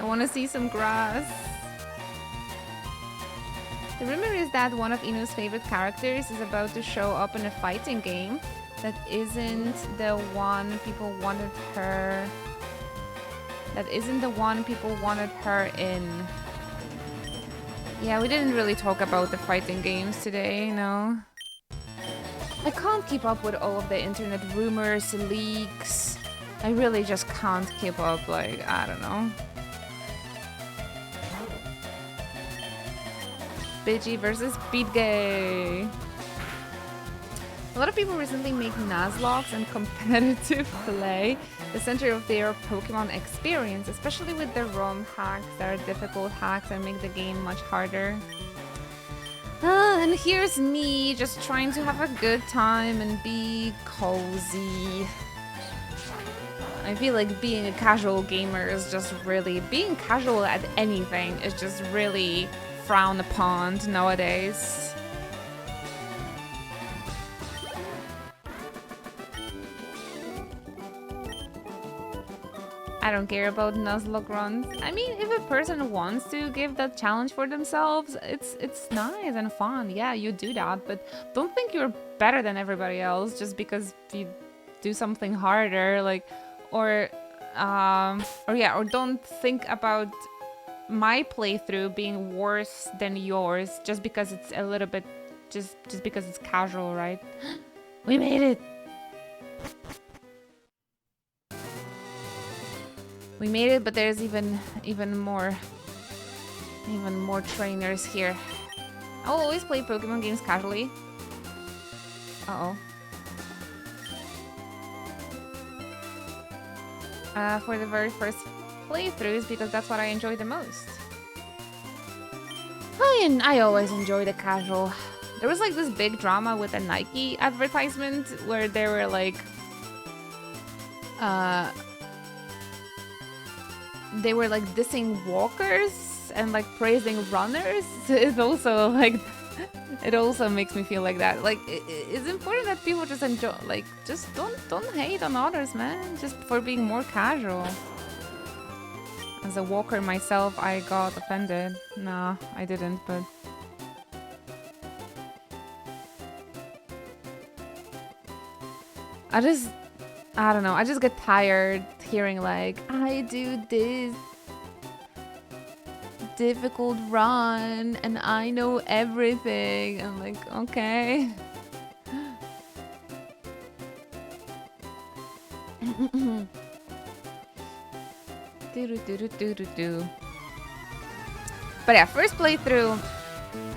I want to see some grass. The rumor is that one of Inu's favorite characters is about to show up in a fighting game that isn't the one people wanted her. That isn't the one people wanted her in. Yeah, we didn't really talk about the fighting games today, no. I can't keep up with all of the internet rumors, leaks. I really just can't keep up, like, I don't know. Pidgey versus Pidgey. A lot of people recently make Nuzlocke and competitive play the center of their Pokemon experience, especially with the ROM hacks that are difficult hacks and make the game much harder. And here's me just trying to have a good time and be cozy. I feel like being a casual gamer is just really... Being casual at anything is just really frowned upon nowadays. I don't care about Nuzlocke runs. I mean, if a person wants to give that challenge for themselves, it's nice and fun. Yeah, you do that, but don't think you're better than everybody else just because you do something harder, like, or don't think about my playthrough being worse than yours just because it's a little bit, just because it's casual, right? We made it. We made it, but there's even more trainers here. I'll always play Pokemon games casually. For the very first playthroughs, because that's what I enjoy the most. I always enjoy the casual. There was like this big drama with a Nike advertisement where they were like, they were like dissing walkers and like praising runners. It also like, it also makes me feel like that. Like it's important that people just enjoy, like, just don't hate on others, man, just for being more casual. As a walker myself, I got offended. Nah, I didn't, but I don't know, I just get tired hearing like, I do this difficult run and I know everything. I'm like, okay. But yeah, first playthrough,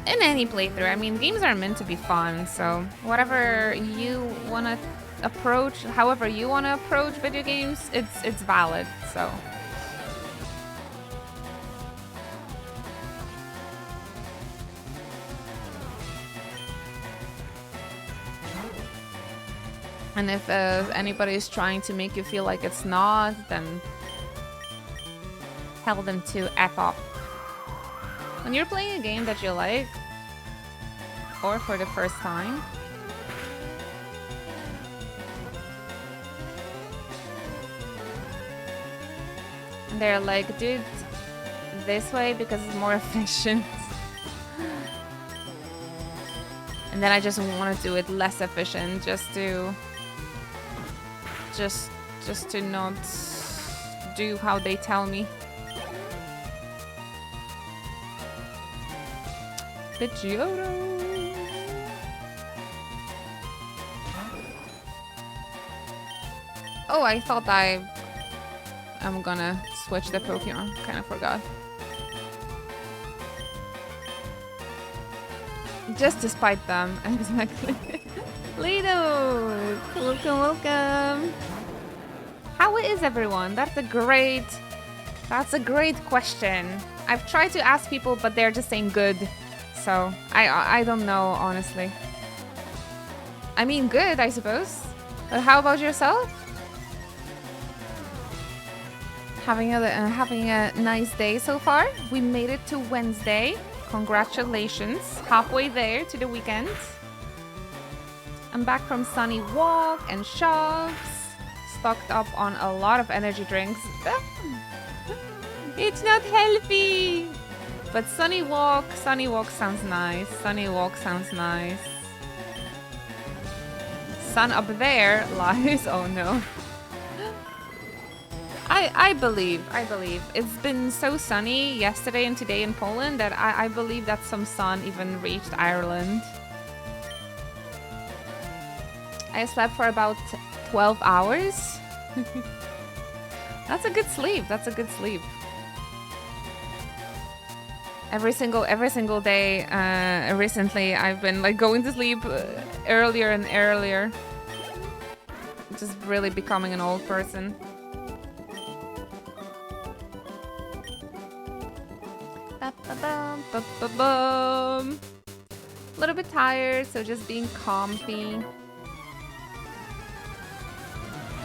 in any playthrough, I mean, games are meant to be fun, so whatever you want to approach, however you want to approach video games, it's valid, so. And if anybody is trying to make you feel like it's not, then tell them to F off. When you're playing a game that you like, or for the first time, and they're like, do it this way because it's more efficient. And then I just want to do it less efficient, just to not do how they tell me. Pidgeotto. Oh, I thought I'm gonna switch the Pokemon. Kind of forgot. Just to spite them, exactly. Lido! Welcome, welcome! How is everyone? That's a great question. I've tried to ask people, but they're just saying good. So, I don't know, honestly. I mean, good, I suppose. But how about yourself? Having a nice day so far? We made it to Wednesday. Congratulations. Halfway there to the weekend. I'm back from Sunny Walk and shops. Stocked up on a lot of energy drinks. It's not healthy! But Sunny Walk sounds nice. Sunny Walk sounds nice. Sun up there lies. Oh no. I believe. It's been so sunny yesterday and today in Poland that I believe that some sun even reached Ireland. I slept for about 12 hours. That's a good sleep. Every single day recently I've been like going to sleep earlier and earlier. Just really becoming an old person. A little bit tired, so just being comfy.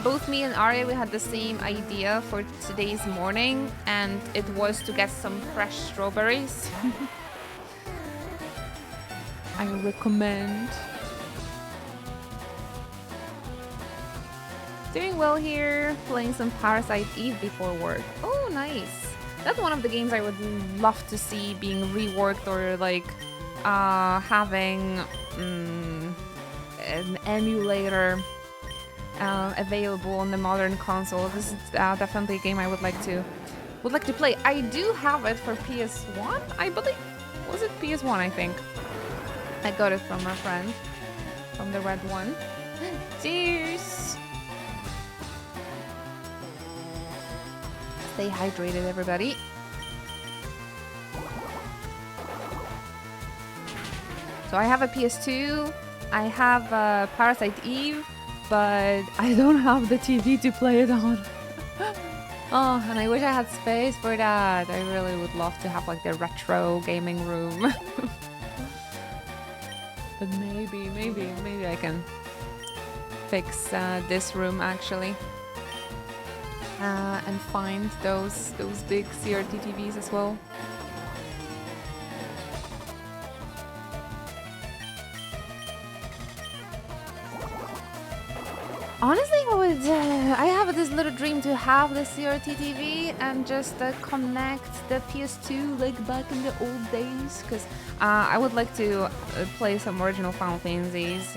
Both me and Arya, we had the same idea for today's morning, and it was to get some fresh strawberries. I recommend. Doing well here, playing some Parasite Eve before work. Oh, nice. That's one of the games I would love to see being reworked, or like having an emulator available on the modern console. This is definitely a game I would like to play. I do have it for PS1, I believe. Was it PS1? I think I got it from a friend, from the red one. Cheers. Stay hydrated, everybody. So I have a PS2, I have Parasite Eve, but I don't have the TV to play it on. Oh, and I wish I had space for that. I really would love to have like the retro gaming room. But maybe I can fix this room actually. And find those big CRT TVs as well. Honestly, I have this little dream to have the CRT TV and just connect the PS2 like back in the old days, because I would like to play some original Final Fantasies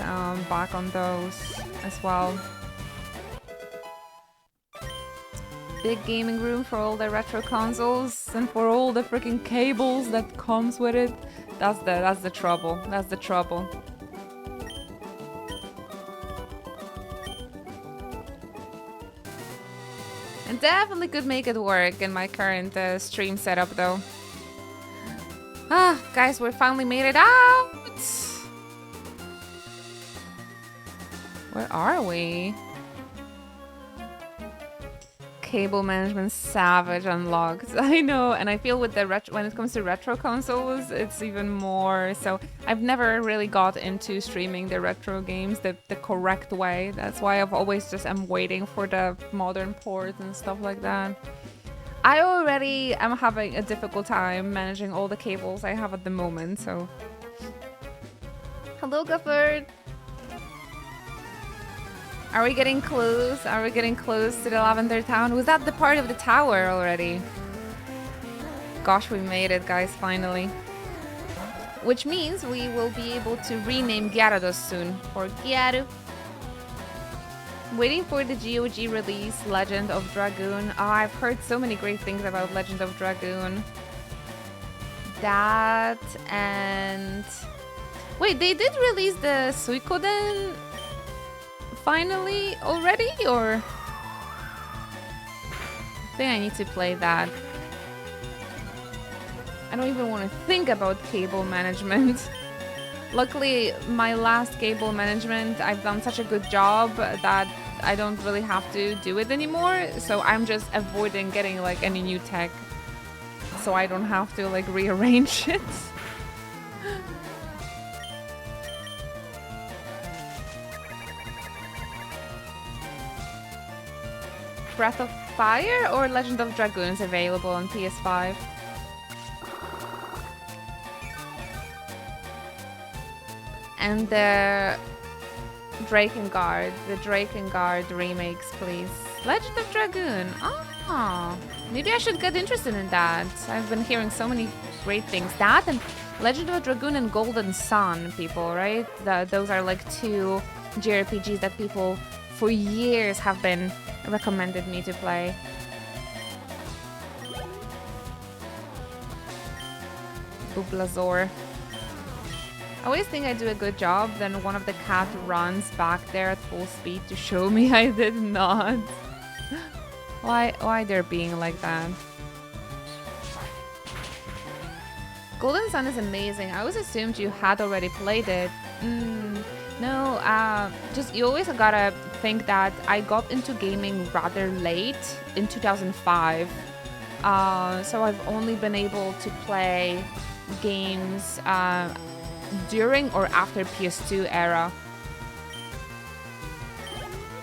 back on those as well. Big gaming room for all the retro consoles and for all the freaking cables that comes with it. That's the trouble. That's the trouble. And definitely could make it work in my current stream setup though. Guys, we finally made it out. Where are we? Cable management savage unlocked. I know, and I feel with the when it comes to retro consoles, it's even more. So I've never really got into streaming the retro games the correct way. That's why I've always just am waiting for the modern ports and stuff like that. I already am having a difficult time managing all the cables I have at the moment. So hello, Gufford. Are we getting close? Are we getting close to the Lavender Town? Was that the part of the tower already? Gosh, we made it, guys, finally. Which means we will be able to rename Gyarados soon. For Gyaru. Waiting for the GOG release, Legend of Dragoon. Oh, I've heard so many great things about Legend of Dragoon. That and... Wait, they did release the Suikoden finally already, or... I think I need to play that. I don't even want to think about cable management. Luckily, my last cable management, I've done such a good job that I don't really have to do it anymore. So I'm just avoiding getting like any new tech, so I don't have to like rearrange it. Breath of Fire or Legend of Dragoon is available on PS5. And the Drakengard remakes, please. Legend of Dragoon. Oh, maybe I should get interested in that. I've been hearing so many great things. That and Legend of Dragoon and Golden Sun, people, right? Those are like two JRPGs that people for years have been recommended me to play. Bublazor. I always think I do a good job, then one of the cat runs back there at full speed to show me I did not. Why they're being like that? Golden Sun is amazing. I always assumed you had already played it. No, just you always gotta think that I got into gaming rather late in 2005. So I've only been able to play games during or after PS2 era,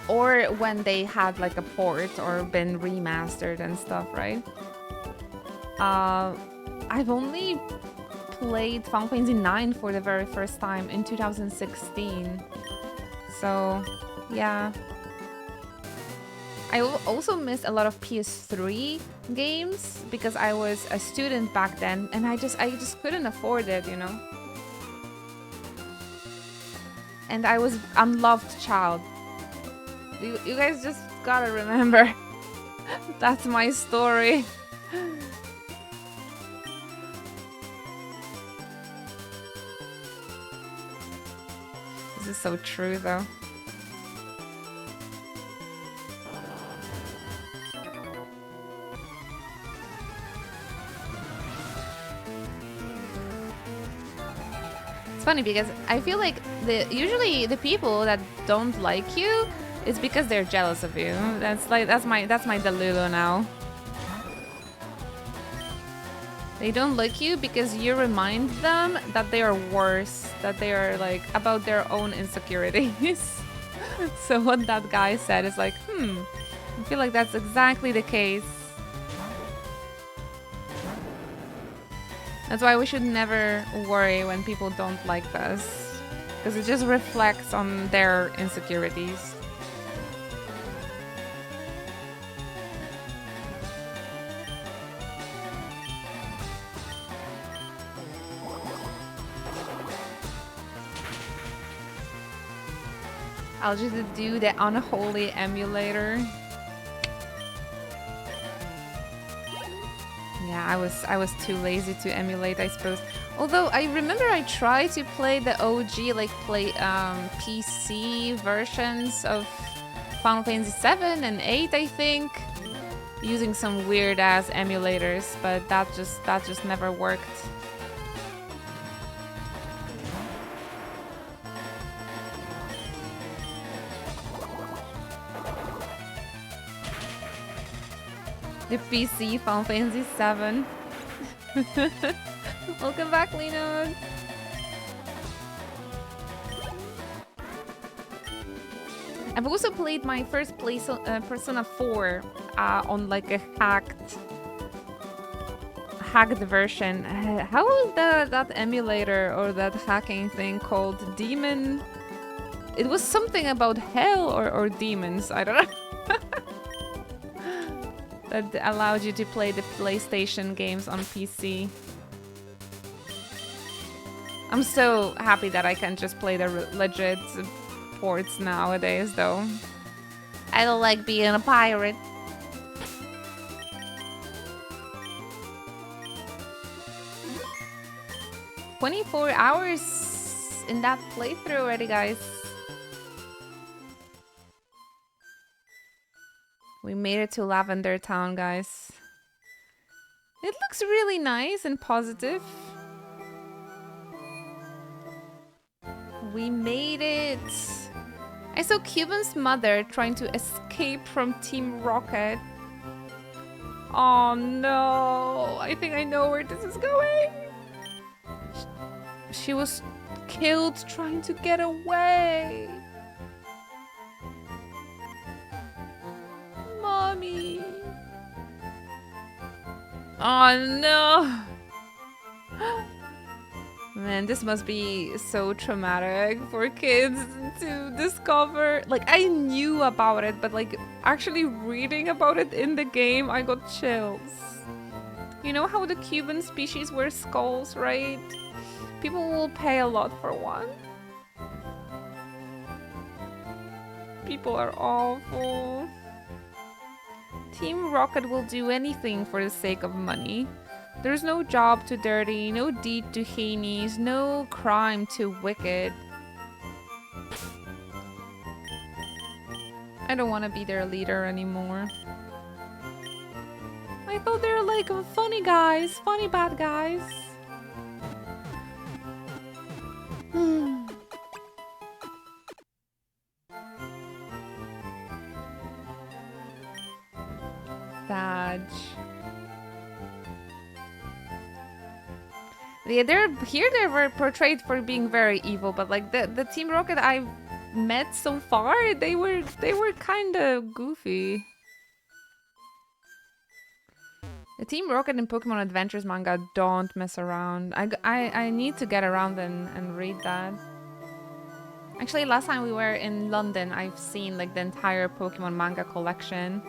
or when they had like a port or been remastered and stuff, right? I've only played Final Fantasy 9 for the very first time in 2016, so yeah. I also missed a lot of PS3 games because I was a student back then and I just couldn't afford it, you know. And I was unloved child. You guys just gotta remember. That's my story. This is so true though. Funny because I feel like usually the people that don't like you is because they're jealous of you. That's my delulu now. They don't like you because you remind them that they are worse, that they are like about their own insecurities. So what that guy said is like, I feel like that's exactly the case. That's why we should never worry when people don't like us, because it just reflects on their insecurities. I'll just do the unholy emulator. Yeah, I was too lazy to emulate, I suppose. Although I remember I tried to play the OG, like PC versions of Final Fantasy 7 and 8, I think, using some weird ass emulators, but that just never worked. The PC Final Fantasy 7. Welcome back, Linode. I've also played my first Persona 4 on like a hacked version. How was that emulator or that hacking thing called? Demon? It was something about hell or demons. I don't know. That allowed you to play the PlayStation games on PC. I'm so happy that I can just play the legit ports nowadays, though. I don't like being a pirate. "24 hours in that playthrough already, guys." We made it to Lavender Town, guys. It looks really nice and positive. We made it. I saw Cuban's mother trying to escape from Team Rocket. Oh no, I think I know where this is going. She was killed trying to get away. Mommy. Oh no. Man, this must be so traumatic for kids to discover. Like, I knew about it, but like actually reading about it in the game, I got chills. You know how the Cuban species wear skulls, right? People will pay a lot for one. People are awful. Team Rocket will do anything for the sake of money. There's no job too dirty, no deed too heinous, no crime too wicked. I don't want to be their leader anymore. I thought they were like funny guys, funny bad guys. Dodge. Yeah, they were portrayed for being very evil, but like the Team Rocket I've met so far, they were kind of goofy. The Team Rocket and Pokemon Adventures manga don't mess around. I need to get around and read that. Actually, last time we were in London, I've seen like the entire Pokemon manga collection.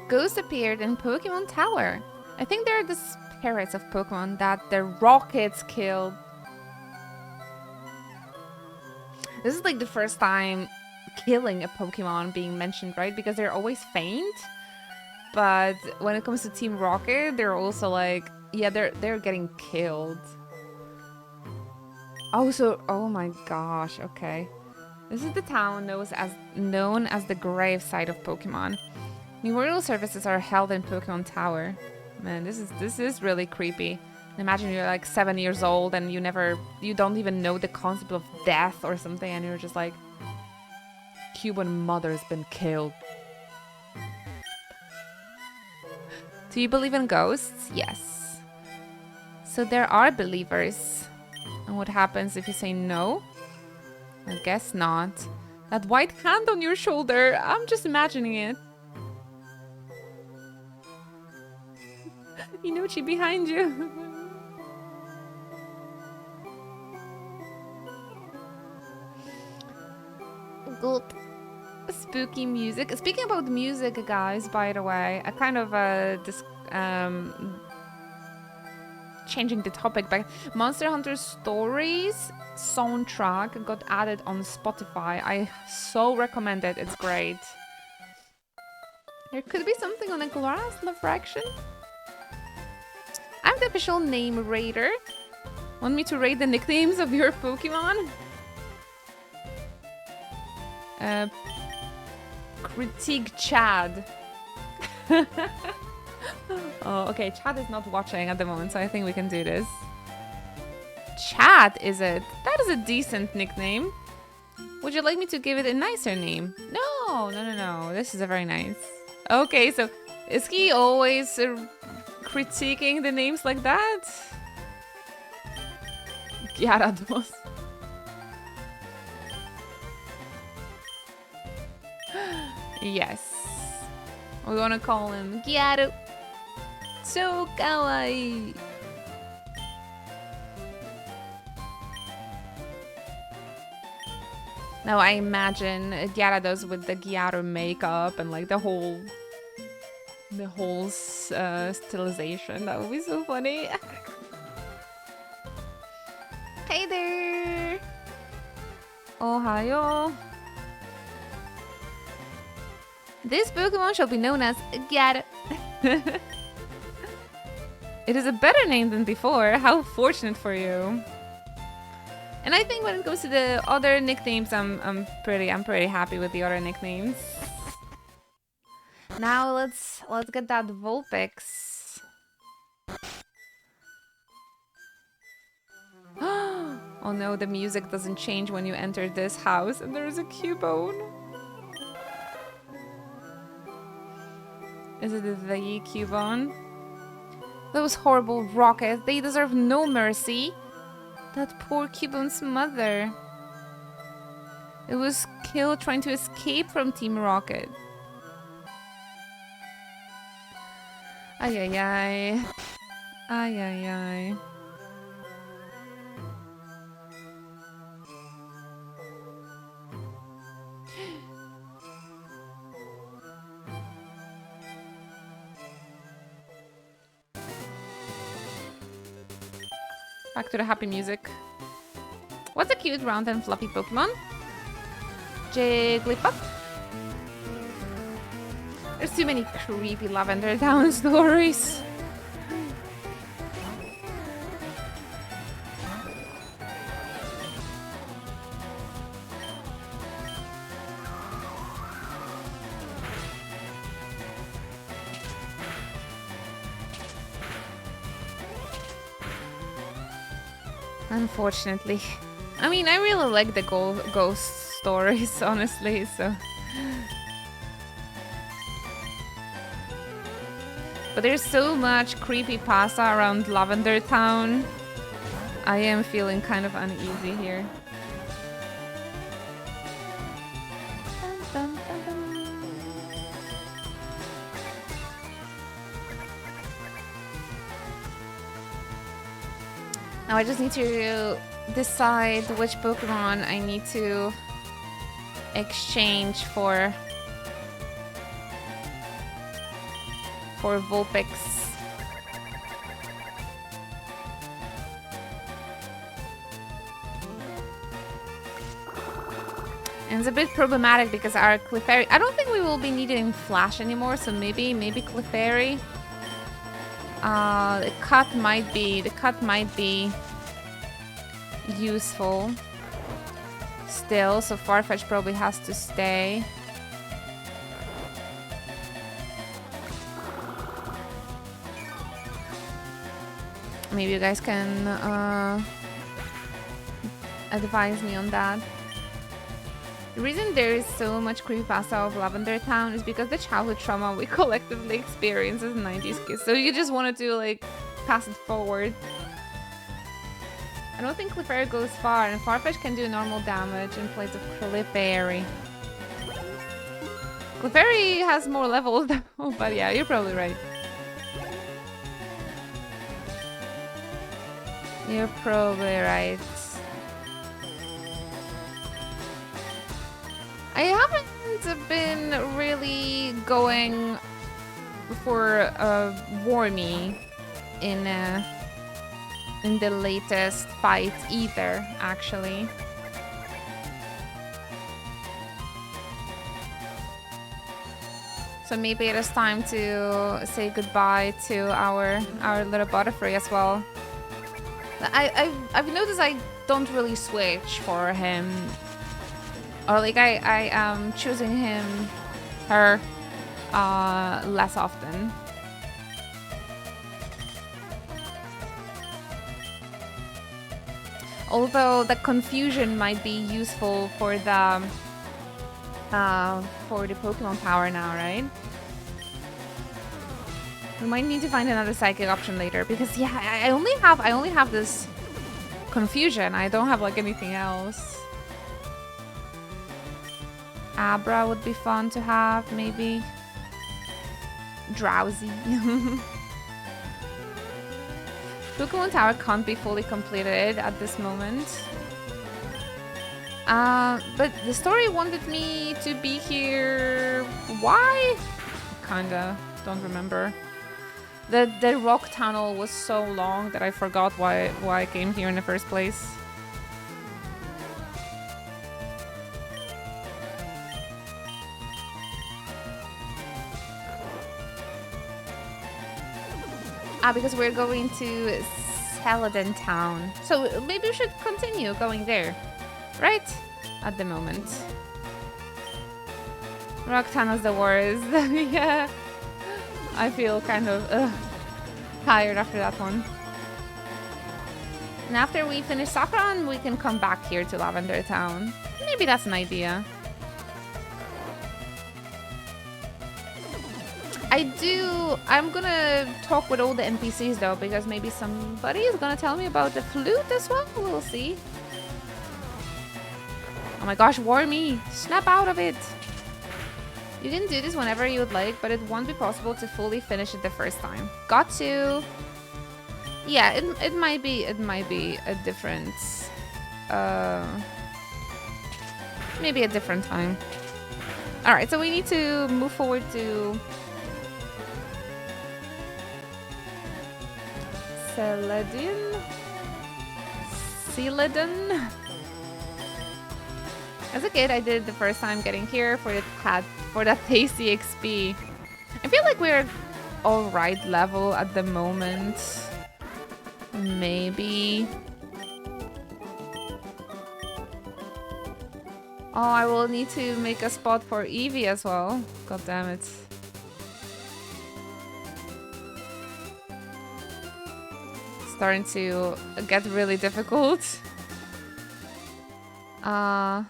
Ghost appeared in Pokemon Tower. I think they're the spirits of Pokemon that the Rockets killed. This is like the first time killing a Pokemon being mentioned, right? Because they're always faint. But when it comes to Team Rocket, they're also like, yeah, they're getting killed. Oh, so, oh my gosh, okay. This is the town known as the grave site of Pokemon. Memorial services are held in Pokemon Tower. Man, this is really creepy. Imagine you're like 7 years old and you don't even know the concept of death or something, and you're just like, Cuban mother's been killed. Do you believe in ghosts? Yes. So there are believers. And what happens if you say no? I guess not. That white hand on your shoulder, I'm just imagining it. Inochi behind you. Good. Spooky music. Speaking about music, guys, by the way, I kind of changing the topic, but Monster Hunter Stories soundtrack got added on Spotify. I so recommend it. It's great. There could be something on a glass refraction. I'm the official name raider. Want me to rate the nicknames of your Pokemon? Critique Chad. Oh, okay, Chad is not watching at the moment, so I think we can do this. Chad, is it? That is a decent nickname. Would you like me to give it a nicer name? No. This is a very nice. Okay, so is he always critiquing the names like that? Gyarados. Yes. We want to call him Gyaru. So kawaii. Now I imagine Gyarados with the Gyaru makeup and like the whole stylization. That would be so funny. Hey there. Ohio. This Pokemon shall be known as Gyara. It is a better name than before. How fortunate for you. And I think when it comes to the other nicknames, I'm pretty happy with the other nicknames. Now let's get that Vulpix. Oh no, the music doesn't change when you enter this house, and there is a Cubone. Is it the Cubone? Those horrible rockets, they deserve no mercy. That poor Cubone's mother. It was killed trying to escape from Team Rocket. Ay ay ay. Ay ay ay. Back to the happy music. What's a cute, round and fluffy Pokemon? Jigglypuff? There's too many creepy Lavender Town stories. Unfortunately. I mean, I really like the ghost stories, honestly, so... But there's so much creepypasta around Lavender Town. I am feeling kind of uneasy here. Now I just need to decide which Pokemon I need to exchange for Vulpix. And it's a bit problematic because our Clefairy... I don't think we will be needing Flash anymore, so maybe Clefairy. The cut might be useful still, so Farfetch probably has to stay. Maybe you guys can advise me on that. The reason there is so much creepypasta of Lavender Town is because the childhood trauma we collectively experienced as 90s kids. So you just wanted to like pass it forward. I don't think Clefairy goes far, and Farfetch can do normal damage in place of Clefairy. Clefairy has more levels though, but yeah, you're probably right. You're probably right. I haven't been really going for Wormy in the latest fight either, actually. So maybe it is time to say goodbye to our little Butterfree as well. I've noticed I don't really switch for him. Or like I am choosing her less often. Although the confusion might be useful for the Pokemon Power now, right? We might need to find another psychic option later because yeah, I only have this confusion. I don't have like anything else. Abra would be fun to have, maybe. Drowsy. Pokemon Tower can't be fully completed at this moment. But the story wanted me to be here. Why? Kinda. Don't remember. The rock tunnel was so long that I forgot why I came here in the first place. Because we're going to Saladin Town. So maybe we should continue going there, right? At the moment. Roxana's the worst. Yeah. I feel kind of tired after that one. And after we finish Saffron, we can come back here to Lavender Town. Maybe that's an idea. I'm gonna talk with all the NPCs though, because maybe somebody is gonna tell me about the flute as well. We'll see. Oh my gosh, Wormy! Snap out of it! You can do this whenever you would like, but it won't be possible to fully finish it the first time. Got to. Yeah, it might be a different maybe a different time. Alright, so we need to move forward to Celadon. As a kid, I did it the first time getting here for that tasty XP. I feel like we're alright level at the moment. Maybe. Oh, I will need to make a spot for Eevee as well. God damn it. Starting to get really difficult. That's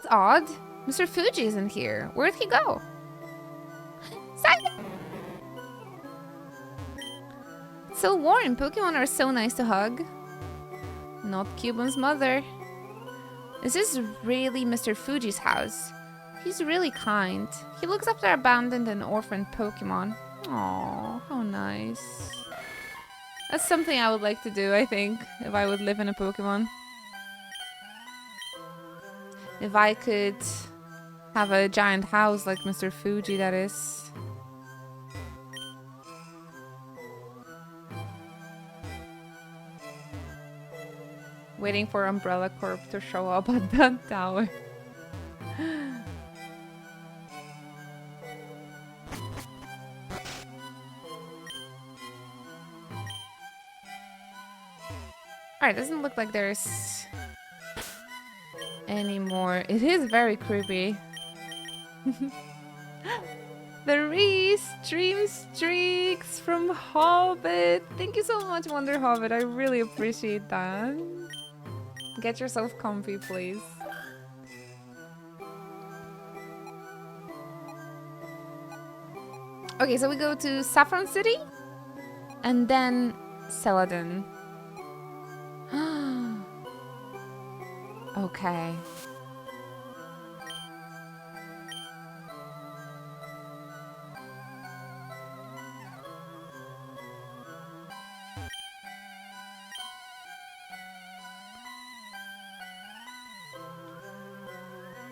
odd. Mr. Fuji isn't here. Where'd he go? It's so warm. Pokemon are so nice to hug. Not Cuban's mother. Is this really Mr. Fuji's house? He's really kind. He looks after abandoned and orphaned Pokemon. Aww, how nice. That's something I would like to do, I think, if I would live in a Pokemon. If I could have a giant house like Mr. Fuji, that is. Waiting for Umbrella Corp to show up at that tower. Alright, doesn't look like there's any more. It is very creepy. The restream streaks from Hobbit. Thank you so much, Wonder Hobbit. I really appreciate that. Get yourself comfy, please. Okay, so we go to Saffron City and then Celadon. Okay.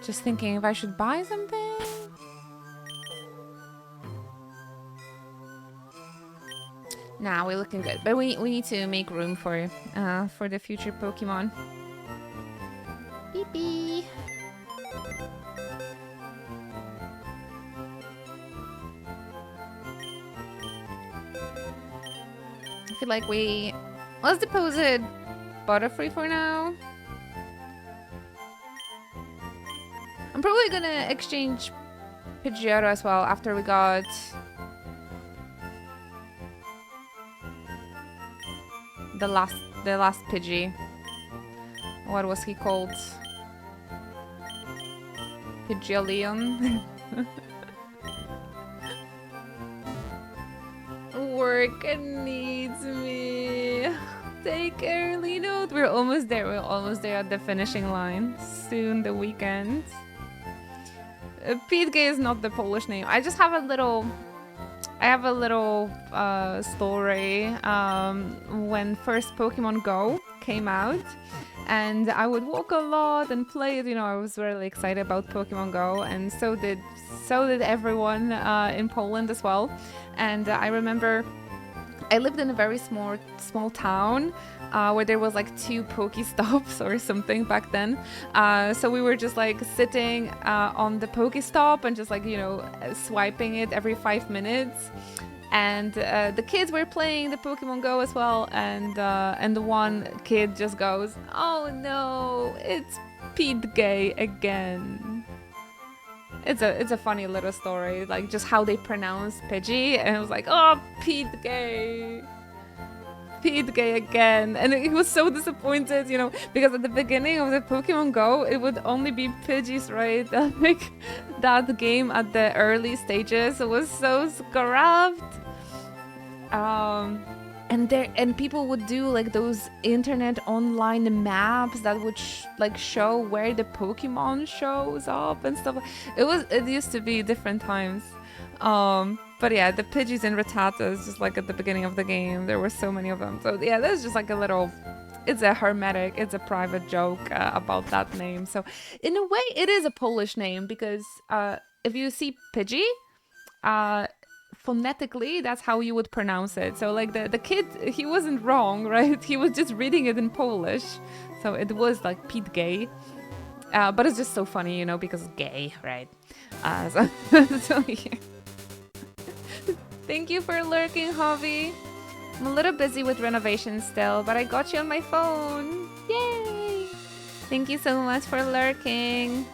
Just thinking if I should buy something. Nah, we're looking good, but we need to make room for the future Pokemon. Beep beep. I feel like let's deposit Butterfree for now. I'm probably gonna exchange Pidgeotto as well after we got the last Pidgey. What was he called? Pidgeotto. Work needs me. Take early note. We're almost there. We're almost there at the finishing line. Soon the weekend. Pete Gay is not the Polish name. I just have a little. I have a little story. When first Pokemon Go came out, and I would walk a lot and play it. You know, I was really excited about Pokemon Go, and so did everyone in Poland as well. And I remember I lived in a very small town where there was like 2 Pokestops or something back then. So we were just like sitting on the Pokestop and just like, you know, swiping it every 5 minutes. And the kids were playing the Pokemon Go as well, and the one kid just goes, "Oh no, it's Pete Gay again." It's a funny little story, like just how they pronounce Pidgey, and it was like, "Oh, Pete Gay again," and he was so disappointed, you know, because at the beginning of the Pokemon Go, it would only be Pidgeys, right? Like that game at the early stages, it was so scrubbed. And people would do like those internet online maps that would like show where the Pokemon shows up and stuff. It used to be different times. But yeah, the Pidgeys and Rattatas, just like at the beginning of the game, there were so many of them. So yeah, that's just like a little, it's a hermetic, it's a private joke about that name. So in a way, it is a Polish name because if you see Pidgey, phonetically, that's how you would pronounce it. So like the kid, he wasn't wrong, right? He was just reading it in Polish. So it was like Pete Gay. But it's just so funny, you know, because gay, right? So yeah. Thank you for lurking, Javi. I'm a little busy with renovations still, but I got you on my phone. Yay! Thank you so much for lurking.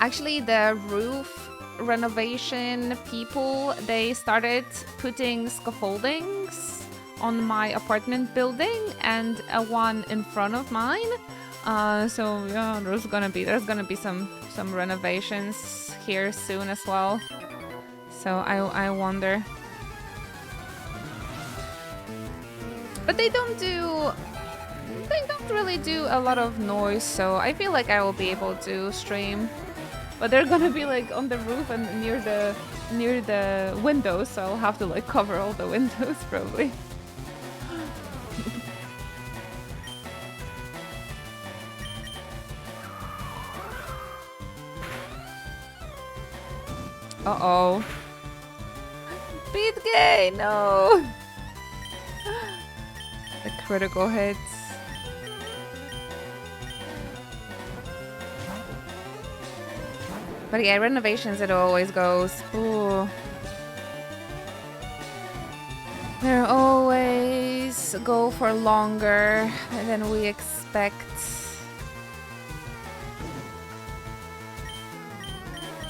Actually, the roof renovation people, they started putting scaffoldings on my apartment building and one in front of mine. So yeah, there's gonna be some renovations here soon as well. So I wonder. But they don't really do a lot of noise, so I feel like I will be able to stream. But they're gonna be like on the roof and near the windows, so I'll have to like cover all the windows probably. Uh-oh. Pete Gay, no! The critical hits. But yeah, renovations, it always goes. Ooh. They always go for longer than we expect.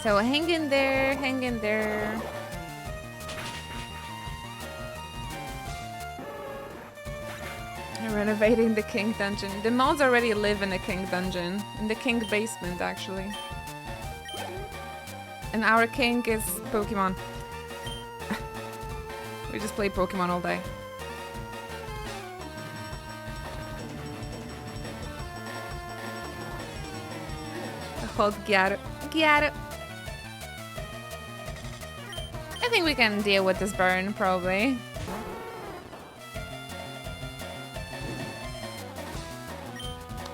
So hang in there, hang in there. Renovating the King Dungeon. The mods already live in the King Dungeon. In the King basement, actually. And our king is Pokemon. We just play Pokemon all day. Hold Gyaro. Gyaro. I think we can deal with this burn, probably.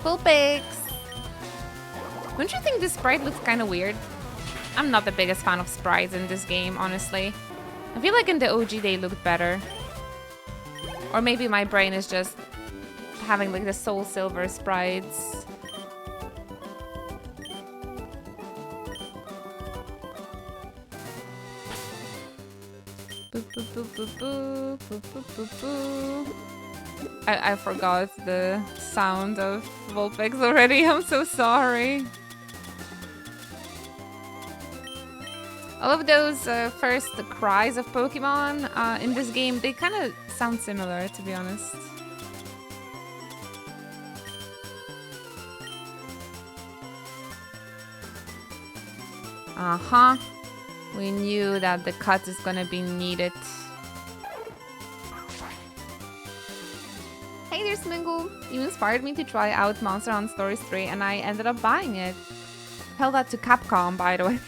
Full pigs. Don't you think this sprite looks kind of weird? I'm not the biggest fan of sprites in this game, honestly. I feel like in the OG they looked better. Or maybe my brain is just having like the Soul Silver sprites. Boo, boo, boo, boo, boo, boo, boo, boo, boo. I forgot the sound of Vulpix already. I'm so sorry. All of those first cries of Pokemon in this game, they kind of sound similar, to be honest. Uh-huh. We knew that the cut is gonna be needed. Hey there, Smingle! You inspired me to try out Monster Hunter Stories 3 and I ended up buying it. Tell that to Capcom, by the way.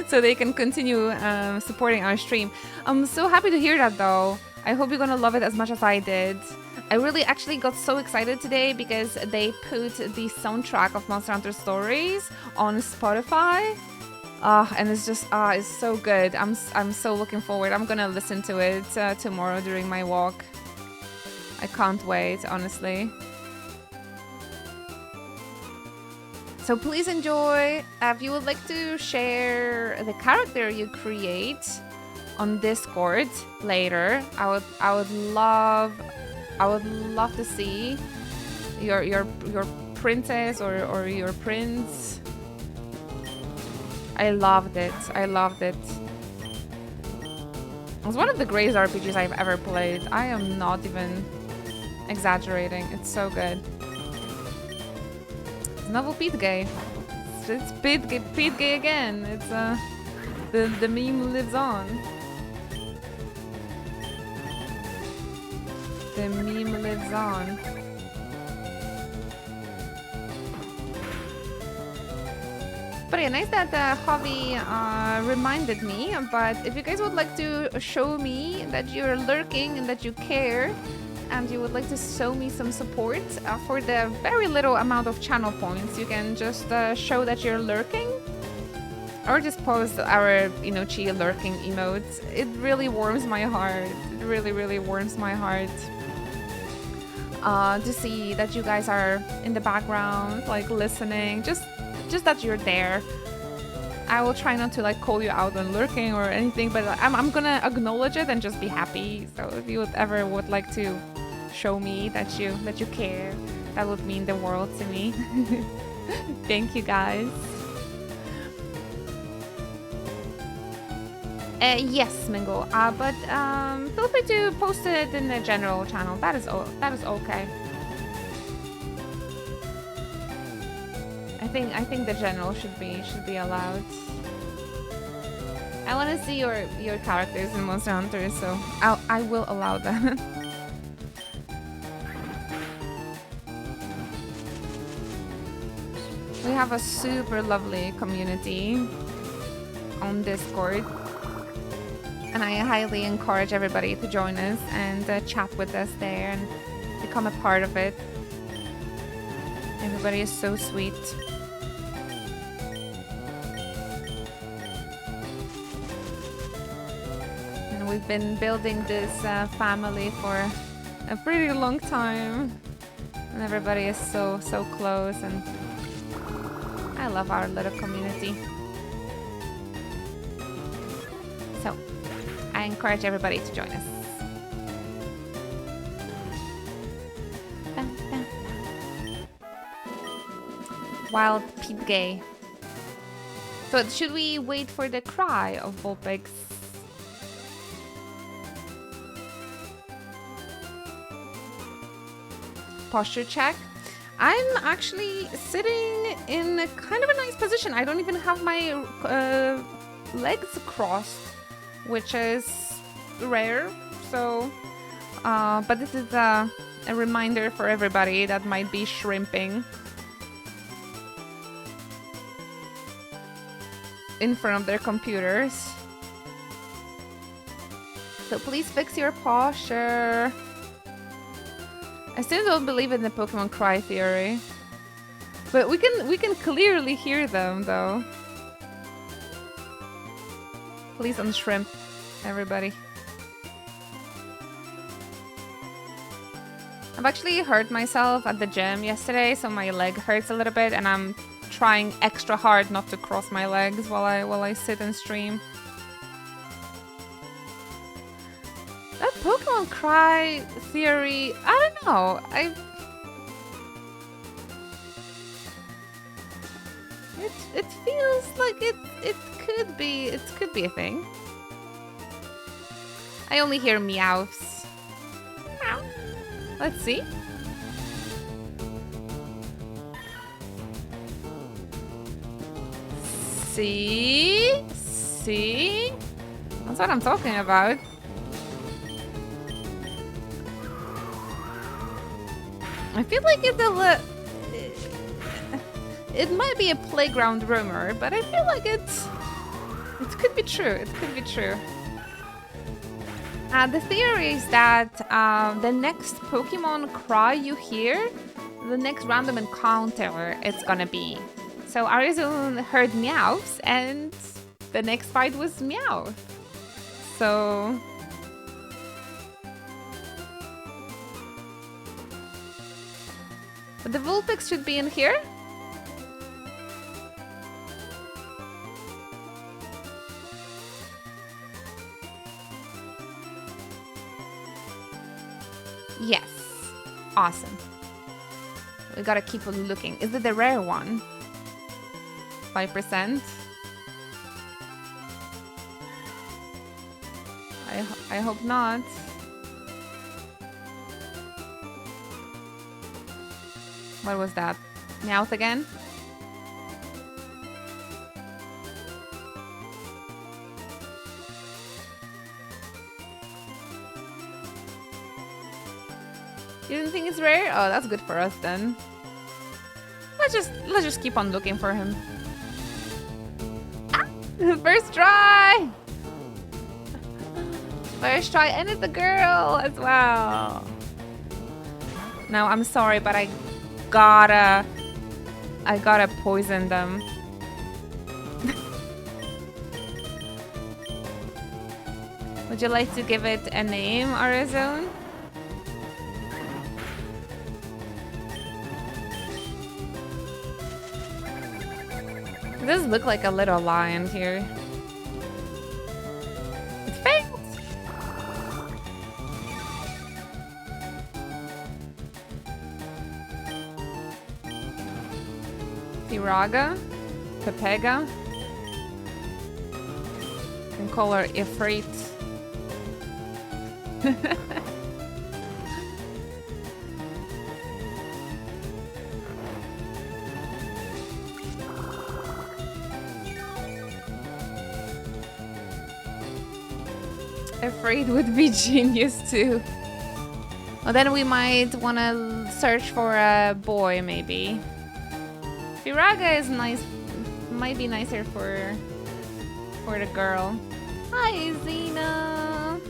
So they can continue supporting our stream. I'm so happy to hear that, though. I hope you're gonna love it as much as I did. I really actually got so excited today because they put the soundtrack of Monster Hunter Stories on Spotify. And it's just, it's so good. I'm so looking forward. I'm gonna listen to it tomorrow during my walk. I can't wait, honestly. So please enjoy. If you would like to share the character you create on Discord later, I would love to see your princess or your prince. I loved it. I loved it. It was one of the greatest RPGs I've ever played. I am not even exaggerating. It's so good. It's novel Pete Gay. It's Pete Gay again. It's the meme lives on. The meme lives on. But yeah, nice that Javi reminded me. But if you guys would like to show me that you're lurking and that you care, and you would like to show me some support for the very little amount of channel points, you can just show that you're lurking, or just post our Inochi lurking emotes. It really warms my heart. It really warms my heart to see that you guys are in the background, like listening. Just that you're there. I will try not to like call you out on lurking or anything, but I'm gonna acknowledge it and just be happy. So if you would like to show me that you care, that would mean the world to me. Thank you guys. Yes, Mingo. But feel free to post it in the general channel. That is okay. I think the general should be allowed. I want to see your characters in Monster Hunter, so I will allow that. We have a super lovely community on Discord, and I highly encourage everybody to join us and chat with us there and become a part of it. Everybody is so sweet. And we've been building this family for a pretty long time, and everybody is so close, and I love our little community. So I encourage everybody to join us. Wild Pete Gay. So should we wait for the cry of Vulpix? Posture check. I'm actually sitting in a kind of a nice position. I don't even have my legs crossed, which is rare. So, but this is a reminder for everybody that might be shrimping in front of their computers. So please fix your posture. I still don't believe in the Pokemon cry theory, but we can clearly hear them though. Please unshrimp, everybody. I've actually hurt myself at the gym yesterday, so my leg hurts a little bit, and I'm trying extra hard not to cross my legs while I sit and stream. That Pokemon cry theory, I don't know. It feels like it could be a thing. I only hear meows. Meow. Let's see. See? That's what I'm talking about. I feel like it might be a playground rumor, but I feel like it could be true. It could be true. The theory is that the next Pokemon cry you hear, the next random encounter it's gonna be. So Arizona heard meows, and the next fight was meow. So But the Vulpix should be in here. Yes. Awesome. We gotta keep on looking. Is it the rare one? 5%. I hope not. What was that? Meowth again? You didn't think it's rare? Oh, that's good for us then. Let's just keep on looking for him. Ah! First try! First try, and it's a girl as well. No, I'm sorry, but I gotta poison them. Would you like to give it a name, Arizona? It does look like a little lion here. It's failed! Firaga, Pepega, and call her Ifrit. Afraid would be genius too. Well, then we might want to search for a boy, maybe. Firaga is nice. Might be nicer for the girl. Hi, Zena.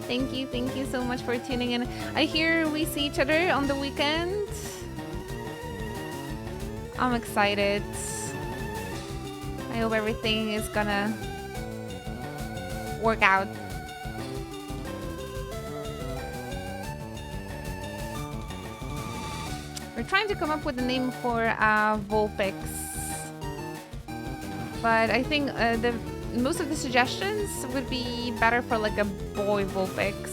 Thank you so much for tuning in. I hear we see each other on the weekend. I'm excited. I hope everything is gonna work out. We're trying to come up with a name for Vulpix, but I think most of the suggestions would be better for like a boy Vulpix.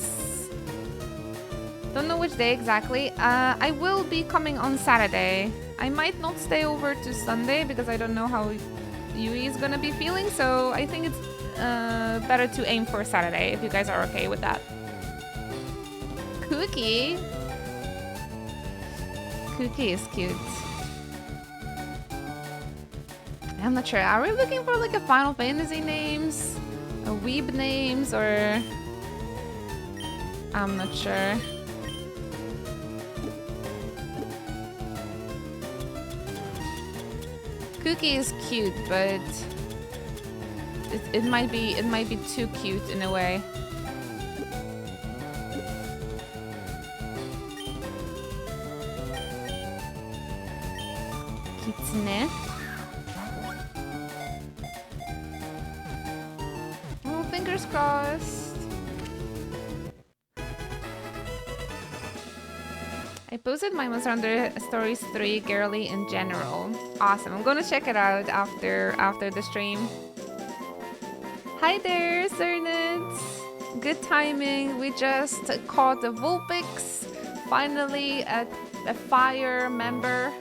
Don't know which day exactly. I will be coming on Saturday. I might not stay over to Sunday because I don't know how Yui is gonna be feeling, so I think it's better to aim for Saturday if you guys are okay with that. Cookie? Cookie is cute. I'm not sure. Are we looking for like a Final Fantasy names? A Weeb names or... I'm not sure. Cookie is cute, but it might be too cute in a way. Kitsune. Oh, fingers crossed. I posted my Monster Hunter Stories 3 girly in general. Awesome. I'm gonna check it out after the stream. Hi there, Cernets. Good timing. We just caught a Vulpix. Finally, a fire member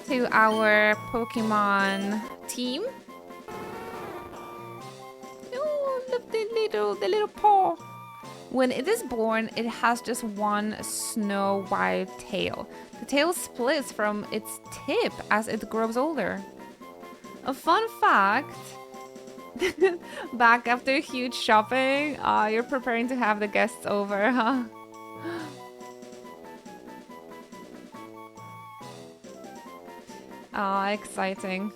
to our Pokemon team. Oh, look the little paw. When it is born, it has just one snow white tail. The tail splits from its tip as it grows older. A fun fact, back after huge shopping, you're preparing to have the guests over, huh? Exciting.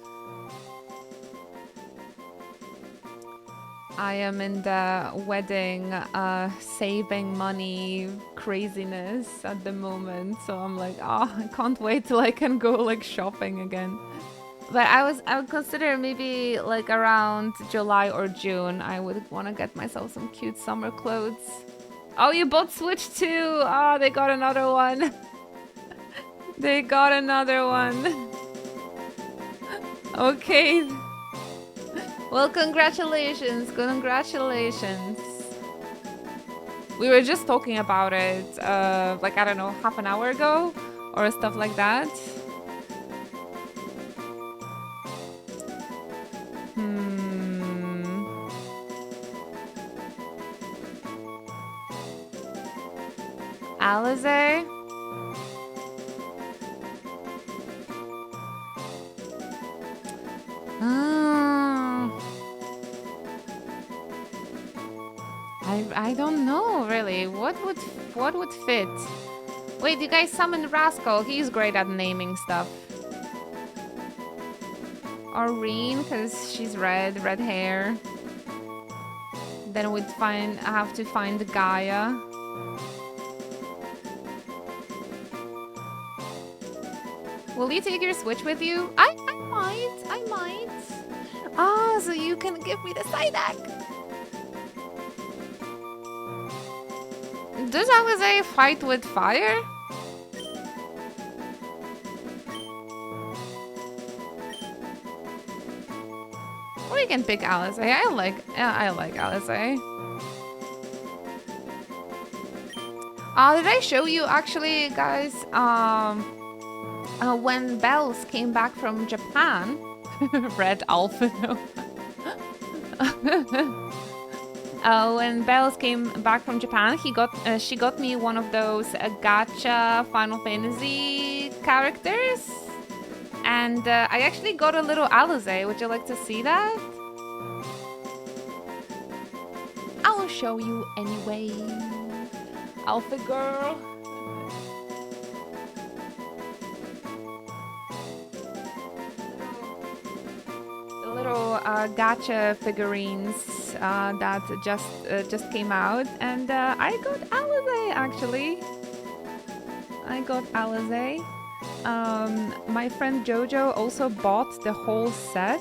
I am in the wedding saving money craziness at the moment, so I'm like, I can't wait till I can go like shopping again. But I would consider maybe like around July or June I would want to get myself some cute summer clothes. Oh, you bought Switch too! Oh, they got another one. They got another one. Okay. Well, congratulations. Congratulations. We were just talking about it, like, I don't know, half an hour ago or stuff like that. Alize? I don't know really. What would fit? Wait, you guys summoned Rascal. He's great at naming stuff. Aureen, because she's red hair. Then we'd I have to find Gaia. Will you take your Switch with you? I might. Ah, so you can give me the Psyduck. Does Alize fight with fire? Or you can pick Alize. I like Alize. Did I show you actually, guys? When Bells came back from Japan, Red Alphino. When Bells came back from Japan, she got me one of those gacha Final Fantasy characters, and I actually got a little Alize. Would you like to see that? I'll show you anyway. Alpha girl. Little gacha figurines that just came out, and I got Alize actually. I got Alize. My friend Jojo also bought the whole set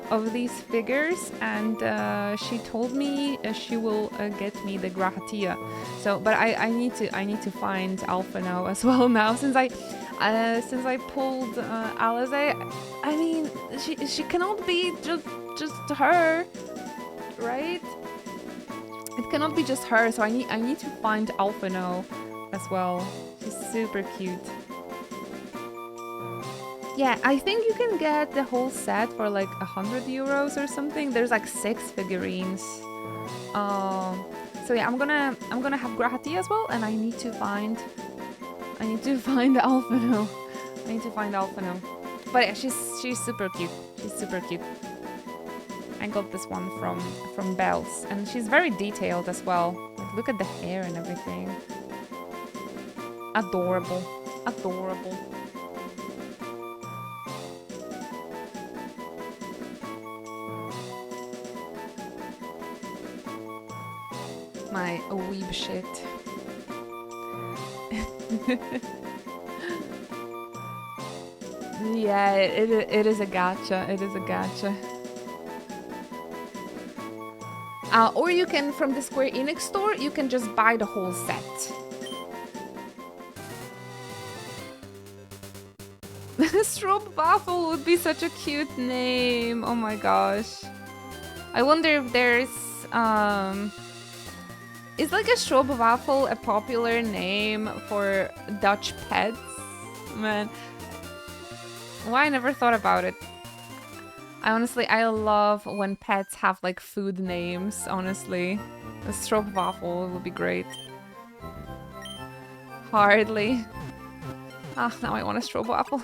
of these figures, and she told me she will get me the Grahatia. So, but I need to find Alpha now as well now since I pulled Alize. I mean, she cannot be just her, right? It cannot be just her. So I need to find Alpha now as well. She's super cute. Yeah, I think you can get the whole set for like 100 euros or something. There's like 6 figurines. So yeah, I'm gonna have Grahatia as well, and I need to find Alphino. I need to find Alphino. But yeah, she's super cute. She's super cute. I got this one from Bells, and she's very detailed as well. Like, look at the hair and everything. Adorable. Adorable. My weeb shit. Yeah, it is a gacha. It is a gacha. Or you can, from the Square Enix store, you can just buy the whole set. Stroopwafel would be such a cute name. Oh my gosh. I wonder if there's is like a Stroopwafel a popular name for Dutch pets? Man. Why I never thought about it. I love when pets have like food names, honestly. A Stroopwafel would be great. Hardly. Ah, now I want a Stroopwafel.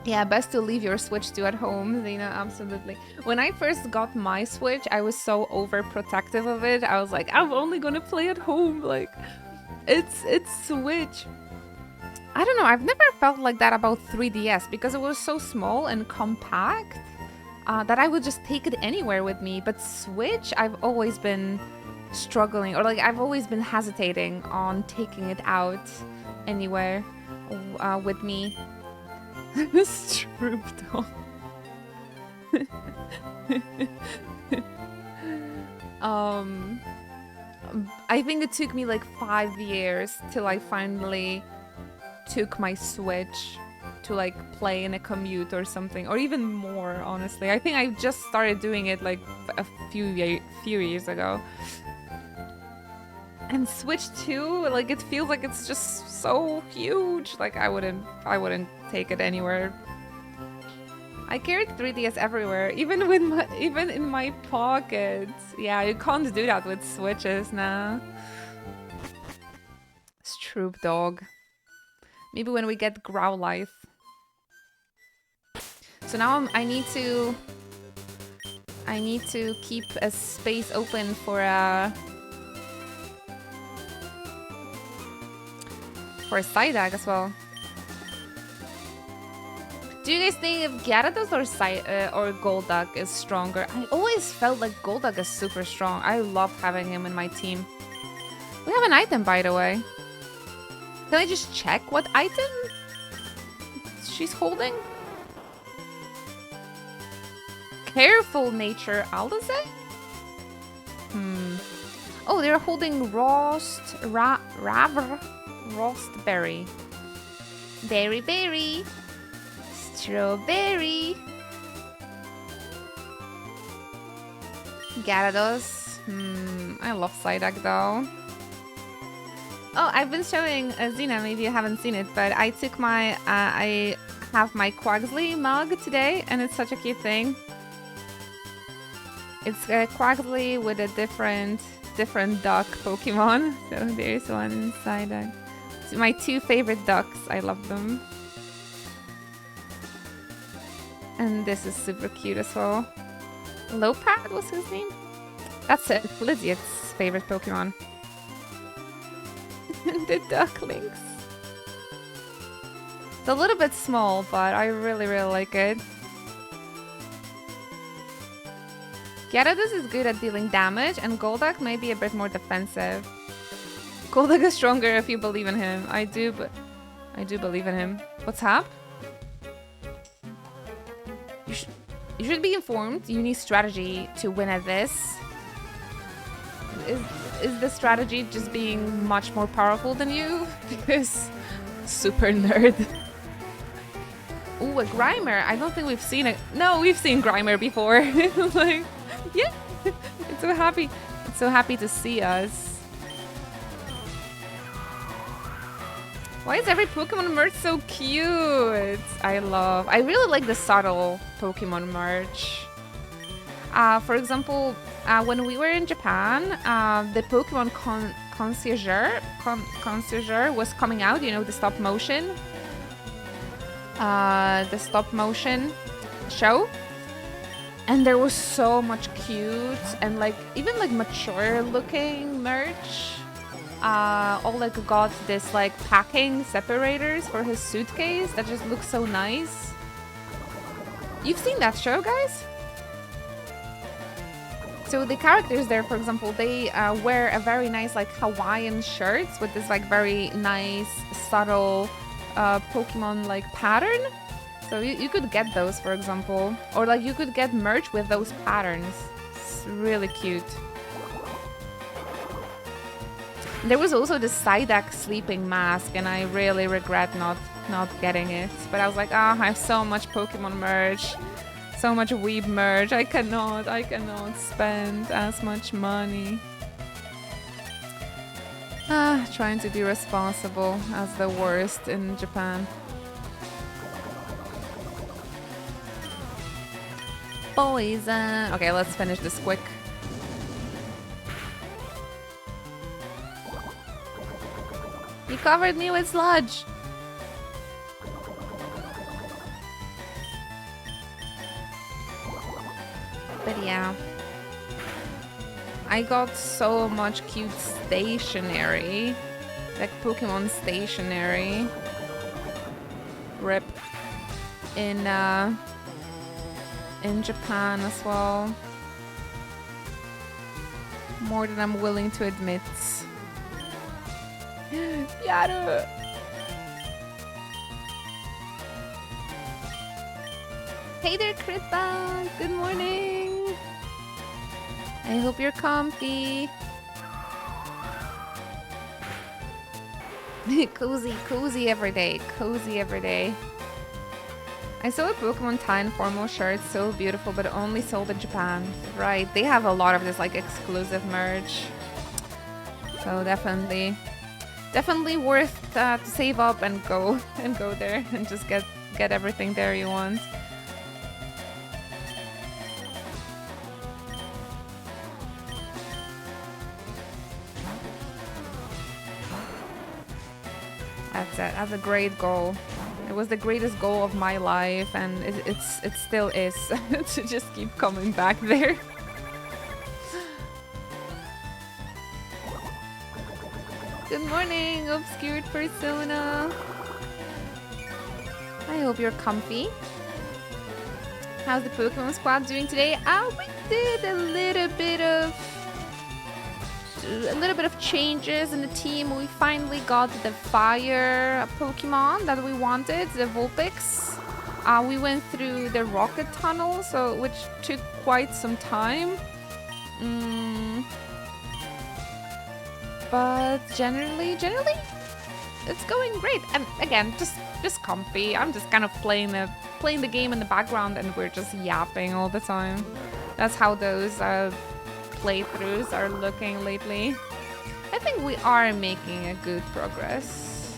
Yeah, best to leave your Switch 2 at home, Zena, absolutely. When I first got my Switch, I was so overprotective of it. I was like, I'm only gonna play at home, like, it's Switch. I don't know, I've never felt like that about 3DS because it was so small and compact that I would just take it anywhere with me. But Switch, I've always been struggling, or like I've always been hesitating on taking it out anywhere with me. Stroop doll. I think it took me like 5 years till I finally took my Switch to like play in a commute or something, or even more, honestly. I think I just started doing it like a few years ago. And Switch 2, like it feels like it's just so huge. Like I wouldn't take it anywhere. I carried 3DS everywhere, even in my pocket. Yeah, you can't do that with Switches now. Stroop dog. Maybe when we get Growlithe. So now I need to keep a space open for a Psyduck as well. Do you guys think if Gyarados or Golduck is stronger? I always felt like Golduck is super strong. I love having him in my team. We have an item, by the way. Can I just check what item she's holding? Careful nature, Aldaze? Oh, they're holding Rostberry. Berry. Strawberry. Gyarados. I love Psyduck though. Oh, I've been showing Xena, maybe you haven't seen it, but I took my, I have my Quaxly mug today, and it's such a cute thing. It's a Quaxly with a different duck Pokemon. So there's one inside. It's my 2 favorite ducks. I love them. And this is super cute as well. Lopad was his name? That's it. Lydia's favorite Pokemon. The ducklings. It's a little bit small, but I really like it. Gyarados is good at dealing damage, and Golduck may be a bit more defensive. Golduck is stronger if you believe in him. I do believe in him. What's up? You should be informed. You need strategy to win at this. Is the strategy just being much more powerful than you? Because super nerd. Ooh, a Grimer. I don't think we've seen it. No, we've seen Grimer before. Like, yeah. It's so happy. It's so happy to see us. Why is every Pokemon merch so cute? I really like the subtle Pokemon merch. For example, when we were in Japan, the Pokemon Concierge was coming out, you know, the stop motion show. And there was so much cute and like even like mature looking merch. Oleg got this like packing separators for his suitcase that just looks so nice. You've seen that show, guys? So the characters there, for example, they wear a very nice like Hawaiian shirts with this like very nice subtle Pokemon like pattern. So you could get those, for example, or like you could get merch with those patterns. It's really cute. There was also the Psyduck sleeping mask, and I really regret not getting it. But I was like, I have so much Pokemon merch, so much Weeb merch. I cannot spend as much money. Trying to be responsible as the worst in Japan. Poison. Okay, let's finish this quick. You covered me with sludge. But yeah. I got so much cute stationery. Like Pokemon stationery. RIP. In Japan as well. More than I'm willing to admit. Yaru! Hey there, Critba! Good morning! I hope you're comfy. Cozy every day. Cozy every day. I saw a Pokemon tie-in formal shirt, so beautiful, but only sold in Japan. Right, they have a lot of this like exclusive merch. So definitely worth to save up and go there and just get everything there you want. That's it. That's a great goal. It was the greatest goal of my life, and it still is to just keep coming back there. Good morning, obscured persona. I hope you're comfy. How's the Pokemon squad doing today? We did a little bit of changes in the team. We finally got the fire Pokemon that we wanted, the Vulpix. We went through the rocket tunnel, which took quite some time. But generally, it's going great. And again, just comfy. I'm just kind of playing the game in the background, and we're just yapping all the time. That's how those playthroughs are looking lately. I think we are making a good progress.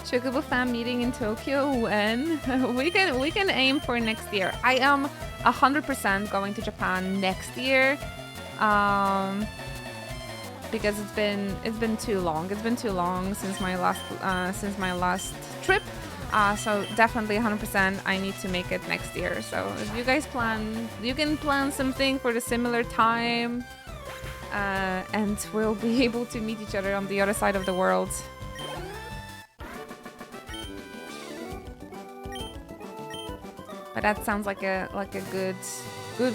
Chocobo fan meeting in Tokyo when? we can aim for next year. I am 100% going to Japan next year. Because it's been too long. It's been too long since my last trip. So definitely 100% I need to make it next year. So if you guys you can plan something for the similar time, and we'll be able to meet each other on the other side of the world. But that sounds like a good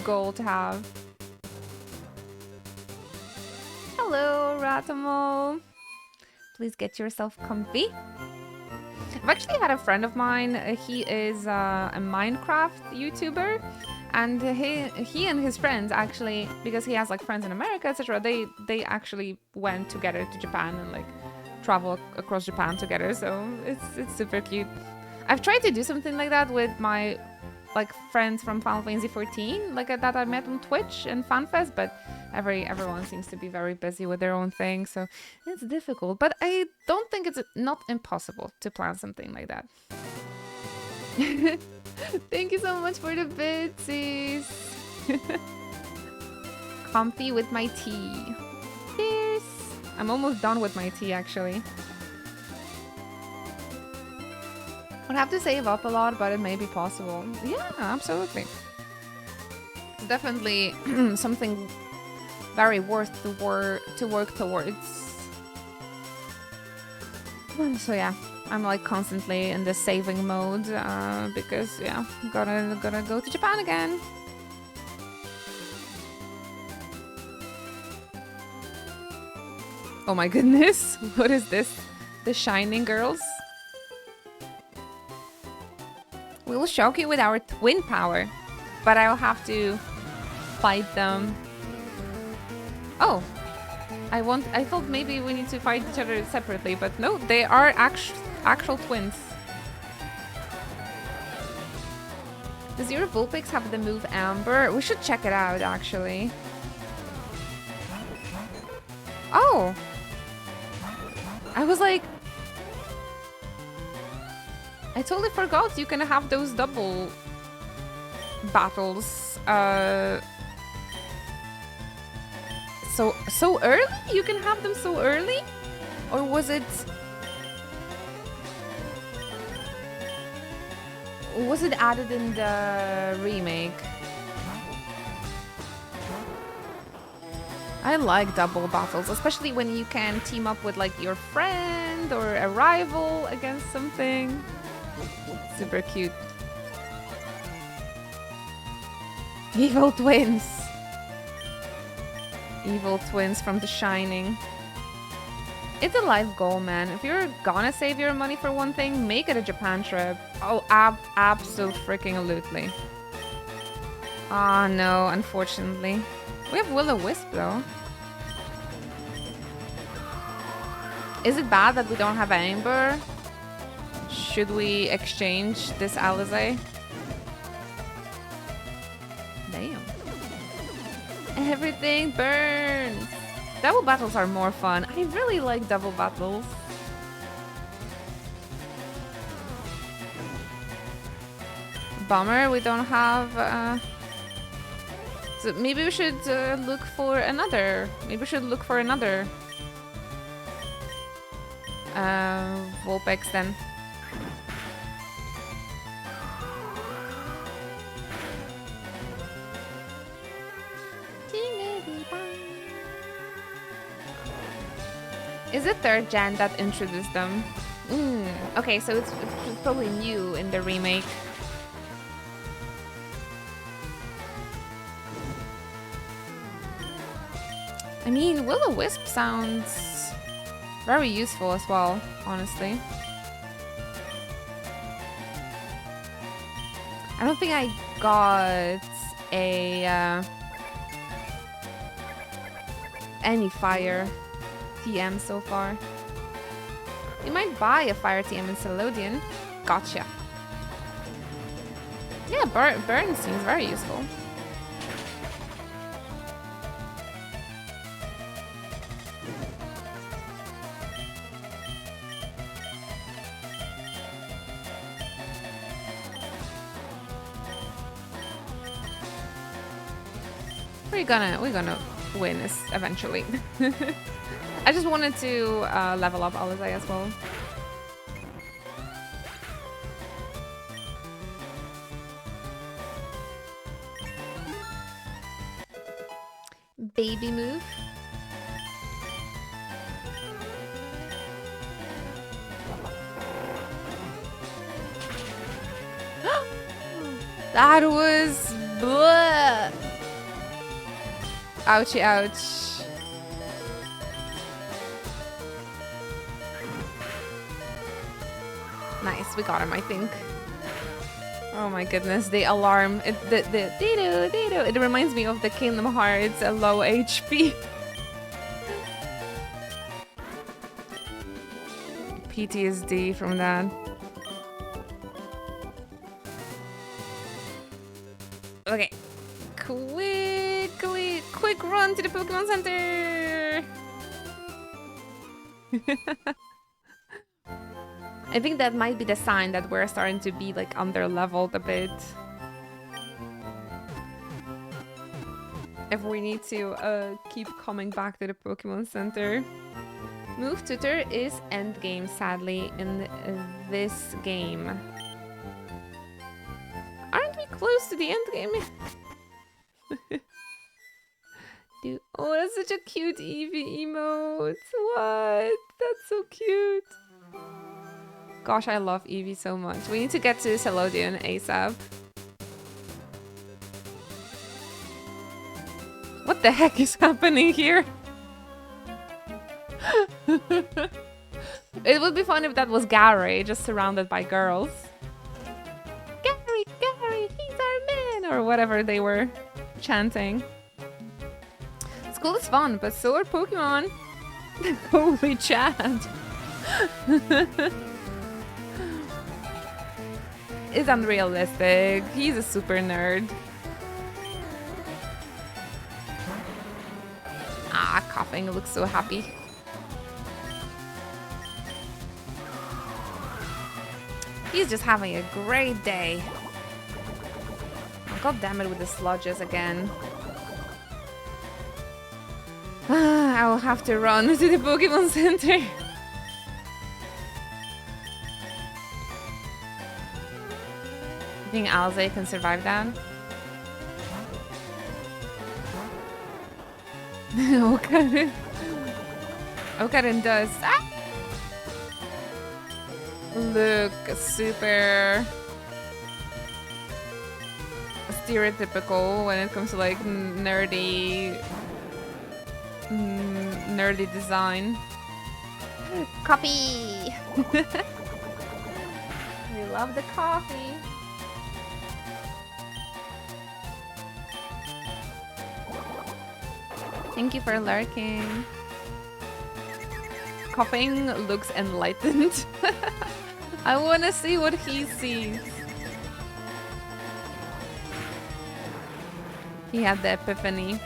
goal to have. Hello, Ratamo. Please get yourself comfy. I've actually had a friend of mine. He is a Minecraft YouTuber, and he and his friends actually, because he has like friends in America, etc. They actually went together to Japan and like travel across Japan together. So it's super cute. I've tried to do something like that with my like friends from Final Fantasy 14, like that I met on Twitch and FanFest, but everyone seems to be very busy with their own thing, so it's difficult. But I don't think it's not impossible to plan something like that. Thank you so much for the bitsies. Comfy with my tea. Cheers. I'm almost done with my tea actually. Would have to save up a lot, but it may be possible. Yeah, absolutely. It's definitely something very worth to work towards. So yeah, I'm like constantly in the saving mode because yeah, gotta go to Japan again. Oh my goodness, what is this? The Shining Girls? We will shock you with our twin power, but I'll have to fight them. Oh, I thought maybe we need to fight each other separately, but no, they are actual twins. Does your Vulpix have the move Amber? We should check it out, actually. Oh! I was like... I totally forgot you can have those double battles. So early? You can have them so early? Or was it... Was it added in the remake? I like double battles, especially when you can team up with like your friend or a rival against something. Super cute. Evil twins. Evil twins from The Shining. It's a life goal, man. If you're gonna save your money for one thing, make it a Japan trip. Oh, absolutely. Ah, no, unfortunately. We have Will-O-Wisp, though. Is it bad that we don't have Amber? Should we exchange this Alizé? Damn. Everything burns! Double battles are more fun. I really like double battles. Bummer, we don't have... So maybe we should look for another... Maybe we should look for another... Vulpix then. Is it 3rd gen that introduced them? Okay, so it's probably new in the remake. I mean, Will-O-Wisp sounds very useful as well, honestly. I don't think I got a any fire TM so far. You might buy a fire TM in Celodian. Gotcha. Yeah, burn seems very useful. We're gonna win this eventually. I just wanted to level up Alizé as well. Baby move. That was bleh. Ouchie, ouch. Nice, we got him, I think. Oh my goodness, the alarm. The dee-doo, dee-doo. It reminds me of the Kingdom Hearts low HP. PTSD from that. Okay. Quick run to the Pokemon Center! I think that might be the sign that we're starting to be like under-leveled a bit. If we need to keep coming back to the Pokemon Center. Move Tutor is endgame, sadly, in this game. Aren't we close to the endgame? Dude, oh, that's such a cute Eevee emote. What? That's so cute. Gosh, I love Eevee so much. We need to get to Celodian ASAP. What the heck is happening here? It would be fun if that was Gary, just surrounded by girls. Gary, he's our man! Or whatever they were chanting. School is fun, but so are Pokemon. Holy Chad. It's unrealistic. He's a super nerd. Ah, coughing. Looks so happy. He's just having a great day. Oh, God damn it with the sludges again. I will have to run to the Pokemon Center. You think Alizé can survive that? Okarin. Okarin does. Ah! Look, super stereotypical when it comes to like nerdy design. Coffee! We love the coffee. Thank you for lurking. coughing looks enlightened. I want to see what he sees. He had the epiphany.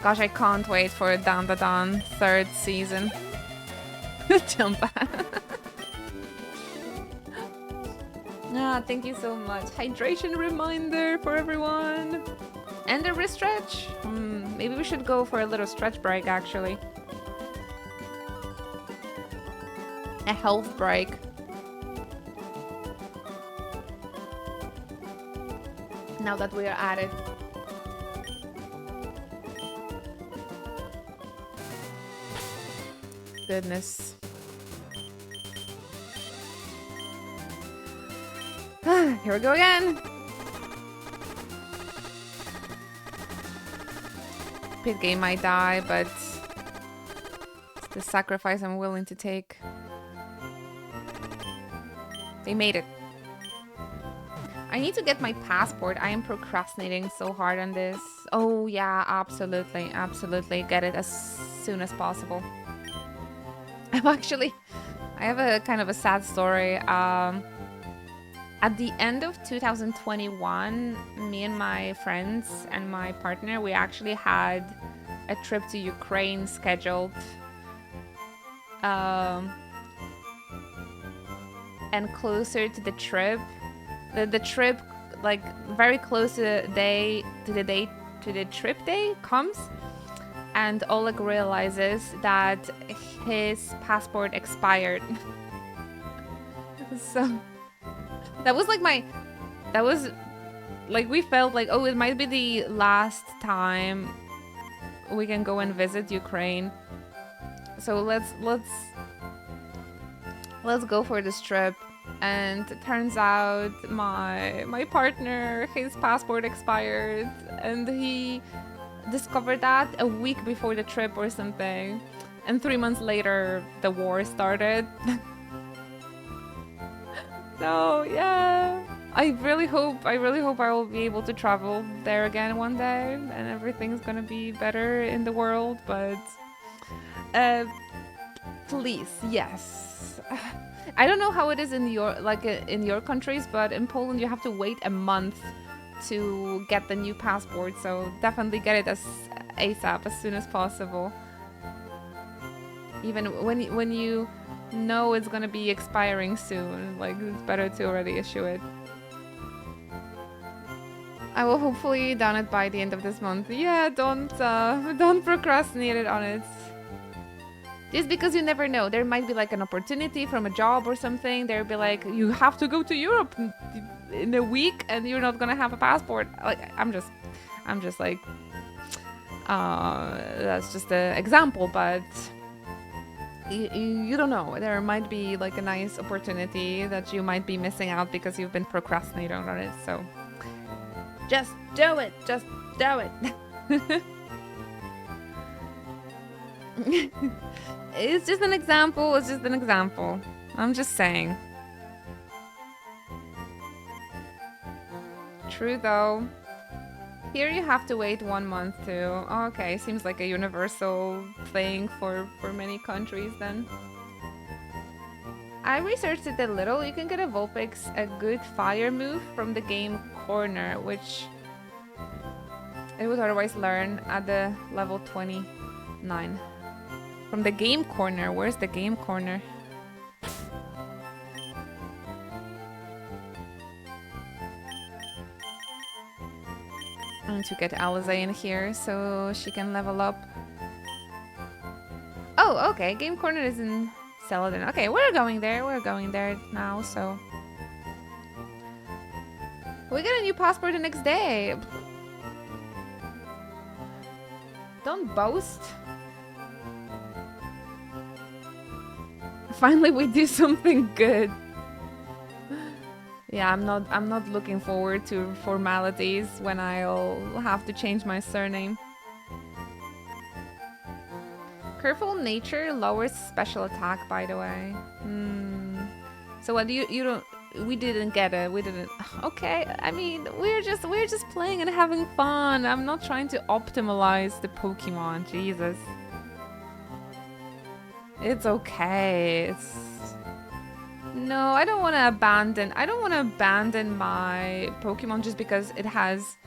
Gosh, I can't wait for Dan Da Dan 3rd season. Jump. Ah, thank you so much. Hydration reminder for everyone. And a wrist stretch. Maybe we should go for a little stretch break, actually. A health break. Now that we are at it. Goodness. Here we go again. Pit game might die, but it's the sacrifice I'm willing to take. They made it. I need to get my passport. I am procrastinating so hard on this. Oh yeah, absolutely, absolutely. Get it as soon as possible. I have a kind of a sad story. At the end of 2021, me and my friends and my partner, we actually had a trip to Ukraine scheduled. And closer to the trip, the trip, like very close to the trip day comes, and Oleg realizes that his passport expired. So that was like we felt like, oh, it might be the last time we can go and visit Ukraine. So let's go for this trip. And it turns out my partner, his passport expired, and he discovered that a week before the trip or something. And 3 months later, the war started. So yeah, I really hope I will be able to travel there again one day, and everything's gonna be better in the world. But please, yes. I don't know how it is in your countries, but in Poland you have to wait a month to get the new passport. So definitely get it as ASAP, as soon as possible. Even when you know it's gonna be expiring soon, like it's better to already issue it. I will hopefully done it by the end of this month. Yeah, don't procrastinate it on it. Just because you never know, there might be like an opportunity from a job or something. There'll be like, you have to go to Europe in a week, and you're not gonna have a passport. Like I'm just like, that's just an example, but. You don't know. There might be like a nice opportunity that you might be missing out because you've been procrastinating on it. So just do it. Just do it. It's just an example. It's just an example. I'm just saying. True though. Here you have to wait 1 month too. Okay, seems like a universal thing for many countries then. I researched it a little. You can get a Vulpix, a good fire move from the game corner, which it would otherwise learn at the level 29. From the game corner. Where's the game corner? I need to get Alize in here so she can level up. Oh, okay. Game corner is in Celadon. Okay, we're going there. We're going there now, so... We get a new passport the next day. Don't boast. Finally, we do something good. Yeah, I'm not looking forward to formalities when I'll have to change my surname. Careful nature lowers special attack, by the way. So what you don't, we didn't get it. We didn't. Okay, I mean, we're just playing and having fun. I'm not trying to optimize the Pokemon. Jesus. It's okay. It's no, I don't want to abandon. I don't want to abandon my Pokemon just because it has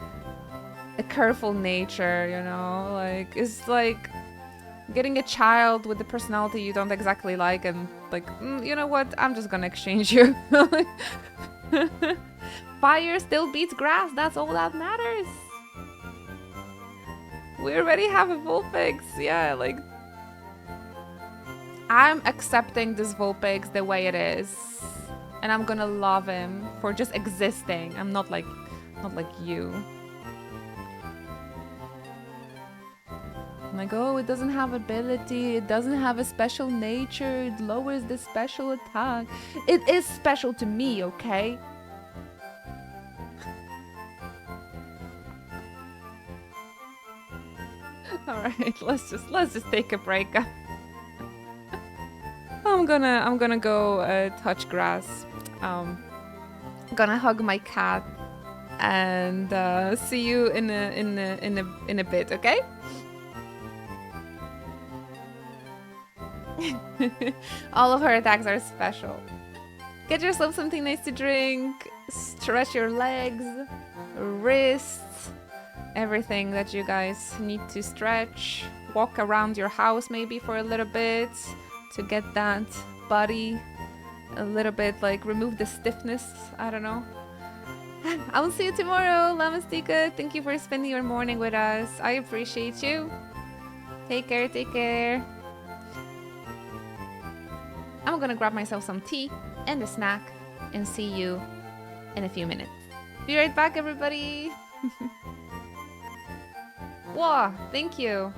a careful nature, you know? Like it's like getting a child with the personality you don't exactly like and like, you know what? I'm just going to exchange you. Fire still beats grass. That's all that matters. We already have a Vulpix. Yeah, like I'm accepting this Vulpix the way it is. And I'm gonna love him for just existing. I'm not like you. I'm like, oh, it doesn't have ability, it doesn't have a special nature, it lowers the special attack. It is special to me, okay? Alright, let's just take a break. I'm gonna go touch grass. Gonna hug my cat and see you in a bit, okay? All of her attacks are special. Get yourself something nice to drink, stretch your legs, wrists, everything that you guys need to stretch. Walk around your house maybe for a little bit to get that body a little bit, like remove the stiffness. I don't know. I will see you tomorrow, Lamastika. Thank you for spending your morning with us. I appreciate you. Take care, take care. I'm gonna grab myself some tea and a snack and see you in a few minutes. Be right back, everybody. Wow, thank you.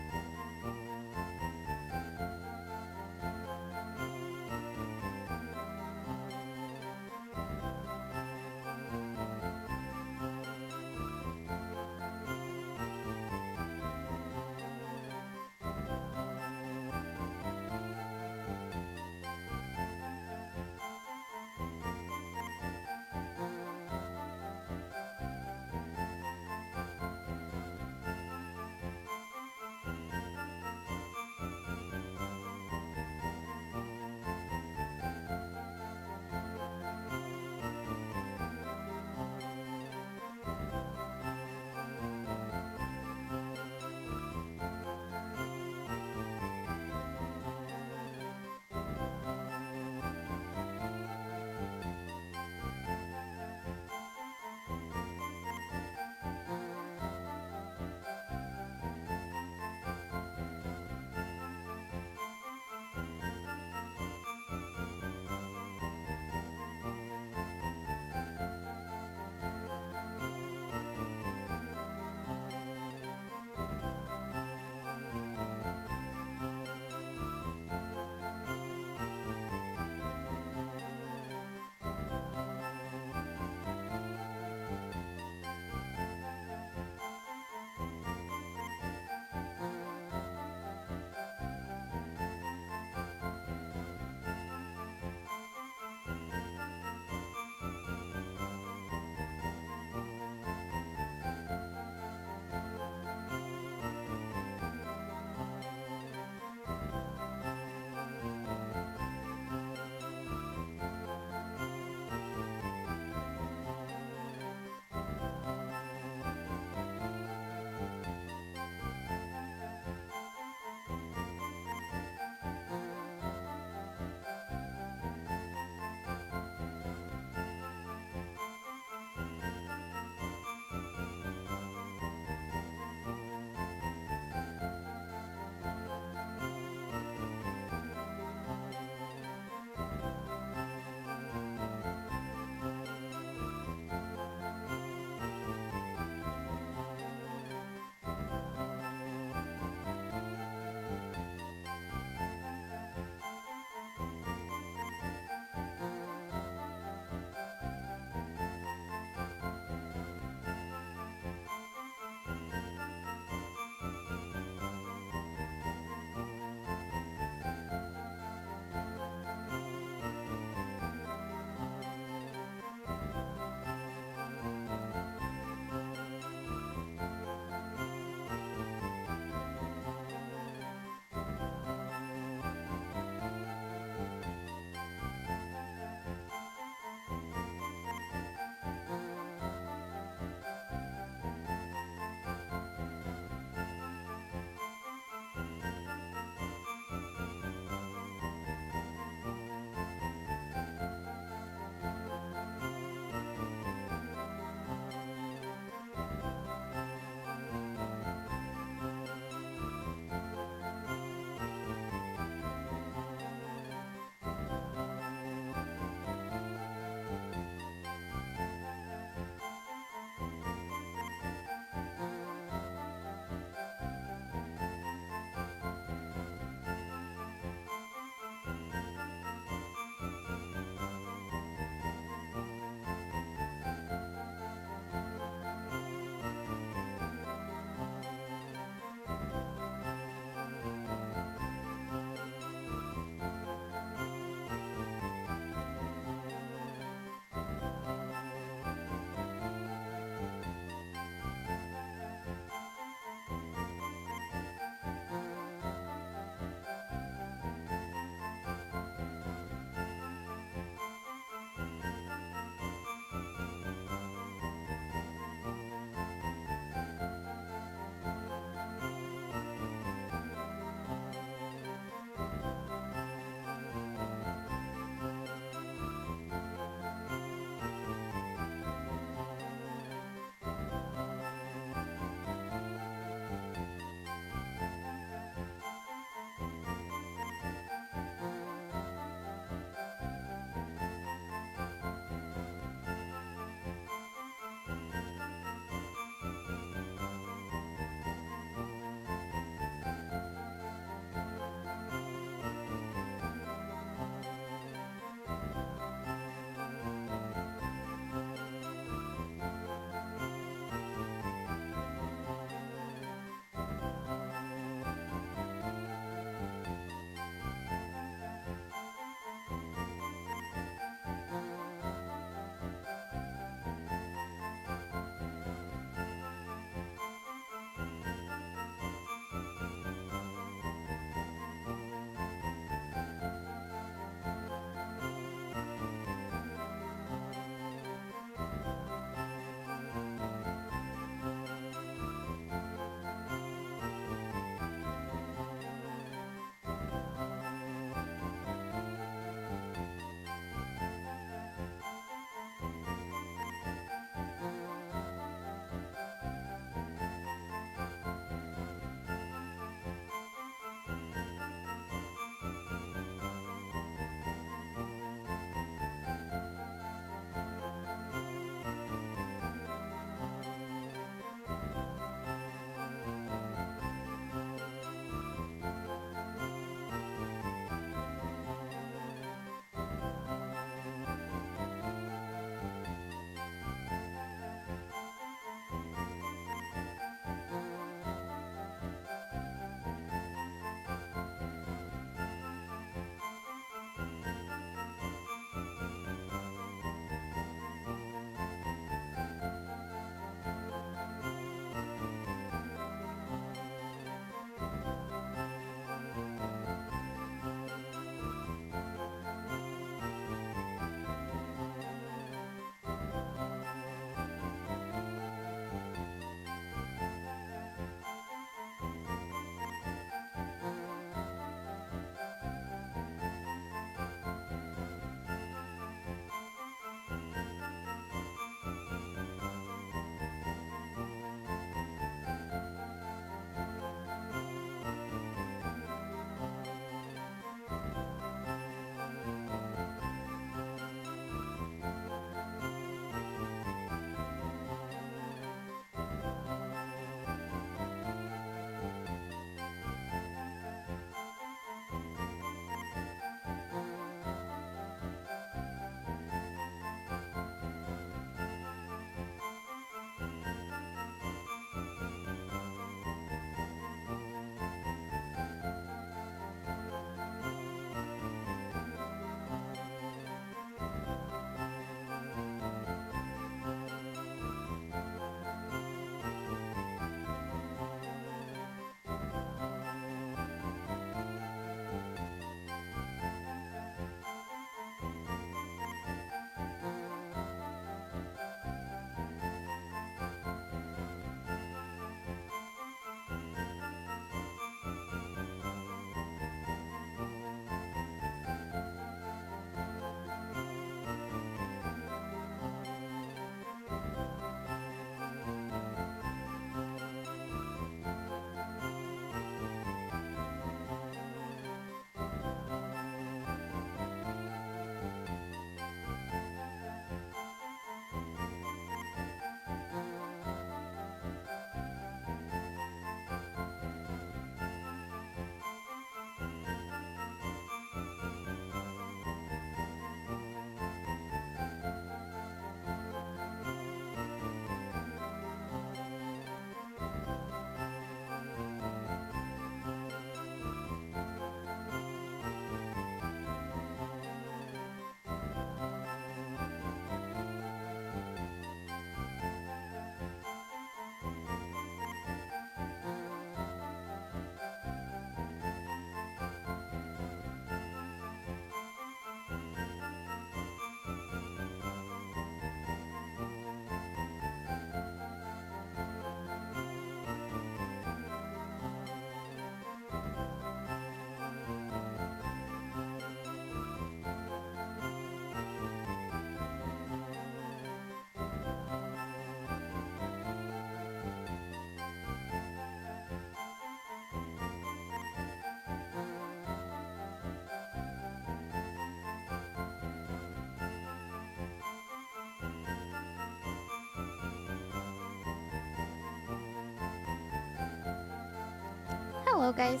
Hello, guys.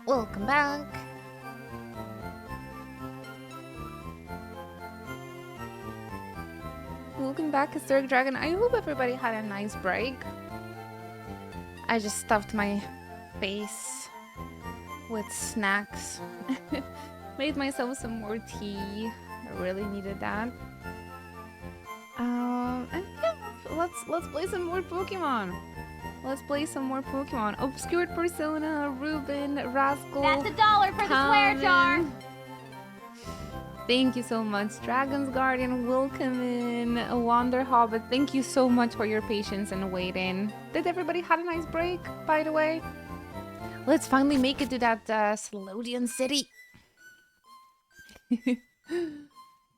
Welcome back. Welcome back, Historic Dragon. I hope everybody had a nice break. I just stuffed my face with snacks. Made myself some more tea. I really needed that. And yeah, let's play some more Pokemon. Let's play some more Pokemon. Obscured Persona, Ruben, Rascal. That's $1 for the swear jar. Thank you so much, Dragon's Guardian. Welcome in, Wander Hobbit. Thank you so much for your patience and waiting. Did everybody have a nice break, by the way? Let's finally make it to that Slodian city.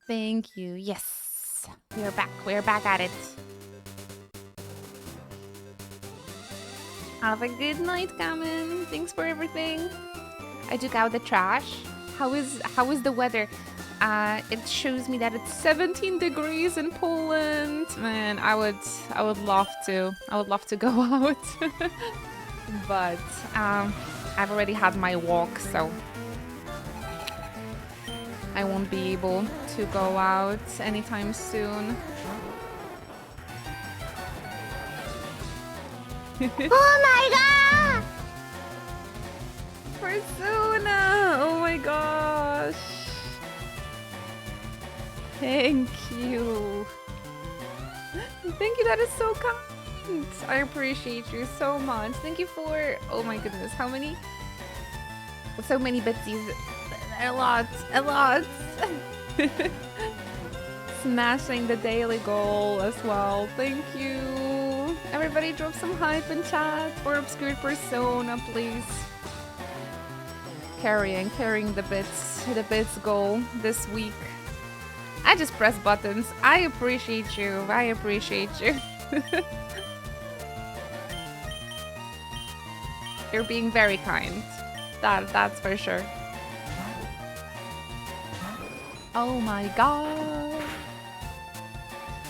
Thank you. Yes, we're back. We're back at it. Have a good night, Gammon. Thanks for everything. I took out the trash. How is the weather? It shows me that it's 17 degrees in Poland. Man, I would love to go out. But I've already had my walk, so I won't be able to go out anytime soon. Oh my god! Persona! Oh my gosh! Thank you. Thank you, that is so kind. I appreciate you so much. Thank you for, oh my goodness, how many? So many bitsies. A lot. Smashing the daily goal as well. Thank you. Everybody drop some hype in chat for Obscured Persona, please. Carrying the bits goal this week. I just press buttons. I appreciate you. You're being very kind. That's for sure. Oh my god.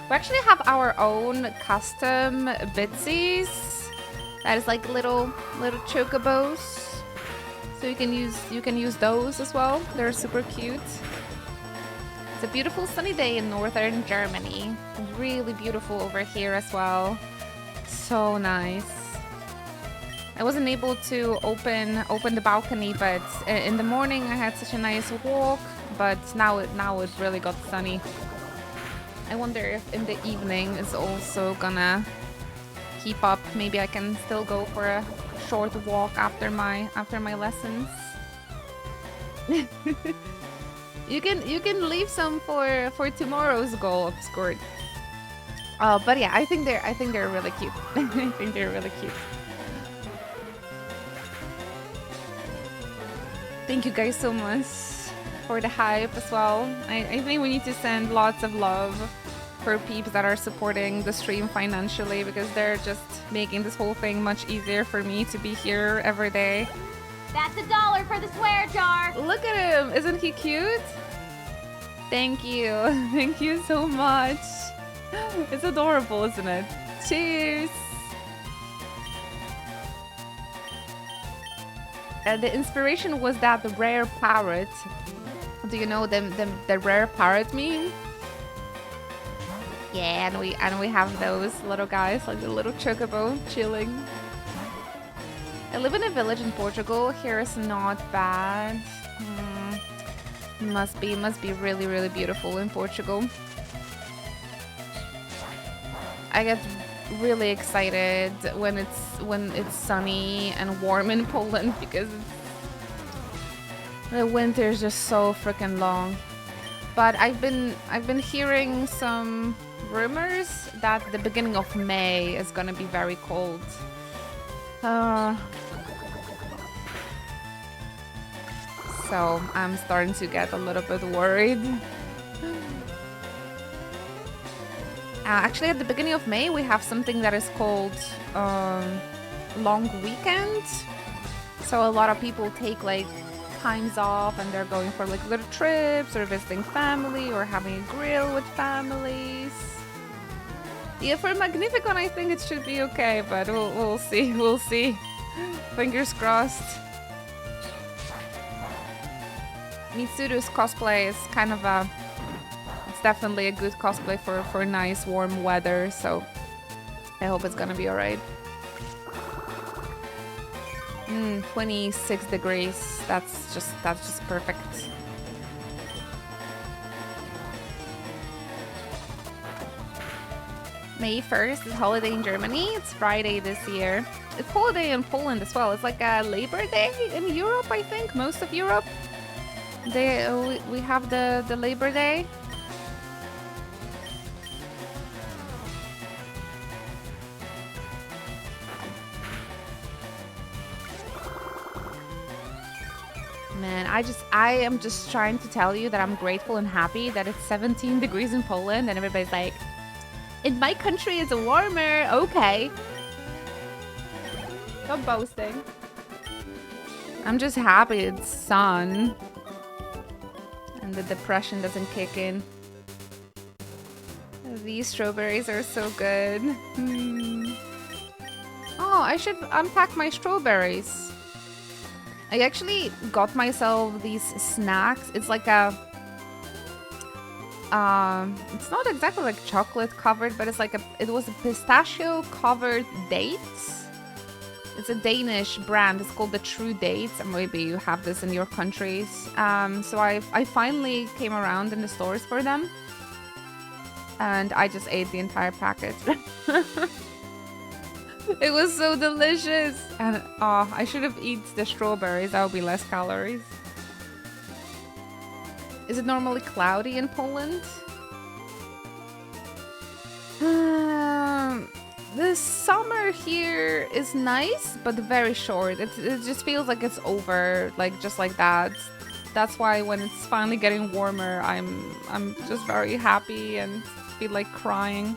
We actually have our own custom bitsies. That is like little chocobos. So you can use those as well. They're super cute. It's a beautiful sunny day in northern Germany. Really beautiful over here as well. So nice. I wasn't able to open the balcony, but in the morning I had such a nice walk. But now it really got sunny. I wonder if in the evening it's also gonna keep up. Maybe I can still go for a short walk after my lessons. You can leave some for tomorrow's goal, Obscured. But yeah, I think they're really cute. I think they're really cute. Thank you guys so much for the hype as well. I think we need to send lots of love for peeps that are supporting the stream financially, because they're just making this whole thing much easier for me to be here every day. That's $1 for the swear jar. Look at him! Isn't he cute? Thank you. Thank you so much. It's adorable, isn't it? Cheers! The inspiration was that rare parrot. Do you know the rare parrot meme? Yeah, and we have those little guys, like the little chocobo chilling. I live in a village in Portugal. Here is not bad. Must be really, really beautiful in Portugal. I get really excited when it's sunny and warm in Poland, because the winter is just so freaking long. But I've been hearing some rumors that the beginning of May is gonna be very cold. So I'm starting to get a little bit worried. Actually, at the beginning of May, we have something that is called long weekend. So a lot of people take like times off and they're going for like little trips or visiting family or having a grill with families. Yeah, for Magnificon, I think it should be okay, but we'll see. We'll see. Fingers crossed. Mitsuru's cosplay is kind of a... It's definitely a good cosplay for nice warm weather, so I hope it's gonna be alright. 26 degrees. That's just perfect. May 1st is holiday in Germany. It's Friday this year. It's holiday in Poland as well. It's like a Labor Day in Europe, I think. Most of Europe. We have the Labor Day. Man, I am just trying to tell you that I'm grateful and happy that it's 17 degrees in Poland and everybody's like, in my country it's warmer. Okay. Stop boasting. I'm just happy it's sun. And the depression doesn't kick in. These strawberries are so good. Oh, I should unpack my strawberries. I actually got myself these snacks. It's like a... it's not exactly like chocolate covered, but it's like it was a pistachio covered dates. It's a Danish brand. It's called the True Dates, and maybe you have this in your countries. So I finally came around in the stores for them, and I just ate the entire package. It was so delicious, and I should have eaten the strawberries. That would be less calories. Is it normally cloudy in Poland? The summer here is nice, but very short. It just feels like it's over, like just like that. That's why when it's finally getting warmer, I'm just very happy and feel like crying.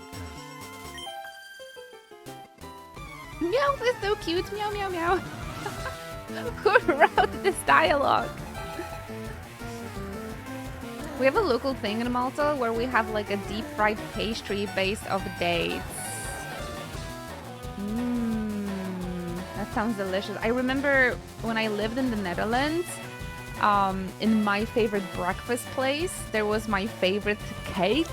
Meow, that's so cute. Meow, meow, meow. Who wrote this dialogue? We have a local thing in Malta where we have like a deep fried pastry based off dates. That sounds delicious. I remember when I lived in the Netherlands, in my favorite breakfast place, there was my favorite cake,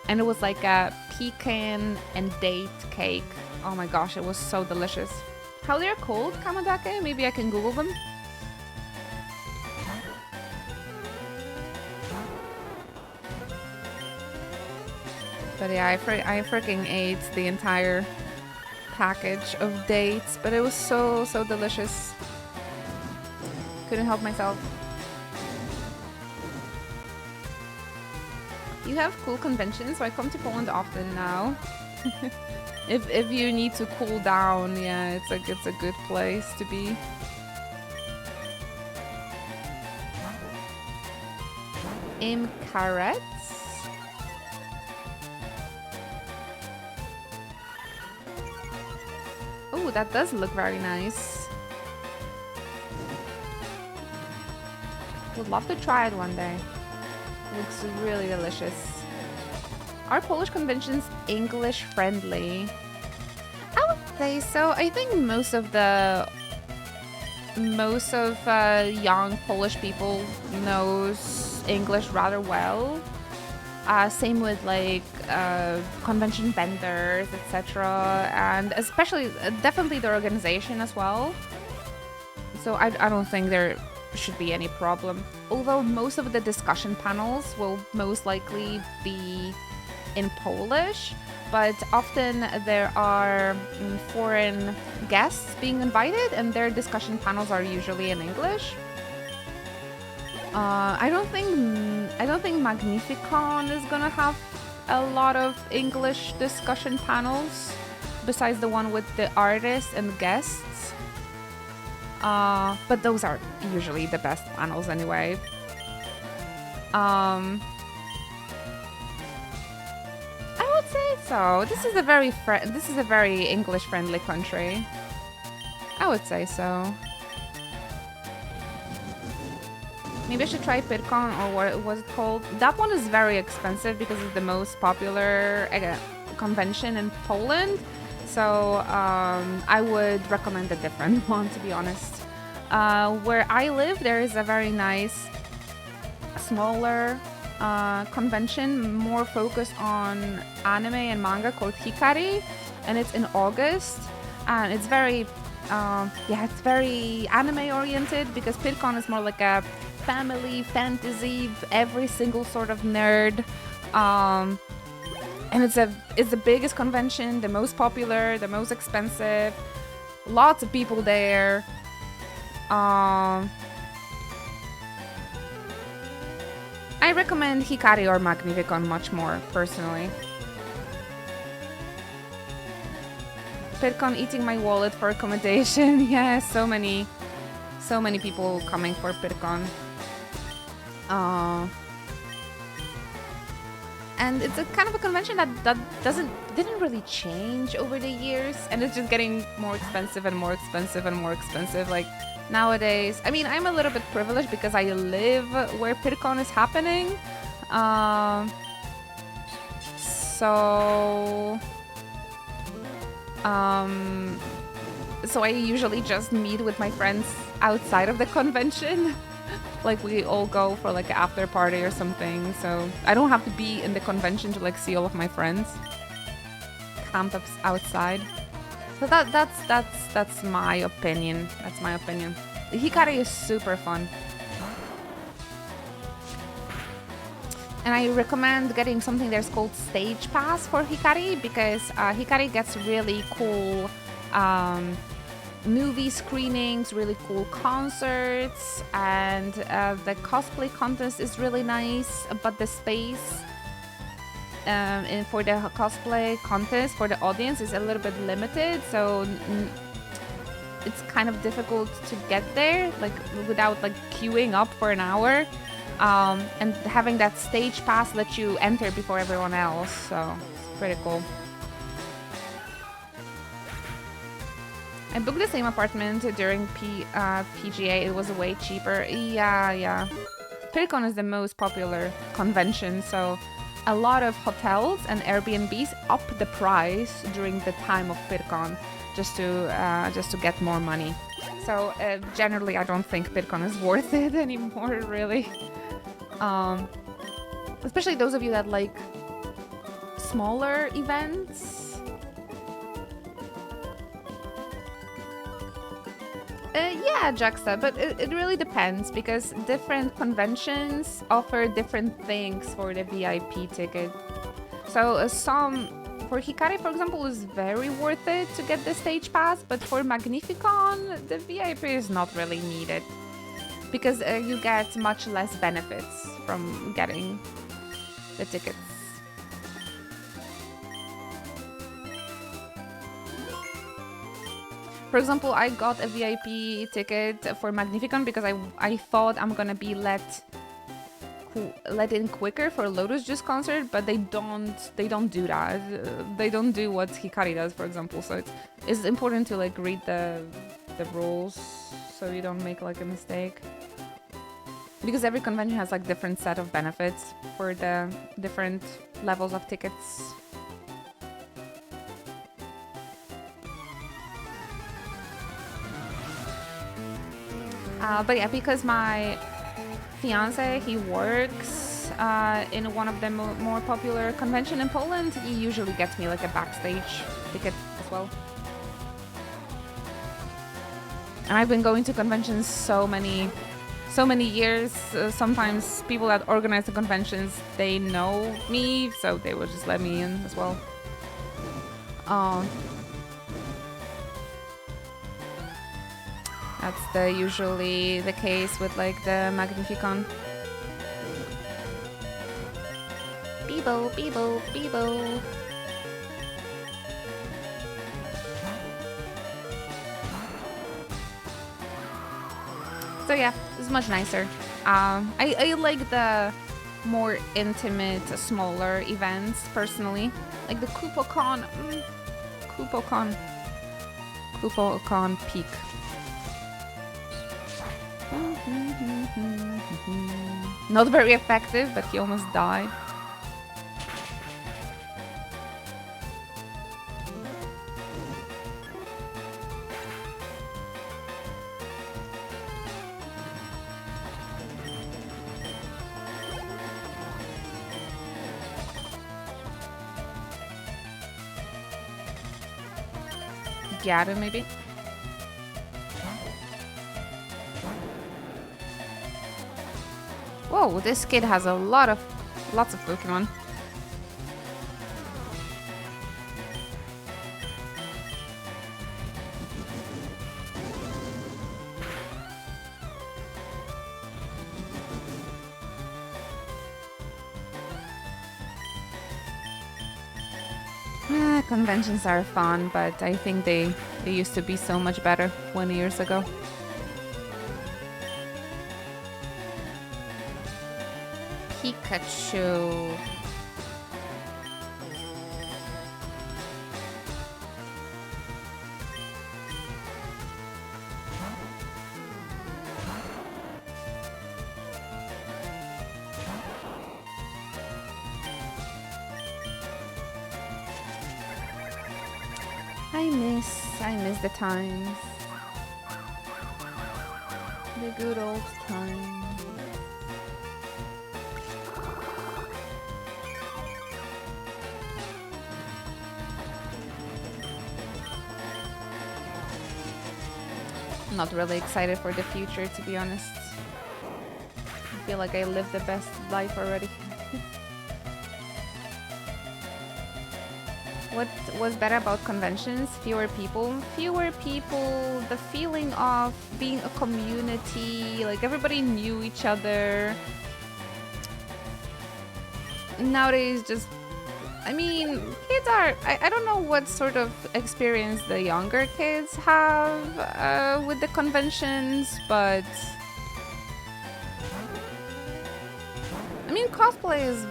and it was like a pecan and date cake. Oh my gosh, it was so delicious. How they're called, kamadake? Maybe I can Google them. But yeah, I freaking ate the entire package of dates, but it was so delicious. Couldn't help myself. You have cool conventions, so I come to Poland often now. If you need to cool down, yeah, it's a good place to be. Carrots. Oh, that does look very nice. Would love to try it one day. Looks really delicious. Are Polish conventions English friendly? I would say so. I think most of young Polish people knows English rather well. Same with like convention vendors, etc., and especially definitely the organization as well. So I don't think there should be any problem. Although most of the discussion panels will most likely be in Polish, but often there are foreign guests being invited, and their discussion panels are usually in English. I don't think Magnificon is gonna have a lot of English discussion panels besides the one with the artists and guests. But those are usually the best panels anyway. I would say so. This is a very English friendly country. I would say so. Maybe I should try Pirkon, or what was it called? That one is very expensive because it's the most popular. Again, convention in Poland. So I would recommend a different one, to be honest. Where I live, there is a very nice, smaller convention, more focused on anime and manga, called Hikari, and it's in August. And it's very, it's very anime oriented, because PidCon is more like a family fantasy, every single sort of nerd. And it's the biggest convention, the most popular, the most expensive. Lots of people there. I recommend Hikari or Magnificon much more, personally. PidCon eating my wallet for accommodation. Yeah, so many people coming for PidCon. And it's a kind of a convention that didn't really change over the years, and it's just getting more expensive and more expensive and more expensive. Like nowadays, I mean, I'm a little bit privileged because I live where PidCon is happening. So I usually just meet with my friends outside of the convention. Like we all go for like an after party or something, so I don't have to be in the convention to like see all of my friends. Camp outside. So that's my opinion. That's my opinion. Hikari is super fun. And I recommend getting something that's called Stage Pass for Hikari, because Hikari gets really cool movie screenings, really cool concerts, and the cosplay contest is really nice, but the space and for the cosplay contest for the audience is a little bit limited, so it's kind of difficult to get there, like without like queuing up for an hour. And having that stage pass lets you enter before everyone else, so it's pretty cool. I booked the same apartment during PGA. It was way cheaper. Yeah. PidCon is the most popular convention, so a lot of hotels and Airbnbs up the price during the time of PidCon just to get more money. So generally, I don't think PidCon is worth it anymore, really. Especially those of you that like smaller events. Yeah, Juxta, but it really depends, because different conventions offer different things for the VIP ticket. So for Hikari, for example, is very worth it to get the stage pass, but for Magnificon, the VIP is not really needed, because you get much less benefits from getting the tickets. For example, I got a VIP ticket for Magnificon because I thought I'm gonna be let in quicker for Lotus Juice concert, but they don't do that. They don't do what Hikari does, for example. So it's important to like read the rules so you don't make like a mistake. Because every convention has like different set of benefits for the different levels of tickets. But yeah, because my fiance, he works in one of the more popular convention in Poland, he usually gets me like a backstage ticket as well. And I've been going to conventions so many years. Sometimes people that organize the conventions, they know me, so they will just let me in as well. That's usually the case with like the Magnificon. Beebo, beebo, beebo. So yeah, it's much nicer. I like the more intimate, smaller events personally. Like the KupoCon peak. Not very effective, but he almost died. Gyaru, maybe? Whoa, this kid has lots of Pokemon. Conventions are fun, but I think they used to be so much better 20 years ago. Pikachu. I miss the times. The good old times. I'm not really excited for the future, to be honest. I feel like I lived the best life already. What was better about conventions? Fewer people. Fewer people, the feeling of being a community, like everybody knew each other. Nowadays, just, I mean, kids are, I don't know what sort of experience the younger kids have with the conventions, but I mean, cosplay is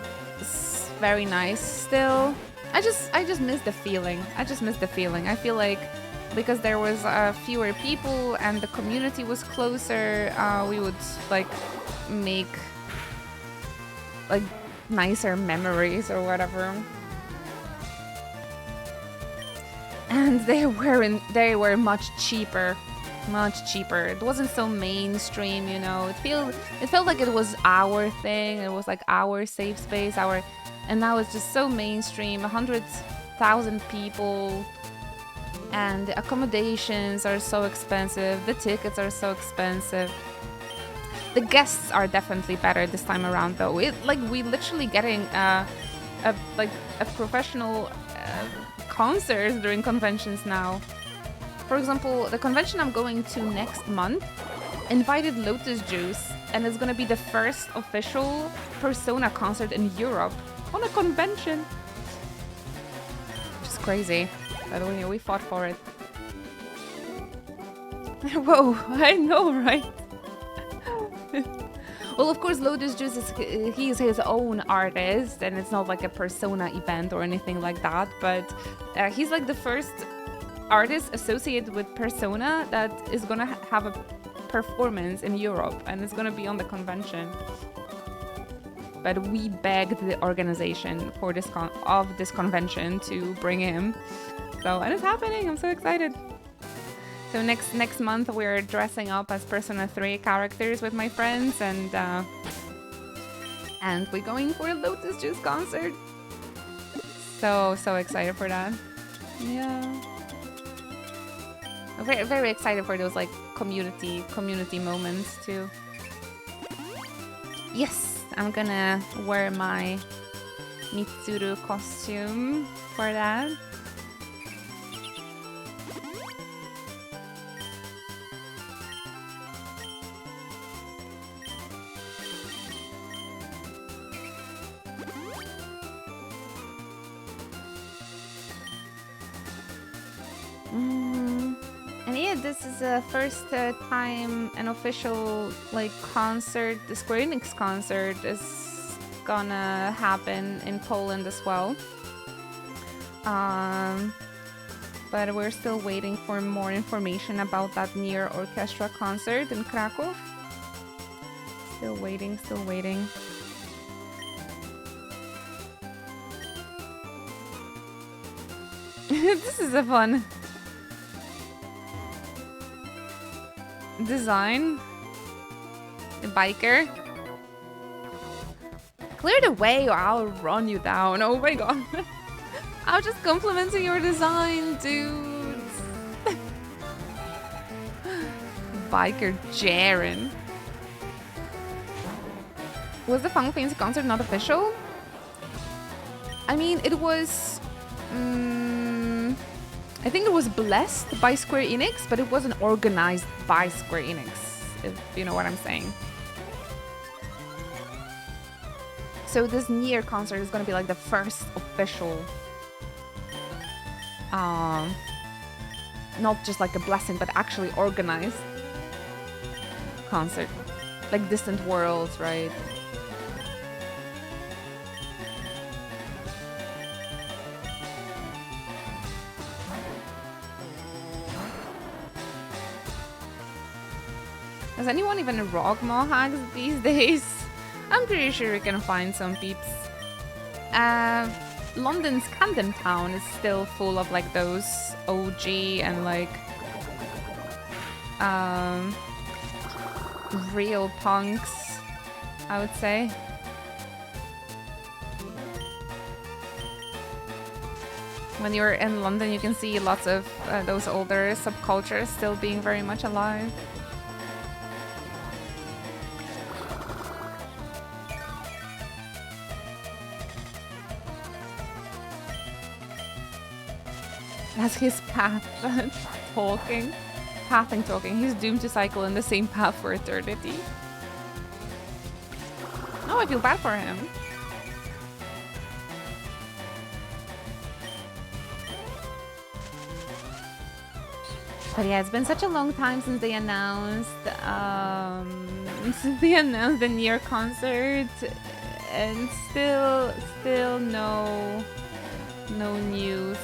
very nice still. I just miss the feeling. I feel like because there was fewer people and the community was closer, we would like make like nicer memories or whatever. And they were much cheaper. It wasn't so mainstream, you know. It felt like it was our thing. It was like our safe space, and now it's just so mainstream. 100,000 people, and the accommodations are so expensive. The tickets are so expensive. The guests are definitely better this time around, though. We literally getting a professional concerts during conventions now. For example, the convention I'm going to next month invited Lotus Juice, and it's gonna be the first official Persona concert in Europe on a convention. Just crazy. By the way, we fought for it. Whoa, I know, right? Well, of course, Lotus Juice he's his own artist, and it's not like a Persona event or anything like that, but he's like the first artist associated with Persona that is gonna have a performance in Europe, and it's gonna be on the convention. But we begged the organization for this convention to bring him, and it's happening. I'm so excited. So next month we're dressing up as Persona 3 characters with my friends, and we're going for a Lotus Juice concert. So excited for that. Yeah. I'm very, very excited for those like community moments too. Yes, I'm gonna wear my Mitsuru costume for that. And yeah, this is the first time an official like concert, the Square Enix concert, is gonna happen in Poland as well. But we're still waiting for more information about that Nier Orchestra concert in Krakow. Still waiting. This is a fun design. The biker. Clear the way or I'll run you down. Oh my god. I was just complimenting your design, dude. biker Jaren. Was the Final Fantasy concert not official? I mean, it was... I think it was blessed by Square Enix, but it wasn't organized by Square Enix, if you know what I'm saying. So this Nier concert is gonna be like the first official, not just like a blessing, but actually organized concert. Like Distant Worlds, right? Does anyone even rock mohawks these days? I'm pretty sure you can find some peeps. London's Camden Town is still full of like those OG and like real punks, I would say. When you're in London, you can see lots of those older subcultures still being very much alive. That's his path talking. Path and talking. He's doomed to cycle in the same path for eternity. Oh, I feel bad for him. But yeah, it's been such a long time since they announced the Nier concert, and still no news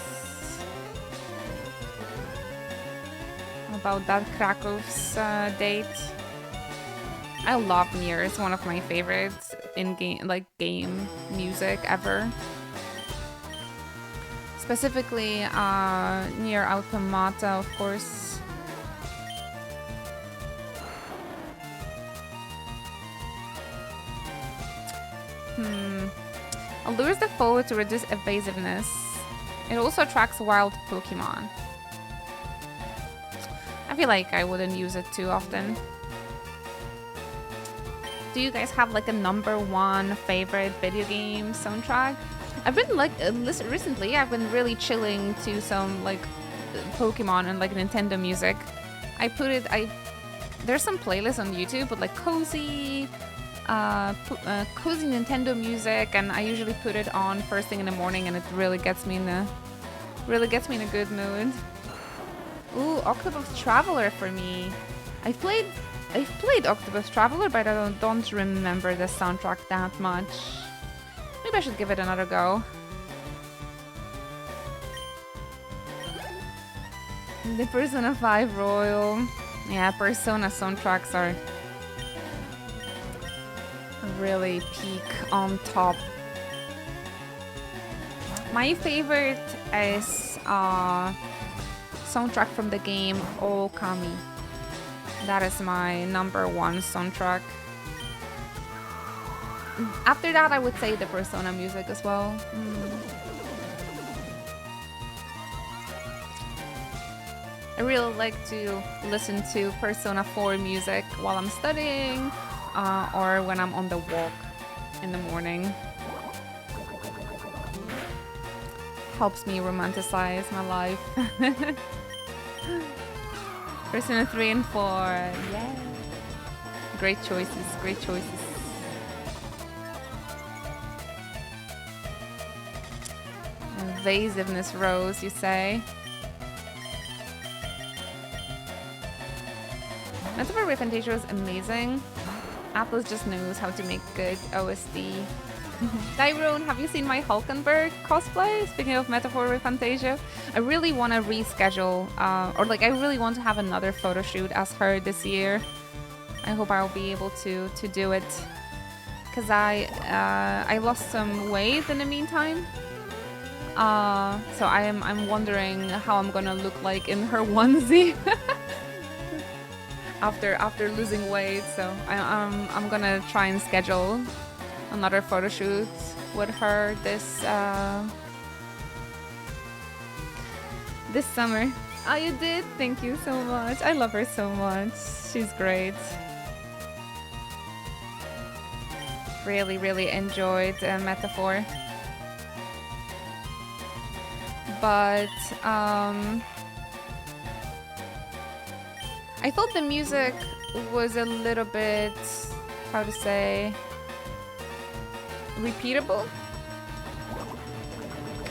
about that Krakow's date. I love Nier. It's one of my favorites in game music ever. Specifically, Nier Automata, of course. Allures the foe to reduce evasiveness. It also attracts wild Pokémon. I feel like I wouldn't use it too often. Do you guys have like a #1 favorite video game soundtrack? I've been like recently I've been really chilling to some like Pokemon and like Nintendo music. There's some playlists on YouTube with like cozy Nintendo music, and I usually put it on first thing in the morning, and it really gets me in a good mood. Ooh, Octopus Traveler for me. I've played Octopus Traveler, but I don't remember the soundtrack that much. Maybe I should give it another go. The Persona 5 Royal. Yeah, Persona soundtracks are really peak on top. My favorite is soundtrack from the game Okami. That is my #1 soundtrack. After that, I would say the Persona music as well. I really like to listen to Persona 4 music while I'm studying or when I'm on the walk in the morning. Helps me romanticize my life. Persona 3 and 4, yeah. Great choices, great choices. Evasiveness Rose, you say? Metaphor with Fantasia was amazing. Atlas just knows how to make good OST. Tyrone, have you seen my Hulkenberg cosplay? Speaking of Metaphor with Fantasia, I really want to reschedule, I really want to have another photo shoot as her this year. I hope I'll be able to do it, because I lost some weight in the meantime. So I'm wondering how I'm gonna look like in her onesie after losing weight. So I'm gonna try and schedule another photo shoot with her this summer. Oh, you did? Thank you so much. I love her so much. She's great. Really, really enjoyed Metaphor. But I thought the music was a little bit, how to say, repeatable.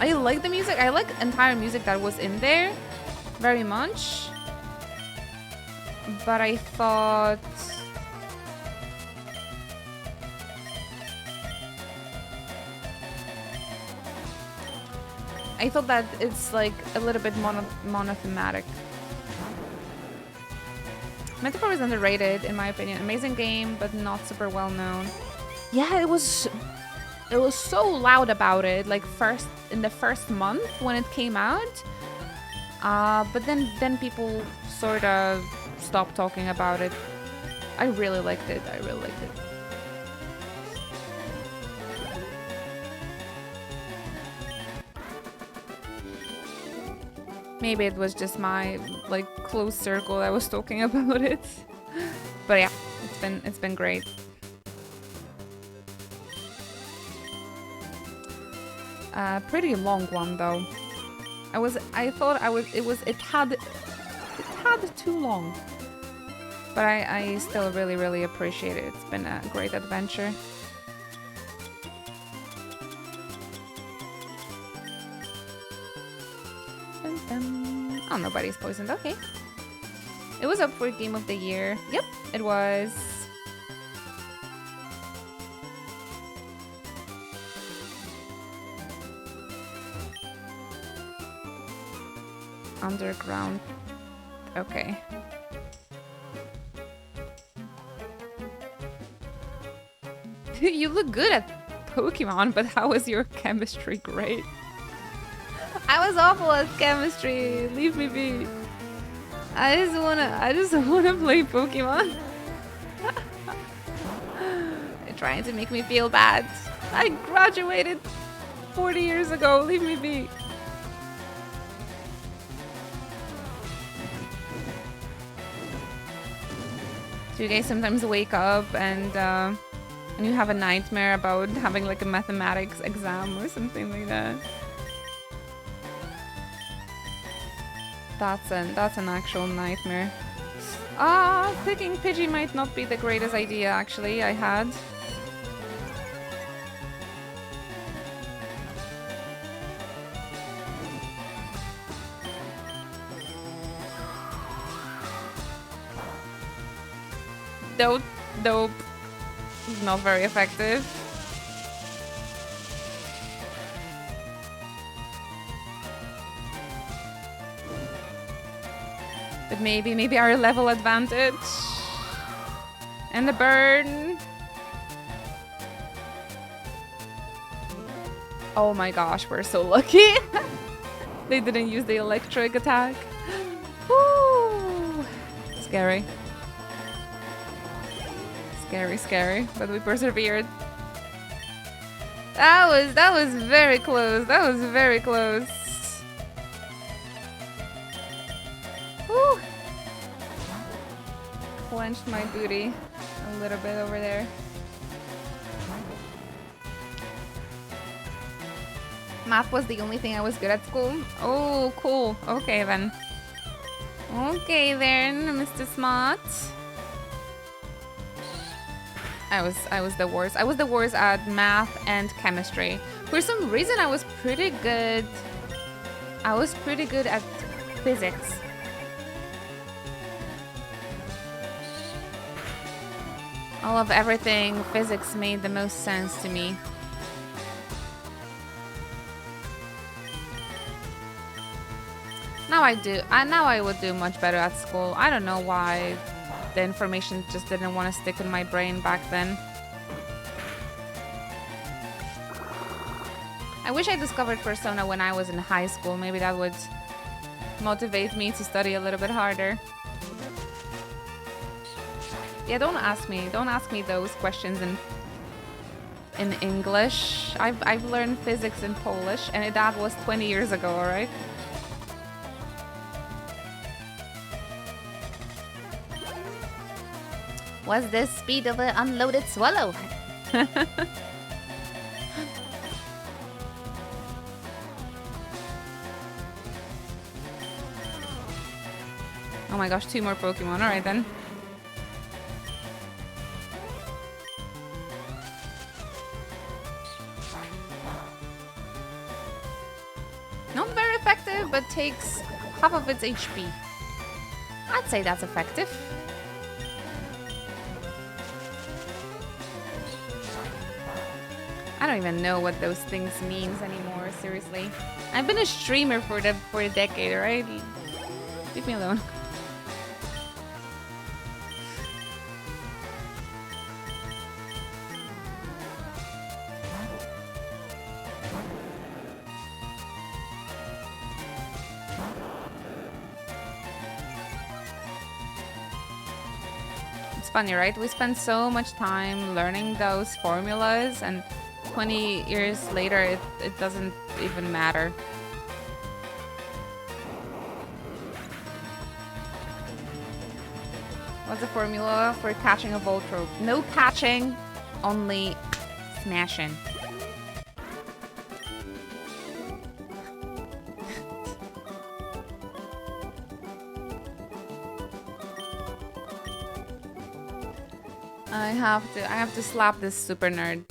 I like the music. I like entire music that was in there very much. But I thought that it's like a little bit monothematic. Metaphor is underrated in my opinion. Amazing game, but not super well known. Yeah, it was so loud about it, like in the first month when it came out. But then people sort of stopped talking about it. I really liked it. Maybe it was just my like close circle that was talking about it. But yeah, it's been great. Pretty long one though. It had too long. But I still really appreciate it. It's been a great adventure. Oh, nobody's poisoned. Okay. It was up for Game of the Year. Yep, it was. Underground. Okay. You look good at Pokemon, but how is your chemistry great? I was awful at chemistry. Leave me be. I just wanna play Pokemon. They're trying to make me feel bad. I graduated 40 years ago. Leave me be. Do you guys sometimes wake up and you have a nightmare about having like a mathematics exam or something like that? That's an actual nightmare. Picking Pidgey might not be the greatest idea actually I had. Dope. Not very effective. But maybe our level advantage. And the burn. Oh my gosh, we're so lucky. They didn't use the electric attack. Woo! Scary. Scary, but we persevered. That was very close. That was very close. Woo! Clenched my booty a little bit over there. Math was the only thing I was good at school. Oh, cool. Okay then. Okay then, Mr. Smart. I was the worst. I was the worst at math and chemistry. For some reason, I was pretty good at physics. All of everything, physics made the most sense to me. Now I do. Now I would do much better at school. I don't know why. The information just didn't want to stick in my brain back then. I wish I discovered Persona when I was in high school. Maybe that would motivate me to study a little bit harder. Yeah, don't ask me those questions in English. I've learned physics in Polish, and that was 20 years ago, alright? Was the speed of an unloaded swallow. Oh my gosh, 2 more Pokemon. Alright then. Not very effective, but takes half of its HP. I'd say that's effective. I don't even know what those things means anymore, seriously. I've been a streamer for a decade, right? Leave me alone. It's funny, right? We spend so much time learning those formulas, and 20 years later, it doesn't even matter. What's the formula for catching a Voltrope? No catching, only smashing. I have to slap this super nerd.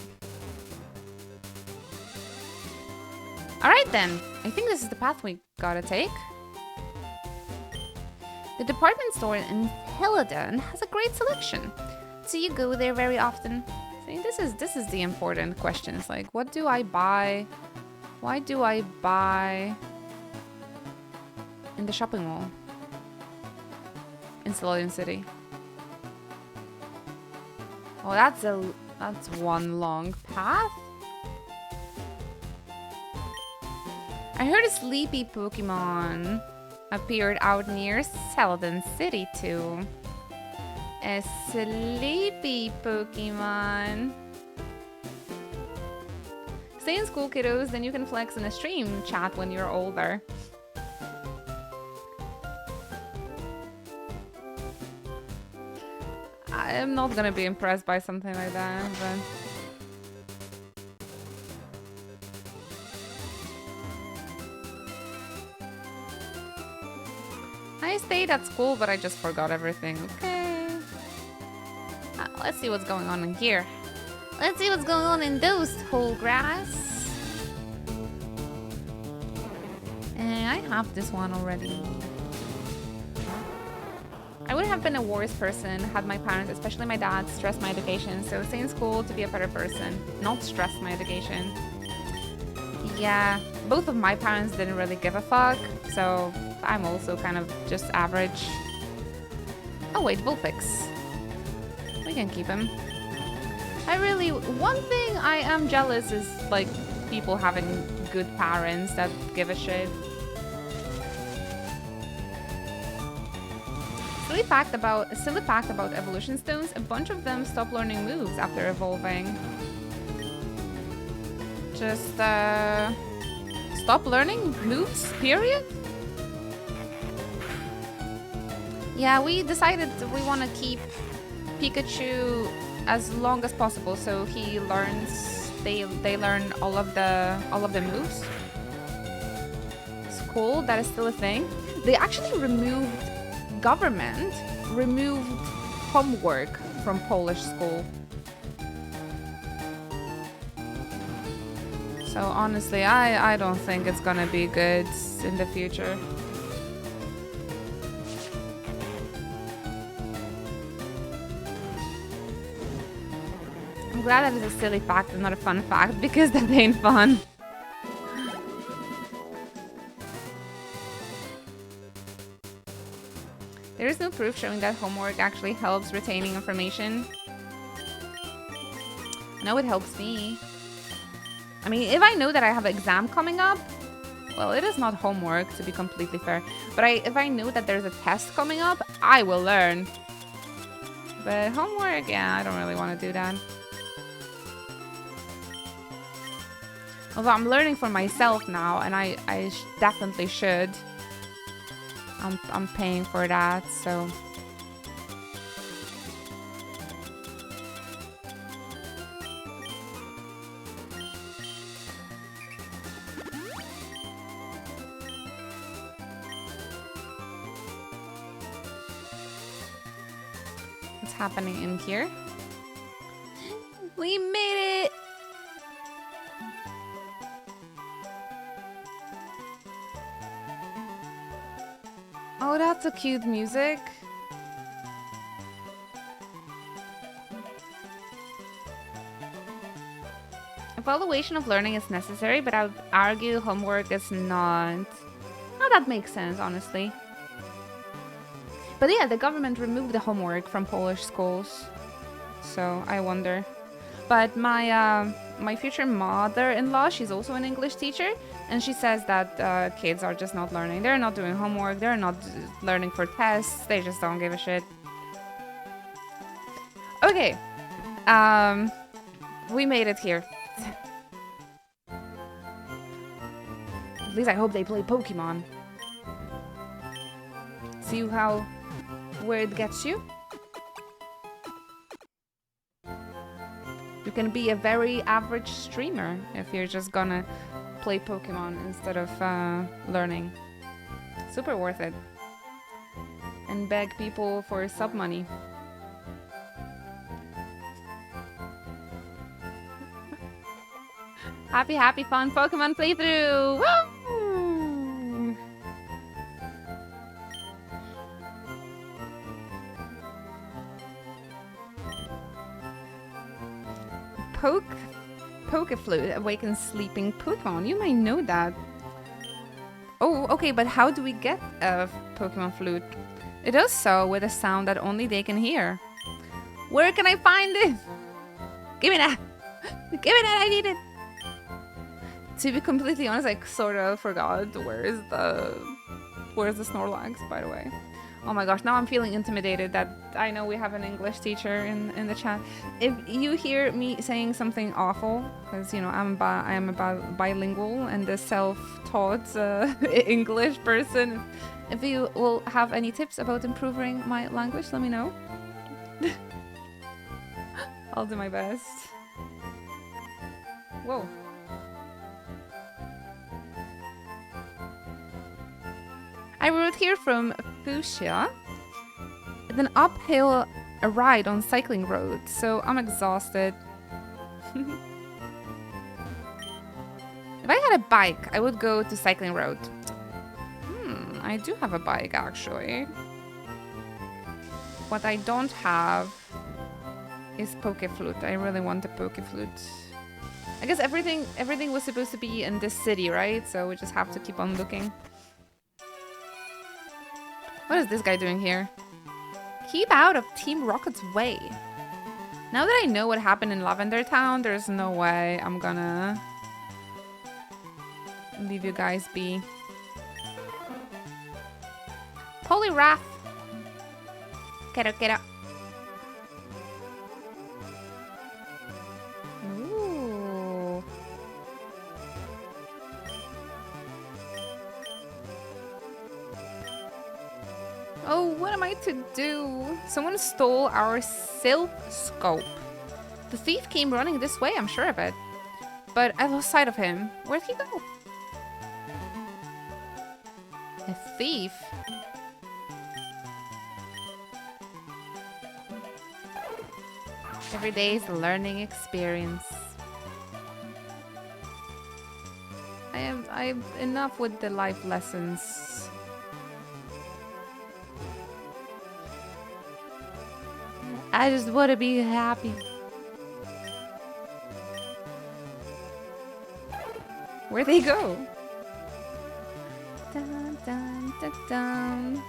Alright then, I think this is the path we gotta take. The department store in Helidon has a great selection. So you go there very often? See, this is the important questions. Like, what do I buy? Why do I buy in the shopping mall in Celadon City? Oh, that's one long path. I heard a sleepy Pokemon appeared out near Celadon City too. A sleepy Pokemon. Stay in school, kiddos, then you can flex in a stream chat when you're older. I'm not gonna be impressed by something like that, but... I stayed at school, but I just forgot everything. Okay. Let's see what's going on in here. Let's see what's going on in those tall grass. And I have this one already. I would have been a worse person had my parents, especially my dad, stressed my education. So stay in school to be a better person, not stress my education. Yeah, both of my parents didn't really give a fuck, so I'm also kind of just average. Oh wait, Vulpix. We can keep him. One thing I am jealous is like people having good parents that give a shit. Silly fact about evolution stones, a bunch of them stop learning moves after evolving. Just stop learning moves, period? Yeah, we decided we want to keep Pikachu as long as possible, so he learns. They learn all of the moves. It's cool. That is still a thing. They actually government removed homework from Polish school. So honestly, I don't think it's gonna be good in the future. I'm glad that is a silly fact and not a fun fact, because that ain't fun. There is no proof showing that homework actually helps retaining information. No, it helps me. I mean, if I know that I have an exam coming up, well, it is not homework, to be completely fair. But if I know that there's a test coming up, I will learn. But homework, yeah, I don't really want to do that. Although I'm learning for myself now, and I definitely should. I'm paying for that, so... happening in here. We made it! Oh, that's a cute music. Evaluation of learning is necessary, but I would argue homework is not. Oh, that makes sense, honestly. But yeah, the government removed the homework from Polish schools. So I wonder. But my future mother-in-law, she's also an English teacher, and she says that kids are just not learning. They're not doing homework. They're not learning for tests. They just don't give a shit. Okay. We made it here. At least I hope they play Pokémon. See where it gets you? You can be a very average streamer if you're just gonna play Pokemon instead of learning. Super worth it. And beg people for sub money. Happy, fun Pokemon playthrough! Woo! Pokeflute awakens sleeping Pokemon. You might know that. Oh, okay, but how do we get a Pokemon flute? It does so with a sound that only they can hear. Where can I find it? Give me that! Give me that, I need it! To be completely honest, I sort of forgot where's the Snorlax, by the way. Oh my gosh, now I'm feeling intimidated that I know we have an English teacher in the chat. If you hear me saying something awful, because, you know, I am a bilingual and a self-taught English person, if you will have any tips about improving my language, let me know. I'll do my best. Whoa. I rode here from Fuchsia, with an uphill ride on cycling road, so I'm exhausted. If I had a bike, I would go to cycling road. I do have a bike, actually. What I don't have is Pokeflute. I really want a Pokeflute. I guess everything was supposed to be in this city, right? So we just have to keep on looking. What is this guy doing here? Keep out of Team Rocket's way. Now that I know what happened in Lavender Town, there's no way I'm gonna leave you guys be. Poliwrath. Get up. Ooh. Oh, what am I to do? Someone stole our Silph Scope. The thief came running this way, I'm sure of it. But I lost sight of him. Where'd he go? A thief? Every day is a learning experience. I have enough with the life lessons. I just want to be happy. Where'd they go? Dun, dun, dun, dun.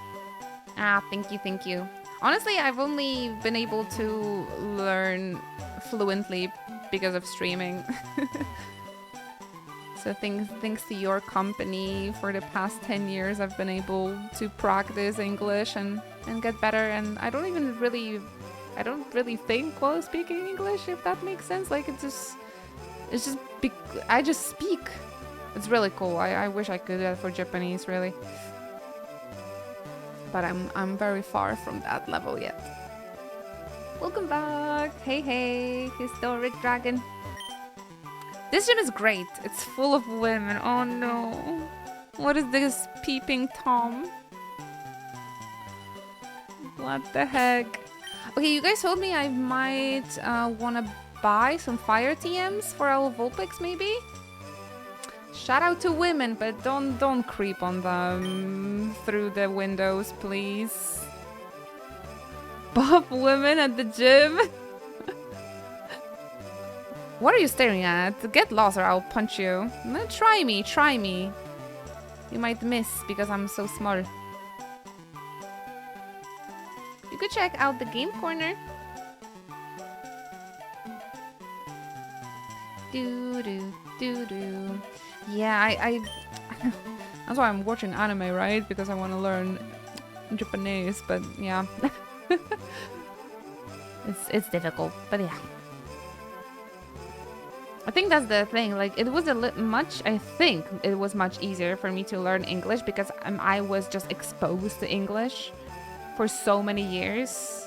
Ah, thank you. Honestly, I've only been able to learn fluently because of streaming. So thanks to your company for the past 10 years, I've been able to practice English and get better. And I don't really think while speaking English, if that makes sense. Like I just speak. It's really cool. I wish I could do that for Japanese, really. But I'm very far from that level yet. Welcome back. Hey, Historic Dragon. This gym is great. It's full of women. Oh no. What is this peeping Tom? What the heck? Okay, you guys told me I might want to buy some fire TMs for our Vulpix, maybe? Shout out to women, but don't creep on them through the windows, please. Buff women at the gym. What are you staring at? Get lost or I'll punch you. Try me, try me. You might miss because I'm so small. You could check out the game corner. Do do do do. Yeah, I that's why I'm watching anime, right? Because I want to learn Japanese, but yeah. It's difficult, but yeah. I think that's the thing. Like, it was I think it was much easier for me to learn English because I was just exposed to English for so many years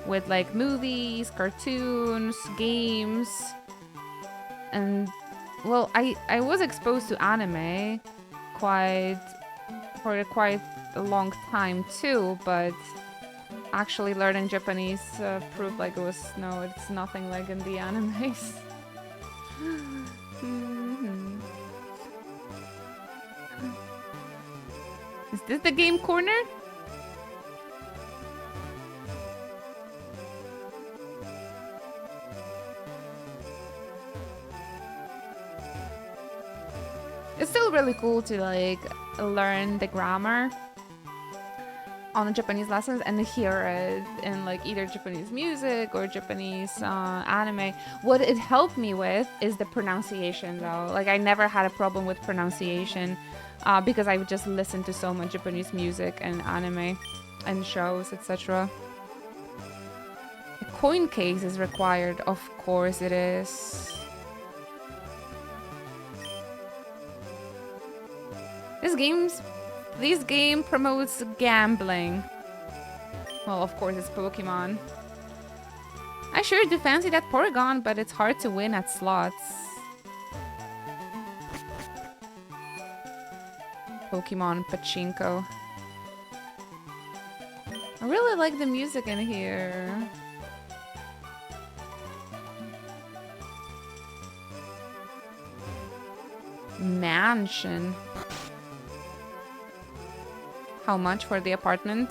with like movies, cartoons, games, and well, I was exposed to anime for quite a long time too, but actually learning Japanese proved like it's nothing like in the animes. Is this the game corner? It's still really cool to like learn the grammar on the Japanese lessons and hear it in like either Japanese music or Japanese anime. What it helped me with is the pronunciation though. Like I never had a problem with pronunciation because I would just listen to so much Japanese music and anime and shows, etc. A coin case is required. Of course it is. This game promotes gambling. Well, of course, it's Pokemon. I sure do fancy that Porygon, but it's hard to win at slots. Pokemon Pachinko. I really like the music in here. Mansion. How much for the apartment?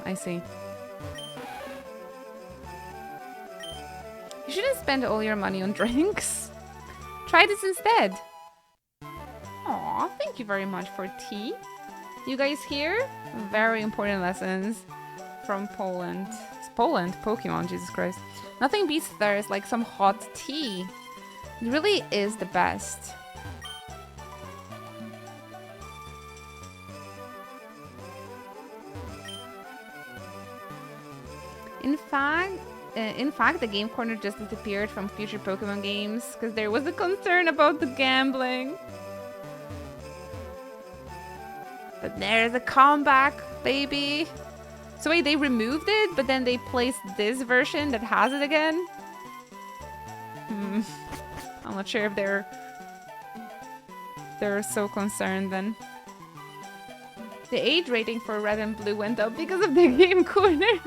I see. You shouldn't spend all your money on drinks. Try this instead. Aw, thank you very much for tea. You guys here? Very important lessons from Poland. It's Poland? Pokemon, Jesus Christ. Nothing beats thirst like some hot tea. It really is the best. In fact, the game corner just disappeared from future Pokemon games because there was a concern about the gambling. But there's a comeback, baby. So wait, they removed it, but then they placed this version that has it again? I'm not sure if they're so concerned then. The age rating for Red and Blue went up because of the game corner.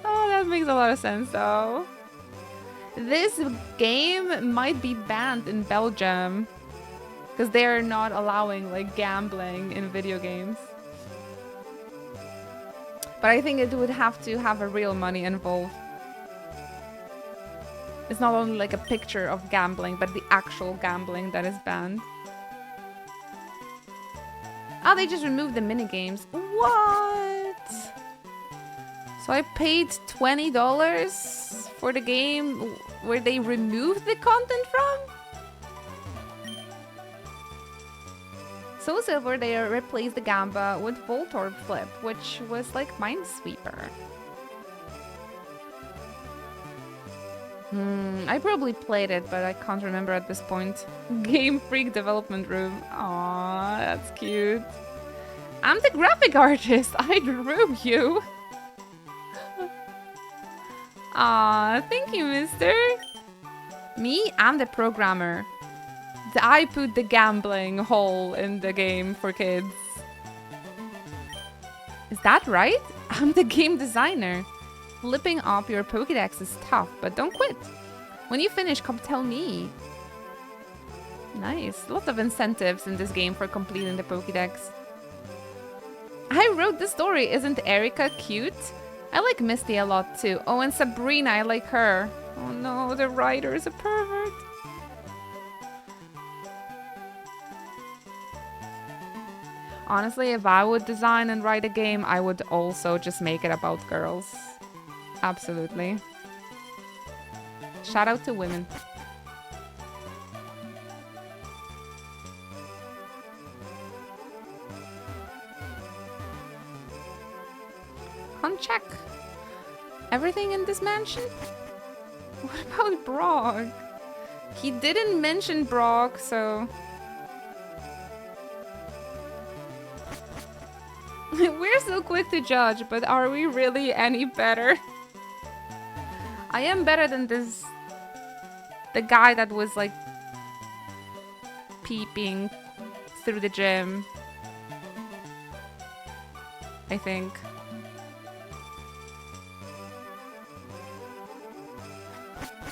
Oh, that makes a lot of sense though. This game might be banned in Belgium because they're not allowing like gambling in video games. But I think it would have to have a real money involved. It's not only like a picture of gambling, but the actual gambling that is banned. Oh, they just removed the minigames. What? So I paid $20 for the game where they removed the content from? Soul Silver, they replaced the Gamba with Voltorb Flip, which was like Minesweeper. I probably played it, but I can't remember at this point. Game Freak Development Room. Aww, that's cute. I'm the graphic artist. I drew you. Aw, thank you, mister. Me? I'm the programmer. I put the gambling hole in the game for kids. that right? I'm the game designer. Flipping up your Pokédex is tough, but don't quit. When you finish, come tell me. Nice. Lots of incentives in this game for completing the Pokédex. I wrote the story. Isn't Erika cute? I like Misty a lot too. Oh, and Sabrina, I like her. Oh no, the writer is a pervert. Honestly, if I would design and write a game, I would also just make it about girls. Absolutely. Shout out to women. Check. Everything in this mansion? What about Brock? He didn't mention Brock, so... We're so quick to judge, but are we really any better? I am better than this... The guy that was like... peeping through the gym. I think.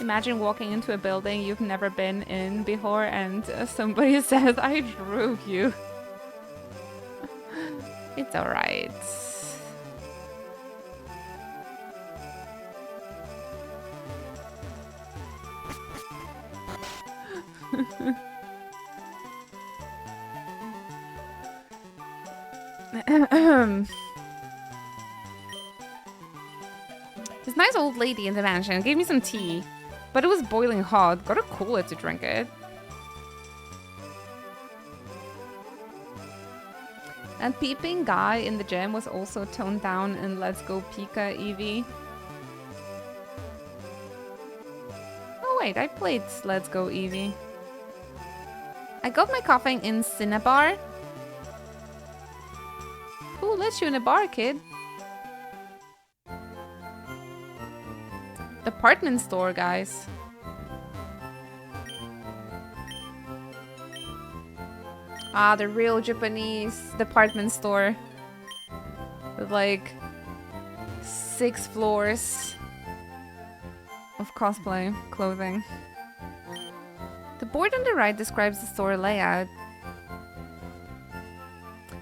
Imagine walking into a building you've never been in before and somebody says, I drew you. It's alright. This nice old lady in the mansion gave me some tea. But it was boiling hot. Gotta cool it to drink it. And peeping guy in the gym was also toned down in Let's Go Pika Eevee. Oh wait, I played Let's Go Eevee. I got my coffee in Cinnabar. Who lets you in a bar, kid? Department store, guys. Ah, the real Japanese department store. With like 6 floors of cosplay clothing. The board on the right describes the store layout.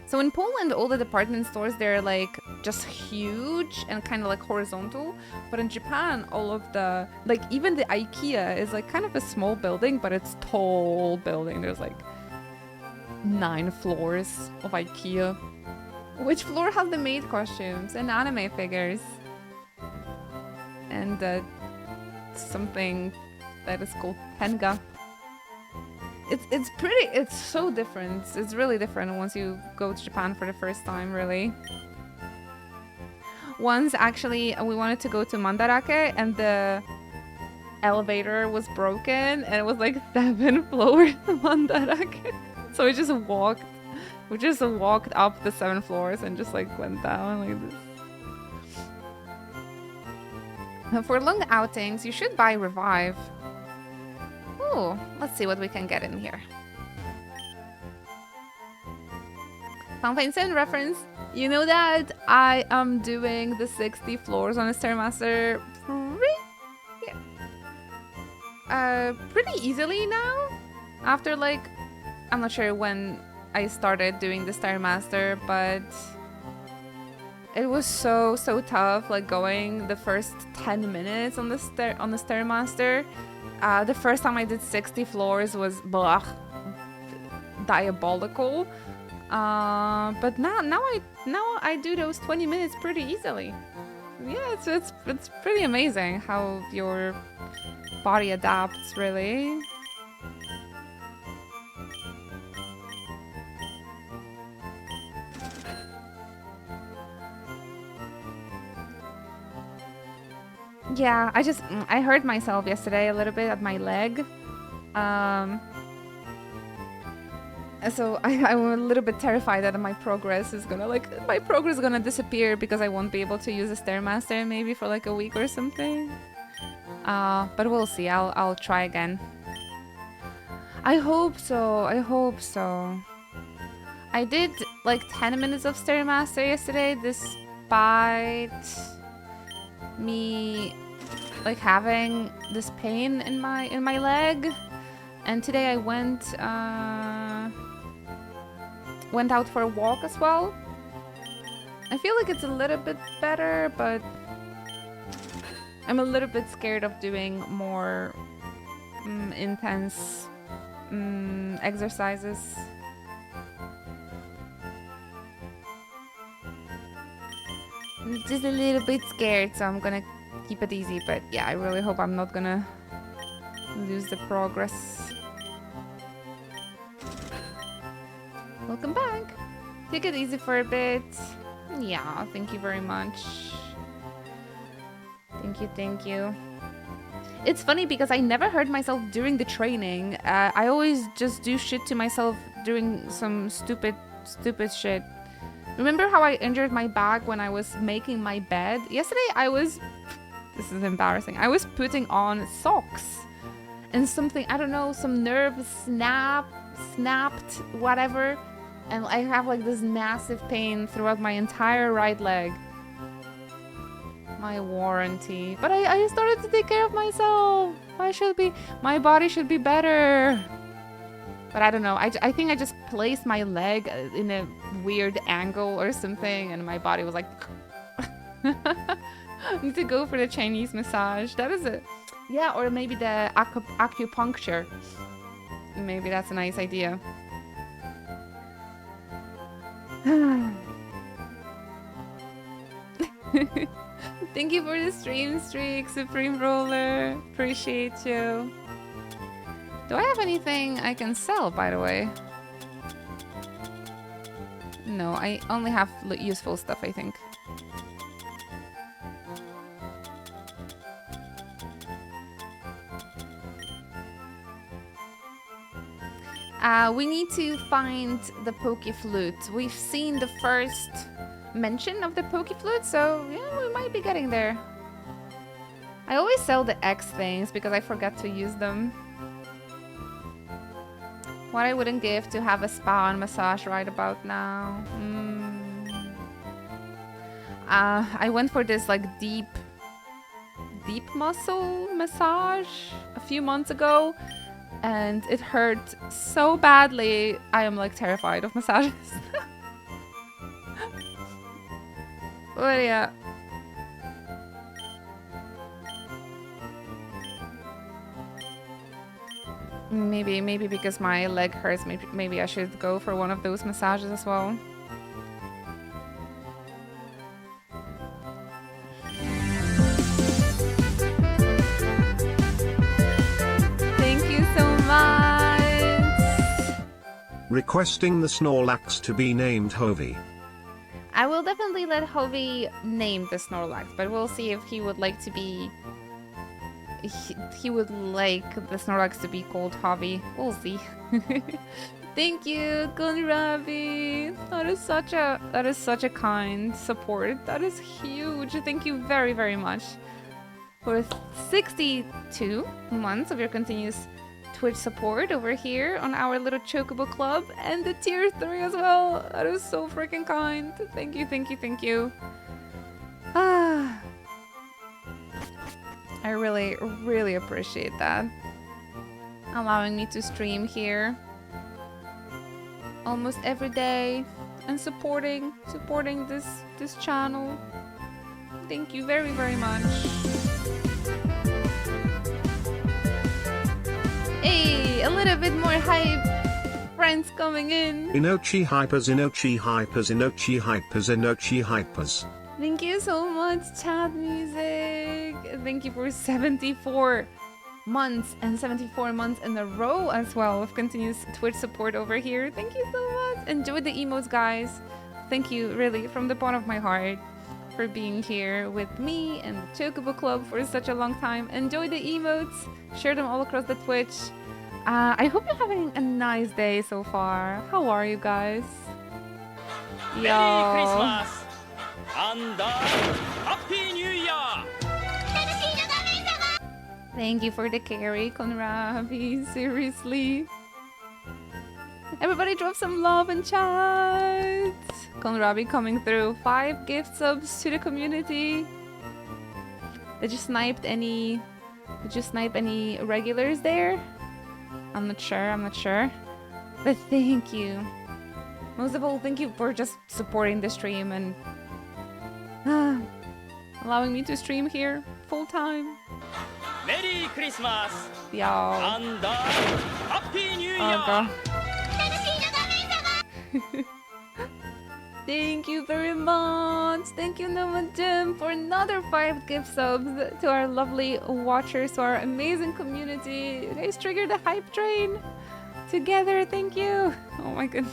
So in Poland, all the department stores, they're like just huge and kind of like horizontal. But in Japan, all of the, like even the IKEA is like kind of a small building, but it's tall building. There's like 9 floors of IKEA. Which floor has the maid costumes and anime figures? And something that is called Tenga. It's so different. It's really different once you go to Japan for the first time, really. Once, actually, we wanted to go to Mandarake, and the elevator was broken, and it was like 7 floors of Mandarake. So we just walked up the 7 floors and just like went down like this. Now, for long outings, you should buy Revive. Ooh, let's see what we can get in here. Final Fantasy VII reference. You know that I am doing the 60 floors on a Stairmaster pretty easily now. After like, I'm not sure when I started doing the Stairmaster, but it was so tough. Like going the first 10 minutes on the Stairmaster. The first time I did 60 floors was blah, diabolical. But now I do those 20 minutes pretty easily. Yeah, it's pretty amazing how your body adapts, really. Yeah, I hurt myself yesterday a little bit at my leg. So I'm a little bit terrified that my progress is gonna disappear because I won't be able to use a Stairmaster maybe for like a week or something. But we'll see. I'll try again. I hope so. I did like 10 minutes of Stairmaster yesterday, despite me like having this pain in my leg. And today I went out for a walk as well. I feel like it's a little bit better, but I'm a little bit scared of doing more intense exercises. I'm just a little bit scared, so I'm gonna keep it easy. But yeah, I really hope I'm not gonna lose the progress. Welcome back. Take it easy for a bit. Yeah, thank you very much. Thank you. It's funny because I never hurt myself during the training. I always just do shit to myself doing some stupid shit. Remember how I injured my back when I was making my bed? Yesterday I was... This is embarrassing. I was putting on socks. And something, I don't know, some nerve snapped, whatever. And I have like this massive pain throughout my entire right leg. My warranty. But I started to take care of myself. My body should be better. But I don't know. I think I just placed my leg in a weird angle or something. And my body was like... I need to go for the Chinese massage. That is it. Yeah, or maybe the acupuncture. Maybe that's a nice idea. Thank you for the stream streak, Supreme Roller. Appreciate you. Do I have anything I can sell, by the way? No, I only have useful stuff, I think. We need to find the Pokeflute. We've seen the first mention of the Pokeflute, so yeah, we might be getting there. I always sell the X things because I forget to use them. What I wouldn't give to have a spa and massage right about now. I went for this like deep muscle massage a few months ago. And it hurt so badly. I am like terrified of massages. But yeah. Maybe because my leg hurts, maybe I should go for one of those massages as well. Requesting the Snorlax to be named Hovey. I will definitely let Hovey name the Snorlax, but we'll see if he would like to be... He would like the Snorlax to be called Hovey. We'll see. Thank you, Gunrabi. That is such a kind support. That is huge. Thank you very, very much for 62 months of your continuous Twitch support over here on our little Chocobo Club, and the tier 3 as well. That is so freaking kind. Thank you. I really appreciate that. Allowing me to stream here almost every day and supporting this channel. Thank you very, very much. Hey, a little bit more hype. Friends coming in. Inochi hypers, Inochi hypers, Inochi hypers, Inochi hypers. Thank you so much, chat music. Thank you for 74 months and 74 months in a row as well of continuous Twitch support over here. Thank you so much. Enjoy the emotes, guys. Thank you, really, from the bottom of my heart, for being here with me and the Chocobo Club for such a long time. Enjoy the emotes. Share them all across the Twitch. I hope you're having a nice day so far. How are you guys? Merry Christmas and Happy New Year! Thank you for the carry, Konrabi. Seriously. Everybody drop some love in chat. Konrabi coming through. 5 gift subs to the community. Did you snipe any regulars there? I'm not sure. But thank you. Most of all, thank you for just supporting the stream and allowing me to stream here full time. メリークリスマス Yo. アンダーハッピーニューイヤ Oh, ー girl. Thank you very much. Thank you, Nova Jim, for another 5 gift subs to our lovely watchers, to our amazing community. You guys triggered the hype train together. Thank you. Oh my goodness.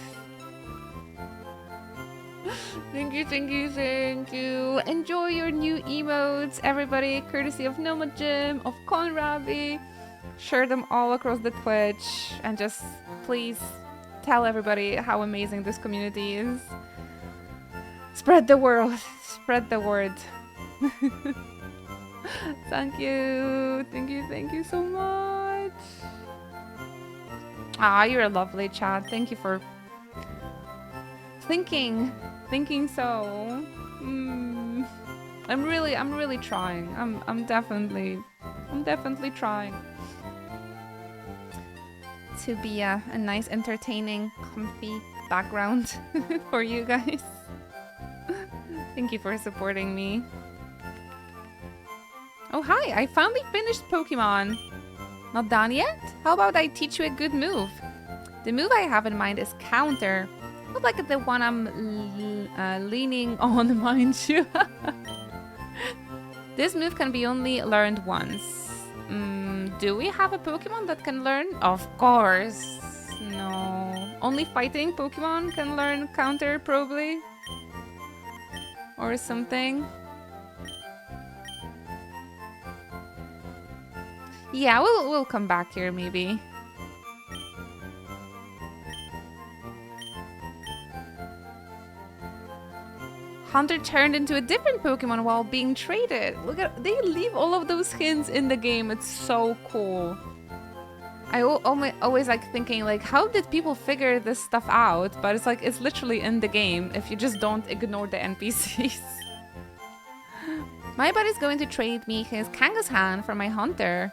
Thank you. Enjoy your new emotes, everybody, courtesy of Noma Jim, of Konrabi. Share them all across the Twitch and just please tell everybody how amazing this community is. Spread the word. Thank you so much. Ah, you're lovely, Chad. Thank you for thinking so. I'm really trying. I'm definitely trying to be a nice, entertaining, comfy background for you guys. Thank you for supporting me. Oh, hi! I finally finished Pokemon. Not done yet? How about I teach you a good move? The move I have in mind is Counter. Not like the one I'm leaning on, mind you. This move can be only learned once. Do we have a Pokemon that can learn? Of course. No. Only fighting Pokemon can learn Counter, probably. Or something. Yeah, we'll come back here maybe. Hunter turned into a different Pokemon while being traded. Look at, they leave all of those hints in the game. It's so cool. I always like thinking like, how did people figure this stuff out? But it's like, it's literally in the game if you just don't ignore the NPCs. My buddy's going to trade me his Kangaskhan for my Hunter.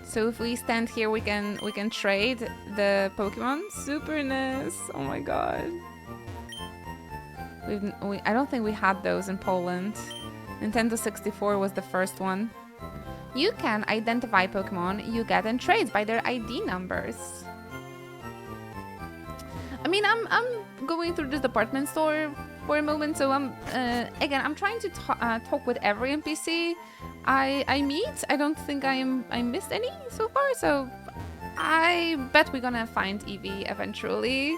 So if we stand here, we can trade the Pokemon. Super nice. Oh my god. I don't think we had those in Poland. Nintendo 64 was the first one. You can identify Pokemon you get in trades by their ID numbers. I mean, I'm going through this department store for a moment, so I'm trying to talk with every NPC I meet. I don't think I missed any so far, so I bet we're gonna find Eevee eventually.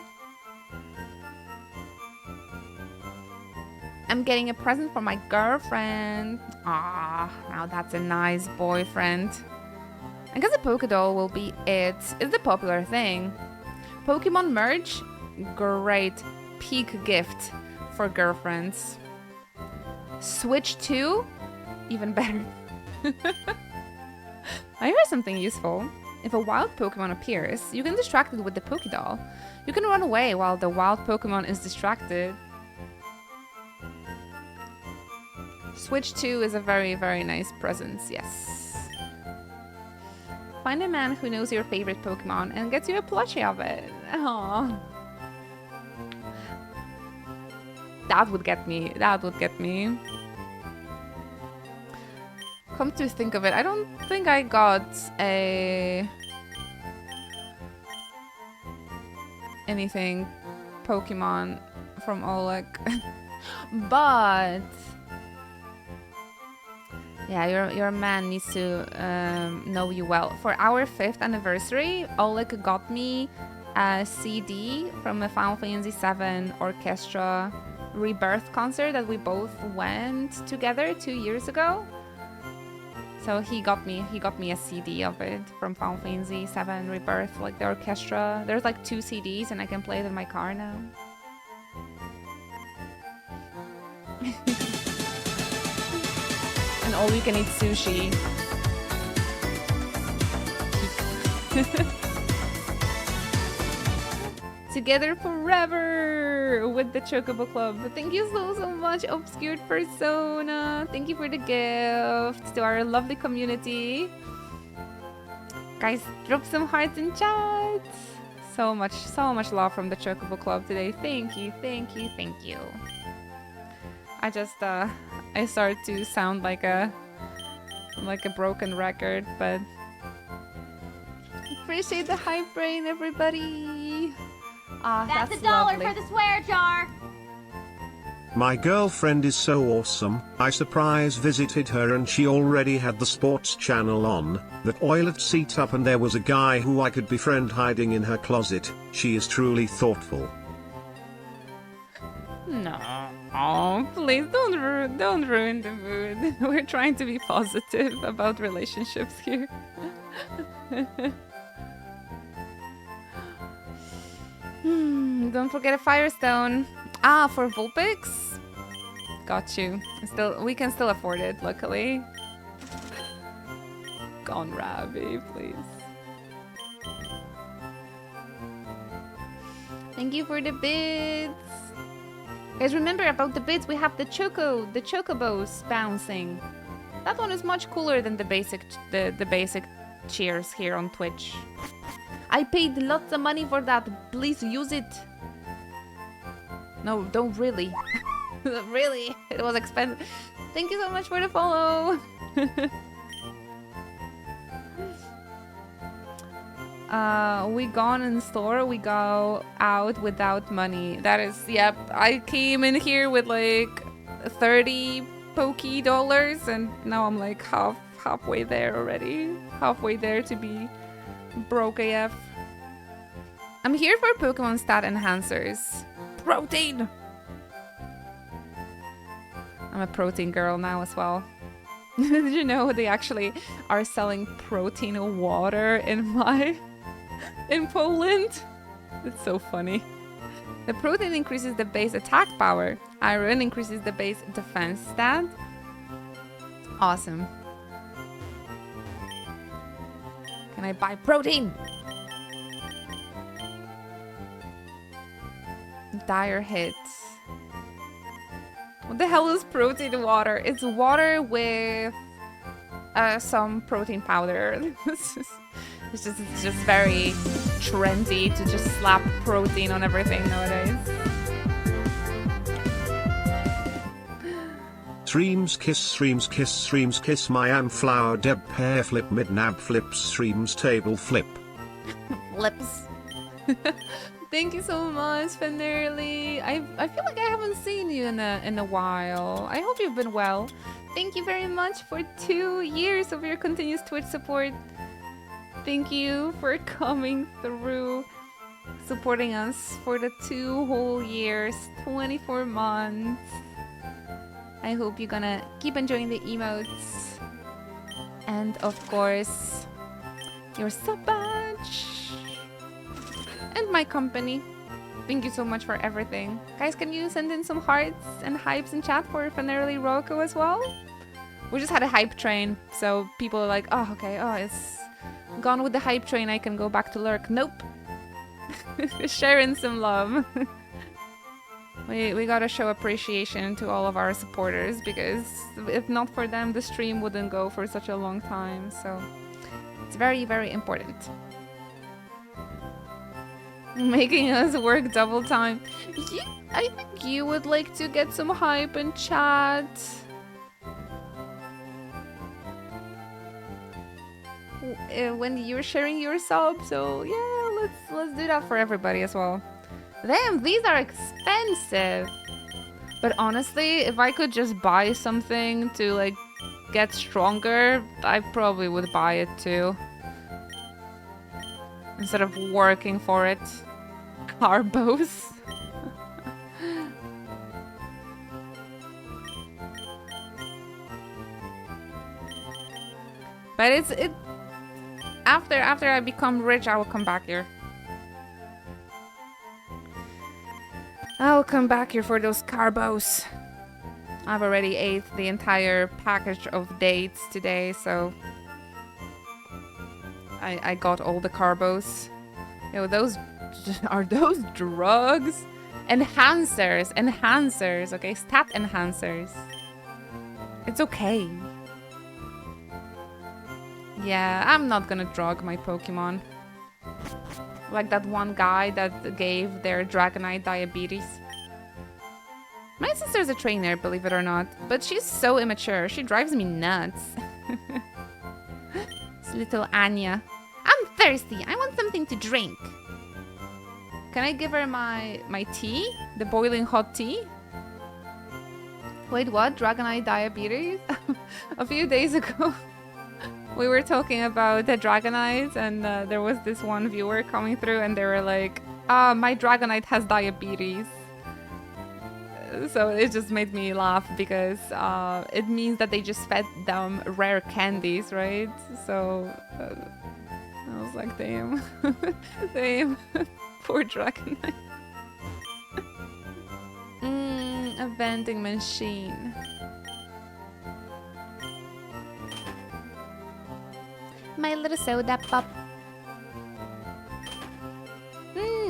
I'm getting a present for my girlfriend. Ah, now that's a nice boyfriend. I guess a Pokédoll will be it. It's the popular thing. Pokemon merge? Great. Peak gift for girlfriends. Switch 2? Even better. I heard something useful. If a wild Pokemon appears, you can distract it with the Pokédoll. You can run away while the wild Pokemon is distracted. Switch 2 is a very, very nice presence, yes. Find a man who knows your favorite Pokemon and gets you a plushie of it. Aww. That would get me. Come to think of it, I don't think I got anything Pokemon from Oleg. But yeah, your man needs to know you well. For our 5th anniversary, Oleg got me a CD from a Final Fantasy VII Orchestra Rebirth concert that we both went together 2 years ago. So he got me a CD of it from Final Fantasy VII Rebirth, like the orchestra. There's like 2 CDs and I can play it in my car now. And all you can eat sushi. Together forever with the Chocobo Club. Thank you so much, Obscured Persona. Thank you for the gift to our lovely community. Guys, drop some hearts in chat. So much love from the Chocobo Club today. Thank you, thank you, thank you. I just I start to sound like a broken record, but appreciate the hype brain, everybody. Ah, That's that's $1 lovely. for the swear jar. My girlfriend is so awesome. I surprise visited her and she already had the sports channel on, the toilet seat up, and there was a guy who I could befriend hiding in her closet. She is truly thoughtful. No. Oh, please don't ruin the mood. We're trying to be positive about relationships here. Don't forget a Firestone. Ah, for Vulpix? Got you. We can still afford it, luckily. Gone Ravi, please. Thank you for the bids. Guys, remember about the bids, we have the chocobos bouncing. That one is much cooler than the basic cheers here on Twitch. I paid lots of money for that. Please use it. No, don't really. Really, it was expensive. Thank you so much for the follow. We gone in store, we go out without money. That is, yep. I came in here with like 30 Poké dollars, and now I'm like halfway there already. Halfway there to be broke AF. I'm here for Pokemon stat enhancers. Protein! I'm a protein girl now as well. Did you know they actually are selling protein water in Poland? It's so funny. The protein increases the base attack power. Iron increases the base defense stat. Awesome. Can I buy protein? Dire hit. What the hell is protein water? It's water with some protein powder. It's just very trendy to just slap protein on everything nowadays. Streams kiss my am flower deb pear flip midnab flips streams table flip. Lips. Thank you so much, Fenerly. I feel like I haven't seen you in a while. I hope you've been well. Thank you very much for 2 years of your continuous Twitch support. Thank you for coming through, supporting us for the 2 whole years, 24 months. I hope you're gonna keep enjoying the emotes. And of course, your sub badge. And my company. Thank you so much for everything. Guys, can you send in some hearts and hypes in chat for Fenerly Rocco as well? We just had a hype train, so people are like, oh, okay, oh, it's gone with the hype train, I can go back to lurk. Nope. Sharing some love. We gotta show appreciation to all of our supporters, because if not for them, the stream wouldn't go for such a long time, so it's very, very important. Making us work double time. Yeah, I think you would like to get some hype in chat. When you're sharing your sub, so yeah, let's do that for everybody as well. Damn, these are expensive. But honestly, if I could just buy something to like get stronger, I probably would buy it too. Instead of working for it. Carbos. But it after I become rich, I will come back here. I will come back here for those carbos. I've already ate the entire package of dates today, so I got all the carbos. Yo, those Are those drugs? Enhancers. Enhancers. Okay, stat enhancers. It's okay. Yeah, I'm not gonna drug my Pokemon. Like that one guy that gave their Dragonite diabetes. My sister's a trainer, believe it or not, but she's so immature. She drives me nuts. It's little Anya. I'm thirsty. I want something to drink. Can I give her my tea? The boiling hot tea? Wait, what? Dragonite diabetes? A few days ago, we were talking about the Dragonite, and there was this one viewer coming through, and they were like, my Dragonite has diabetes. So it just made me laugh because it means that they just fed them rare candies, right? So I was like, damn. Damn. Poor Dragonite. A vending machine. My little soda pop.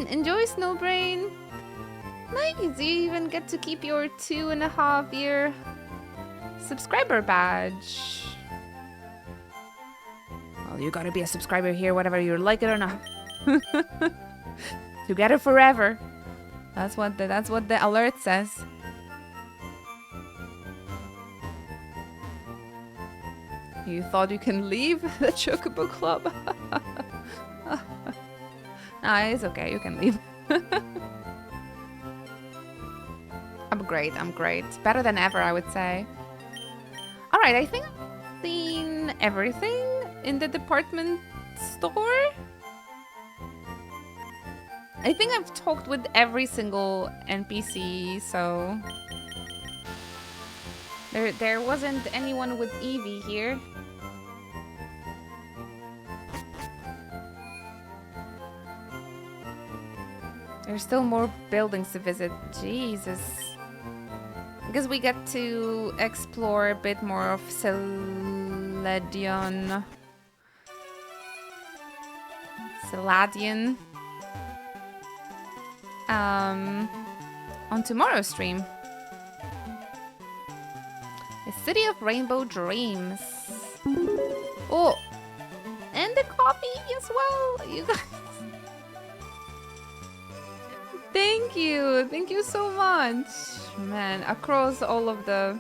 Enjoy, Snowbrain. Nice, you even get to keep your 2.5-year subscriber badge. Well, you gotta be a subscriber here, whether you like it or not. Together forever. That's what the alert says. You thought you can leave the Chocobo Club? Nah, it's okay, you can leave. I'm great. Better than ever, I would say. Alright, I think I've seen everything in the department store. I think I've talked with every single NPC, so... There wasn't anyone with Eevee here. There's still more buildings to visit. Jesus. I guess we get to explore a bit more of Celadion. On tomorrow's stream. The City of Rainbow Dreams. Oh, and the coffee as well. You guys. Thank you so much. Man, across all of the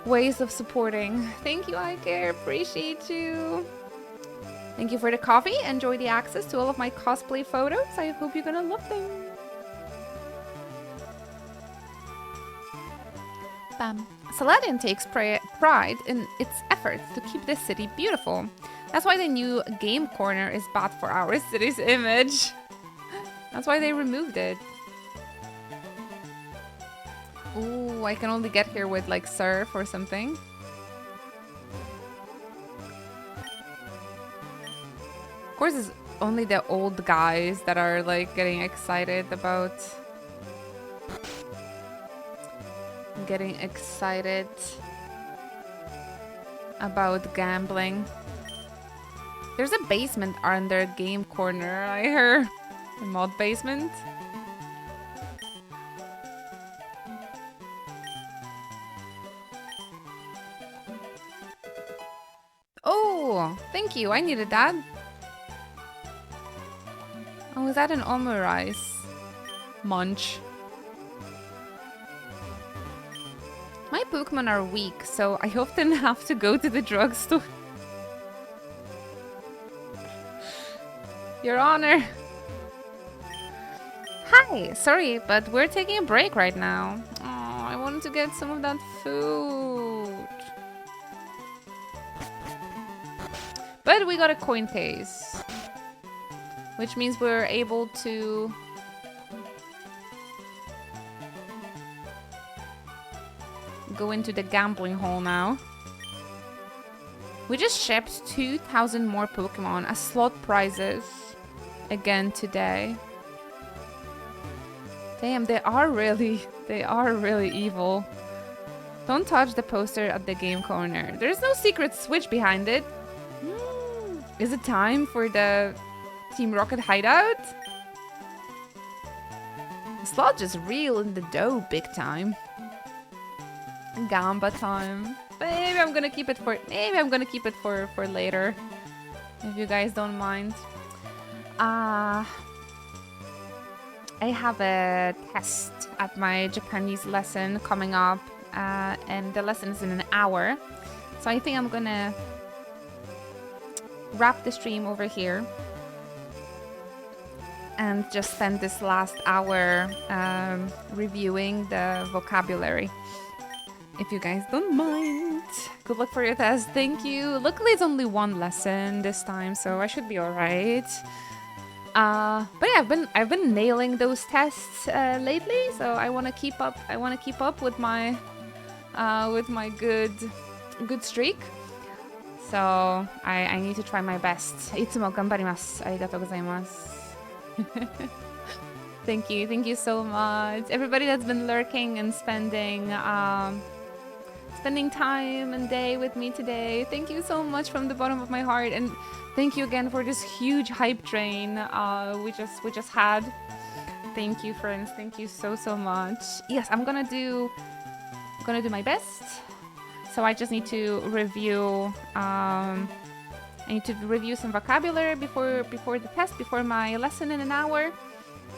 ways of supporting. Thank you, I care. Appreciate you. Thank you for the coffee. Enjoy the access to all of my cosplay photos. I hope you're gonna love them. Bam. Celadion takes pride in its efforts to keep the city beautiful. That's why the new game corner is bad for our city's image. That's why they removed it. Ooh, I can only get here with like surf or something. Of course, it's only the old guys that are like getting excited about gambling. There's a basement under game corner, I heard. A mod basement. Oh, thank you. I needed that. Oh, is that an omurice? Munch. My Pokemon are weak, so I often have to go to the drugstore. Your Honor. Hi, sorry, but we're taking a break right now. Oh, I wanted to get some of that food. But we got a coin case, which means we're able to go into the gambling hall now. We just shipped 2,000 more Pokemon as slot prizes again today. Damn, they are really evil. Don't touch the poster at the game corner. There's no secret switch behind it. Is it time for the Team Rocket hideout? Sludge is real in the dough big time. Gamba time. Maybe I'm gonna keep it for later. If you guys don't mind. I have a test at my Japanese lesson coming up, and the lesson is in an hour. So I think I'm gonna wrap the stream over here and just spend this last hour reviewing the vocabulary. If you guys don't mind. Good luck for your test. Thank you. Luckily, it's only one lesson this time, so I should be alright. But yeah, I've been nailing those tests lately, so I want to keep up. I want to keep up with my good streak. So I need to try my best. Itsumo ganbarimasu. Arigatou gozaimasu. Thank you so much. Everybody that's been lurking and spending time and day with me today. Thank you so much from the bottom of my heart, and thank you again for this huge hype train we just had. Thank you, friends. Thank you so much. Yes, I'm gonna do my best. So I just need to review. I need to review some vocabulary before the test, before my lesson in an hour.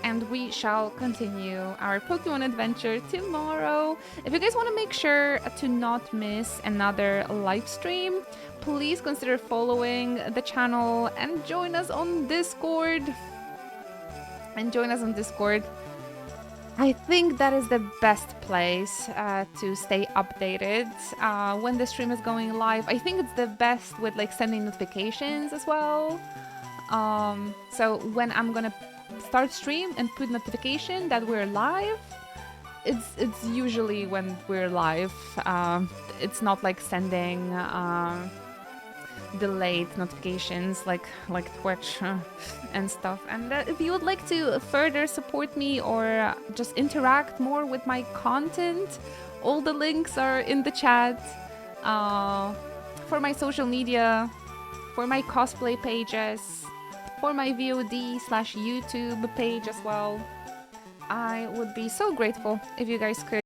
And we shall continue our Pokemon adventure tomorrow. If you guys want to make sure to not miss another live stream, please consider following the channel and join us on Discord. I think that is the best place to stay updated when the stream is going live. I think it's the best with like sending notifications as well. So when I'm gonna start stream and put notification that we're live, it's usually when we're live. It's not like sending delayed notifications like Twitch and stuff. And if you would like to further support me or just interact more with my content, all the links are in the chat for my social media, for my cosplay pages, for my VOD/YouTube page as well. I would be so grateful if you guys could